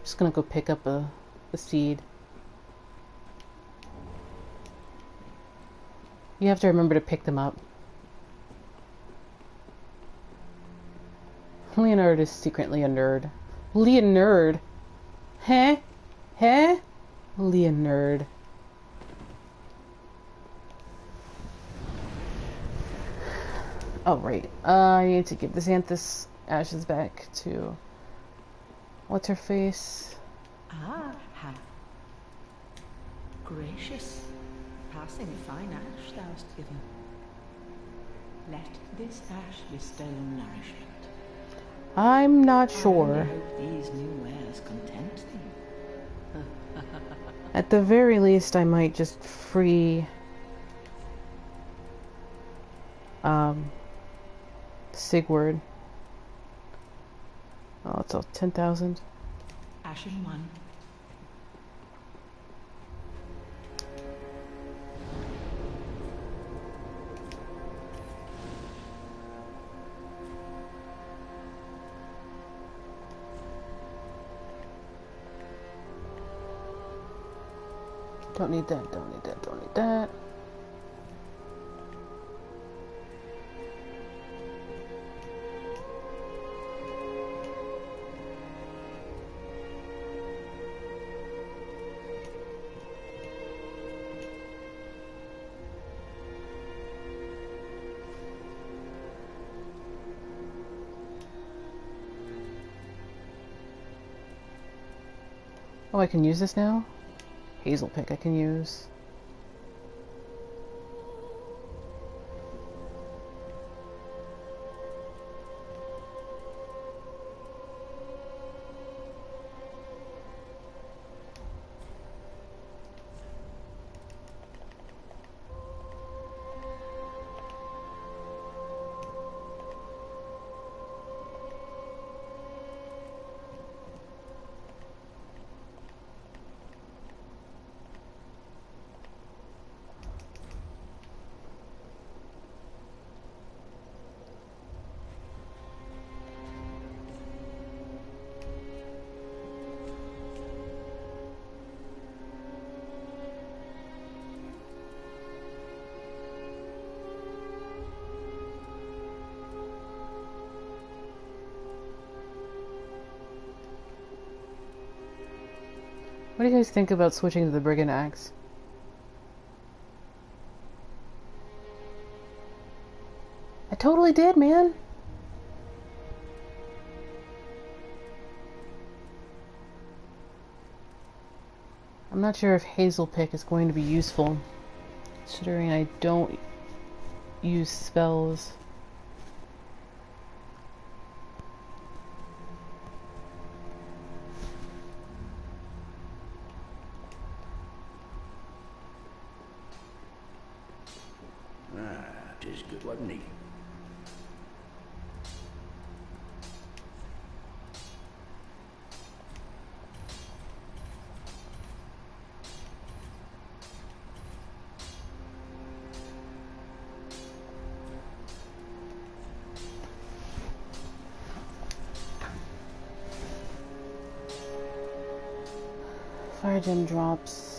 Just gonna go pick up a seed. You have to remember to pick them up. Leonard is secretly a nerd. Leonard? Huh? Huh? Leonard. Oh, right. I need to give the Xanthus ashes back to... What's her face? Ah, how gracious. Passing fine ash thou hast given. Let this ash bestow nourishment. I'm not I sure. only hope these new wares content thee. At the very least, I might just free... Siegward. Oh, it's all 10,000. Ashen one. Don't need that, don't need that, don't need that. Oh, I can use this now? Hazel pick I can use. What do you guys think about switching to the Brigand Axe? I totally did, man! I'm not sure if Hazel Pick is going to be useful, considering I don't use spells. Tis good, wasn't he? Fire gem drops.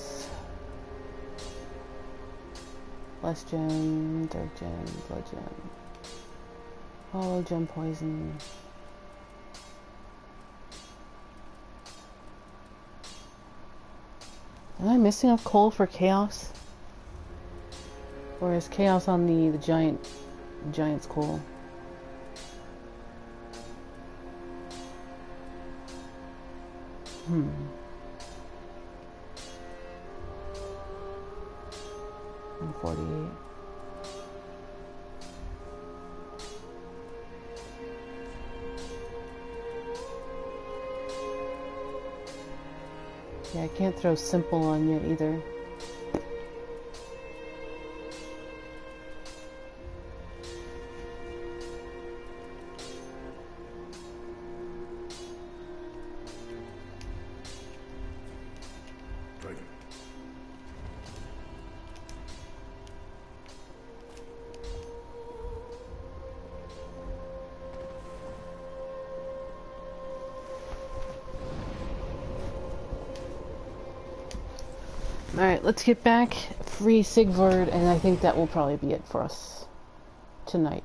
Less gem, dark gem, blood gem. Hollow gem poison. Am I missing a coal for chaos? Or is chaos on the giant's coal? Hmm. 148. Yeah, I can't throw simple on yet either. Alright, let's get back, free Siegward, and I think that will probably be it for us tonight.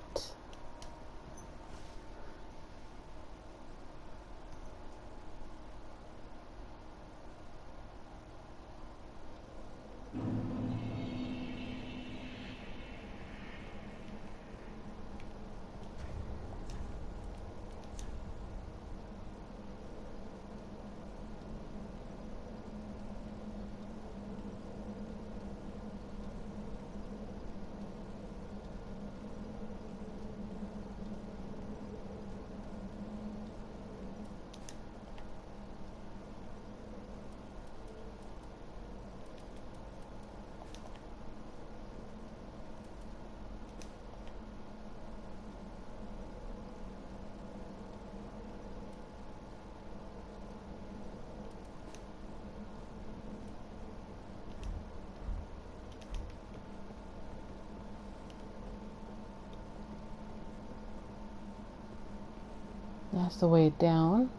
That's the way down.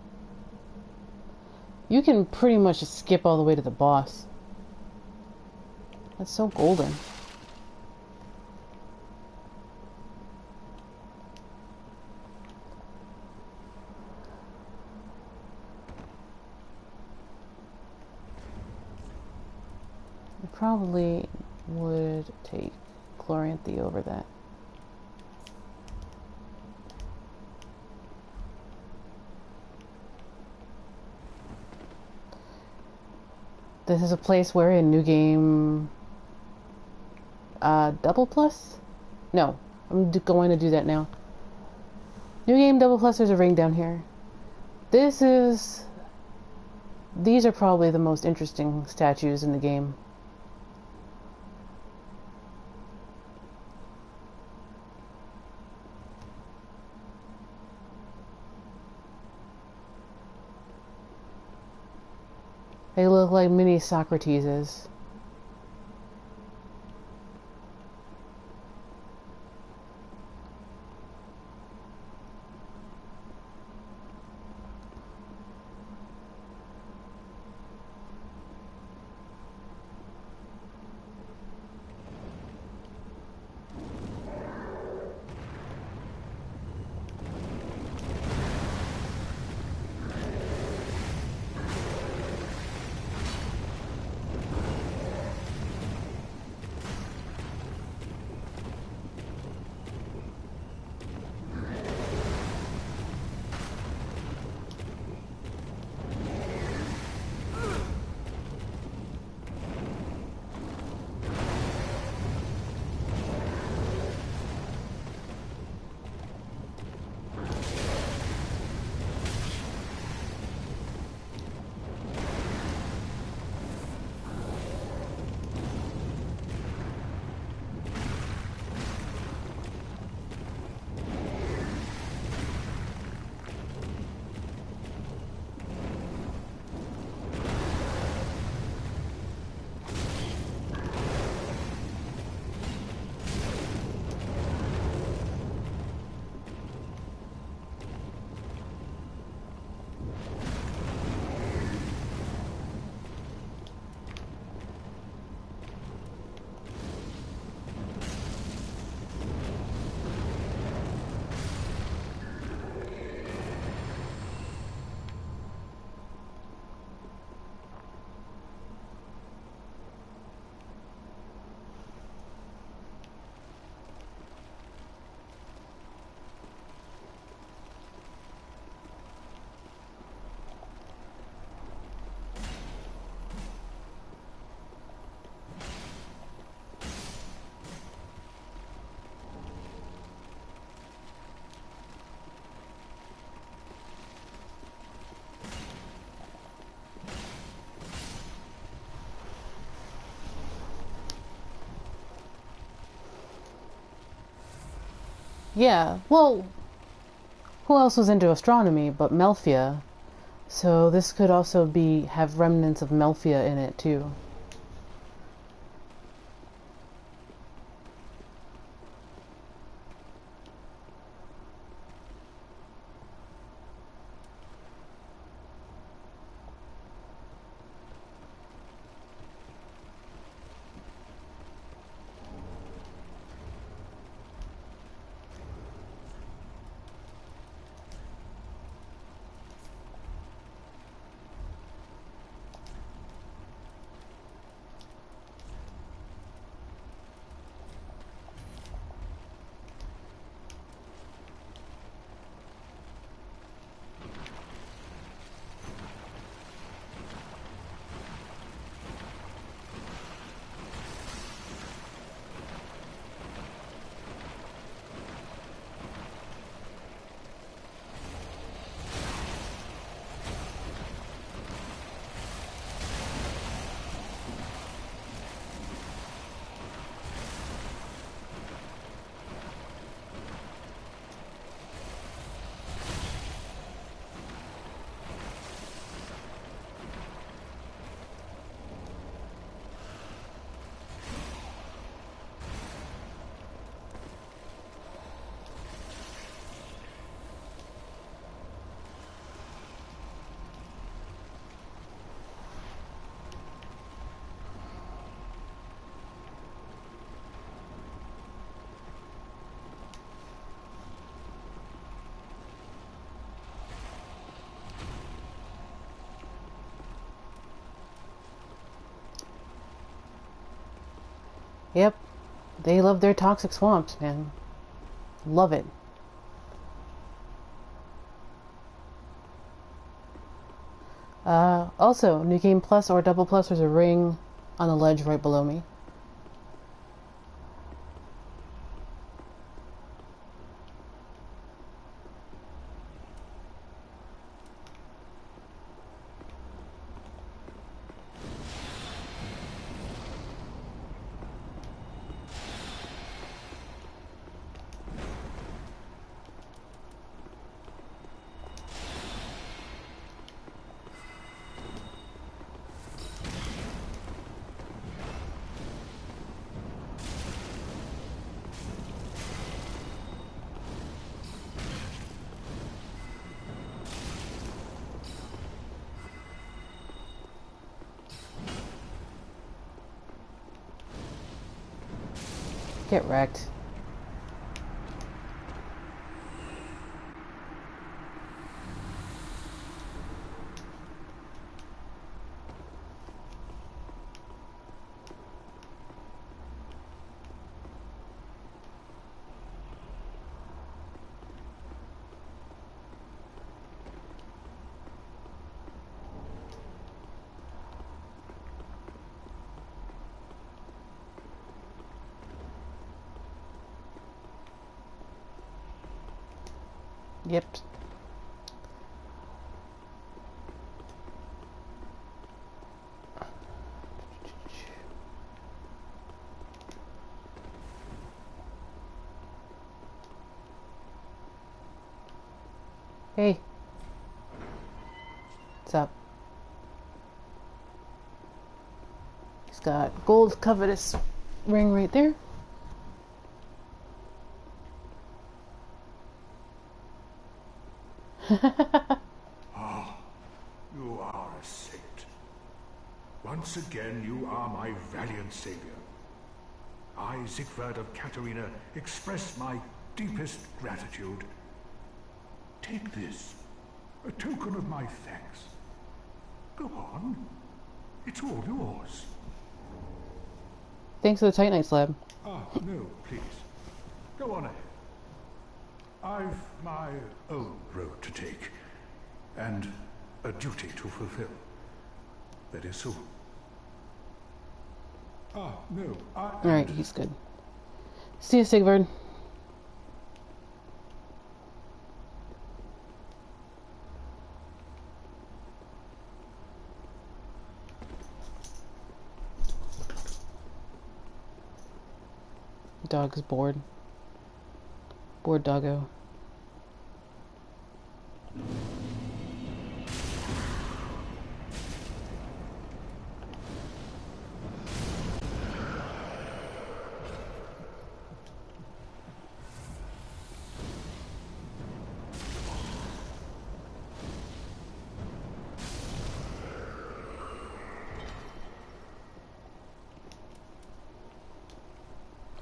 You can pretty much just skip all the way to the boss. That's so golden. I probably would take Chloranthy over that. This is a place where in New Game Double Plus? No, I'm going to do that now. New Game Double Plus, there's a ring down here. These are probably the most interesting statues in the game. They look like mini Socrateses. Yeah, well, who else was into astronomy but Melfia? So this could also have remnants of Melfia in it too. Yep, they love their toxic swamps, man. Love it. Also, New Game Plus or Double Plus, there's a ring on the ledge right below me. Get wrecked. Yep. Hey. What's up? He's got gold covetous ring right there. Ah, you are a saint. Once again, you are my valiant savior. I, Siegward of Catarina, express my deepest gratitude. Take this, a token of my thanks. Go on. It's all yours. Thanks for the Titanite slab. Ah, no, please. Go on ahead. I've my own road to take, and a duty to fulfill. Very soon. Ah, no, Alright, he's good. See you, Siegward. Dog's bored. Poor doggo.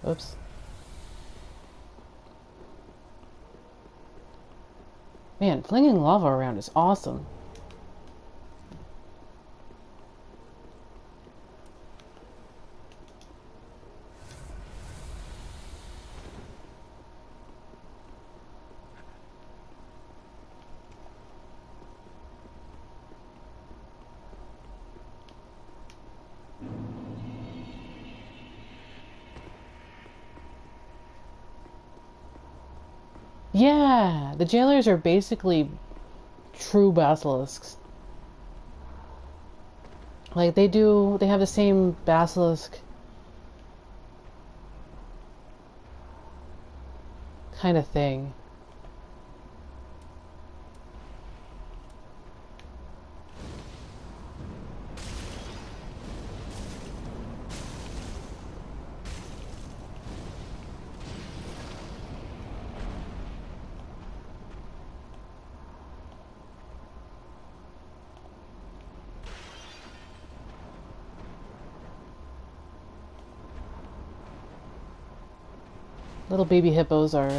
Oops. Man, flinging lava around is awesome. Yeah, the jailers are basically true basilisks. Like they have the same basilisk kind of thing. Little baby hippos are,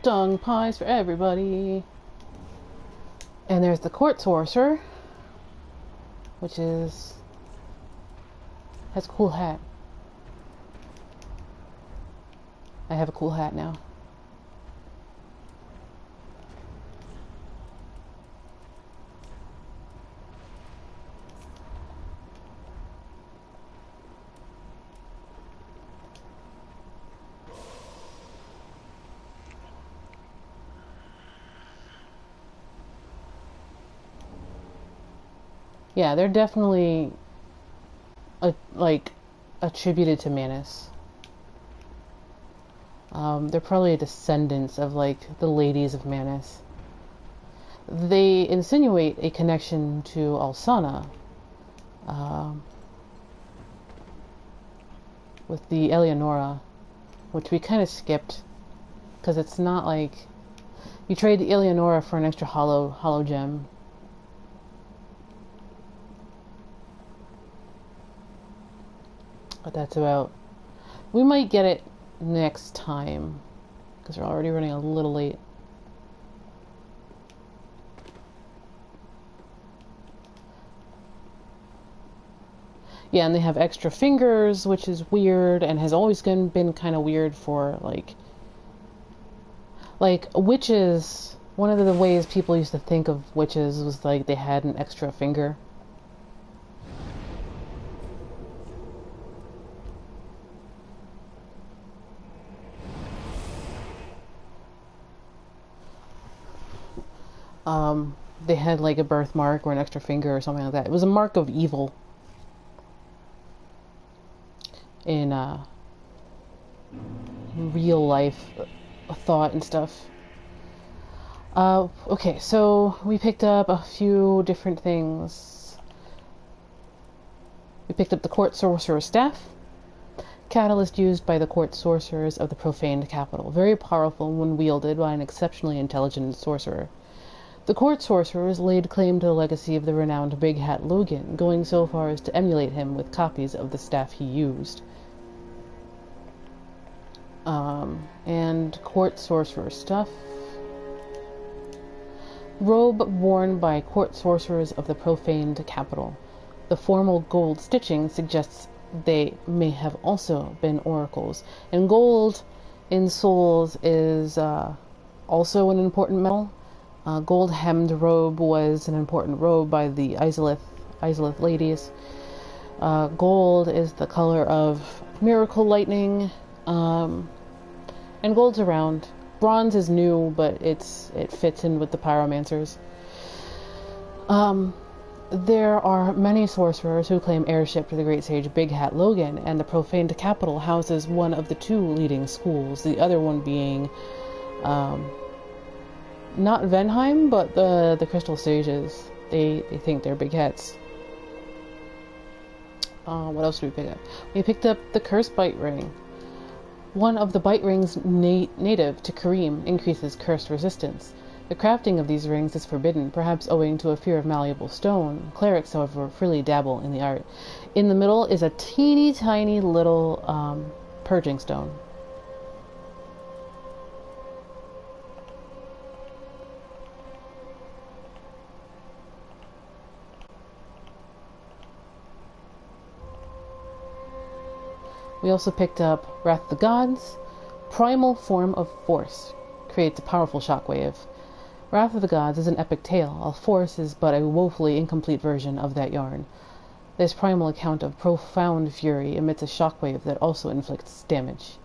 dung pies for everybody. And there's the court sorcerer, which has a cool hat. I have a cool hat now. Yeah, they're definitely like attributed to Manus. They're probably descendants of like the ladies of Manus. They insinuate a connection to Alsana with the Eleonora, which we kind of skipped because it's not like you trade the Eleonora for an extra hollow gem. But that's about... We might get it next time, because we're already running a little late. Yeah, and they have extra fingers, which is weird, and has always been kind of weird for, like witches. One of the ways people used to think of witches was, like, they had an extra finger. They had like a birthmark or an extra finger or something like that. It was a mark of evil in real life thought and stuff. Okay, so we picked up a few different things. We picked up the Court Sorcerer's Staff, catalyst used by the court sorcerers of the profaned capital, very powerful when wielded by an exceptionally intelligent sorcerer. The court sorcerers laid claim to the legacy of the renowned Big Hat Logan, going so far as to emulate him with copies of the staff he used. And court sorcerer stuff. Robe worn by court sorcerers of the profaned capital. The formal gold stitching suggests they may have also been oracles. And gold in Souls is also an important metal. Gold hemmed robe was an important robe by the Exiled ladies. Gold is the color of miracle lightning, and gold's around. Bronze is new, but it fits in with the pyromancers. There are many sorcerers who claim heirship to the great sage Big Hat Logan, and the profaned capital houses one of the two leading schools, the other one being not Venheim, but the Crystal Sages. They think they're big hats. What else did we pick up? We picked up the Curse Bite Ring. One of the bite rings native to Karim increases cursed resistance. The crafting of these rings is forbidden, perhaps owing to a fear of malleable stone. Clerics, however, freely dabble in the art. In the middle is a teeny tiny little purging stone. We also picked up Wrath of the Gods. Primal form of force creates a powerful shockwave. Wrath of the Gods is an epic tale, while force is but a woefully incomplete version of that yarn. This primal account of profound fury emits a shockwave that also inflicts damage.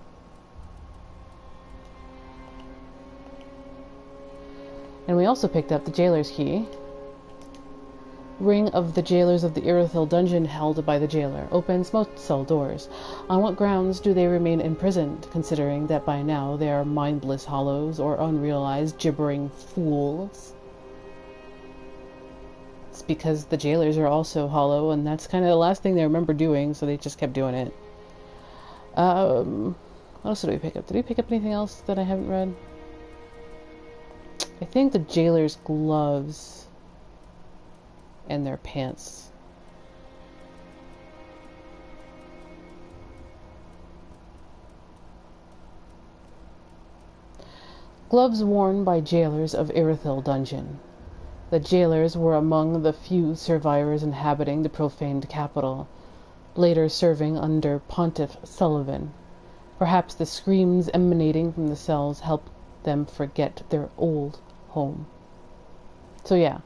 And we also picked up the Jailer's Key. Ring of the Jailers of the Irithyll dungeon held by the jailer. Opens most cell doors. On what grounds do they remain imprisoned, considering that by now they are mindless hollows or unrealized gibbering fools? It's because the jailers are also hollow, and that's kind of the last thing they remember doing, so they just kept doing it. What else did we pick up? Did we pick up anything else that I haven't read? I think the jailer's gloves and their pants. Gloves worn by jailers of Irithyll dungeon. The jailers were among the few survivors inhabiting the profaned capital, later serving under Pontiff Sulyvahn. Perhaps the screams emanating from the cells helped them forget their old home. So yeah,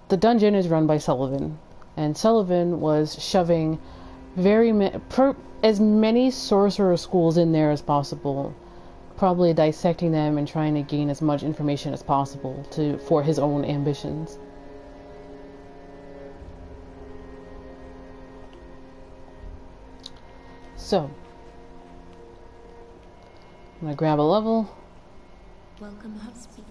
the dungeon is run by Sulyvahn, and Sulyvahn was shoving as many sorcerer schools in there as possible, probably dissecting them and trying to gain as much information as possible for his own ambitions. So, I'm gonna grab a level. Welcome, husband.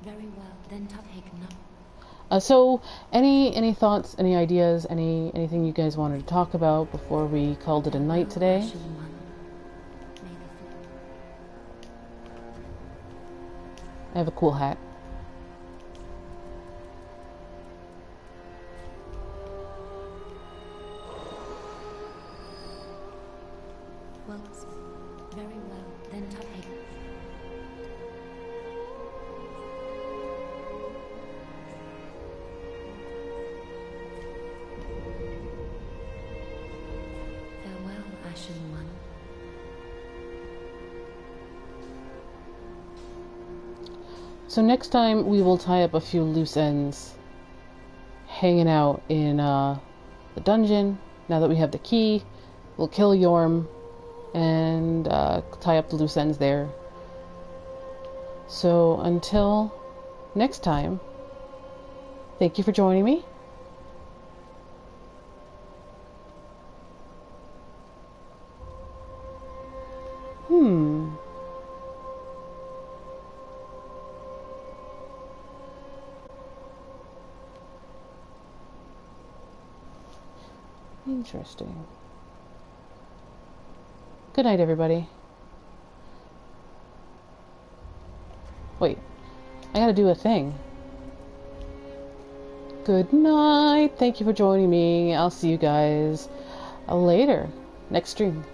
Very well. Then take no. So, any thoughts, any ideas, anything you guys wanted to talk about before we called it a night today? I have a cool hat. Well, very well. Then take. So next time we will tie up a few loose ends hanging out in the dungeon. Now that we have the key, we'll kill Yorm and tie up the loose ends there. So until next time, thank you for joining me. Interesting. Good night, everybody. Wait, I gotta do a thing. Good night. Thank you for joining me. I'll see you guys later. Next stream.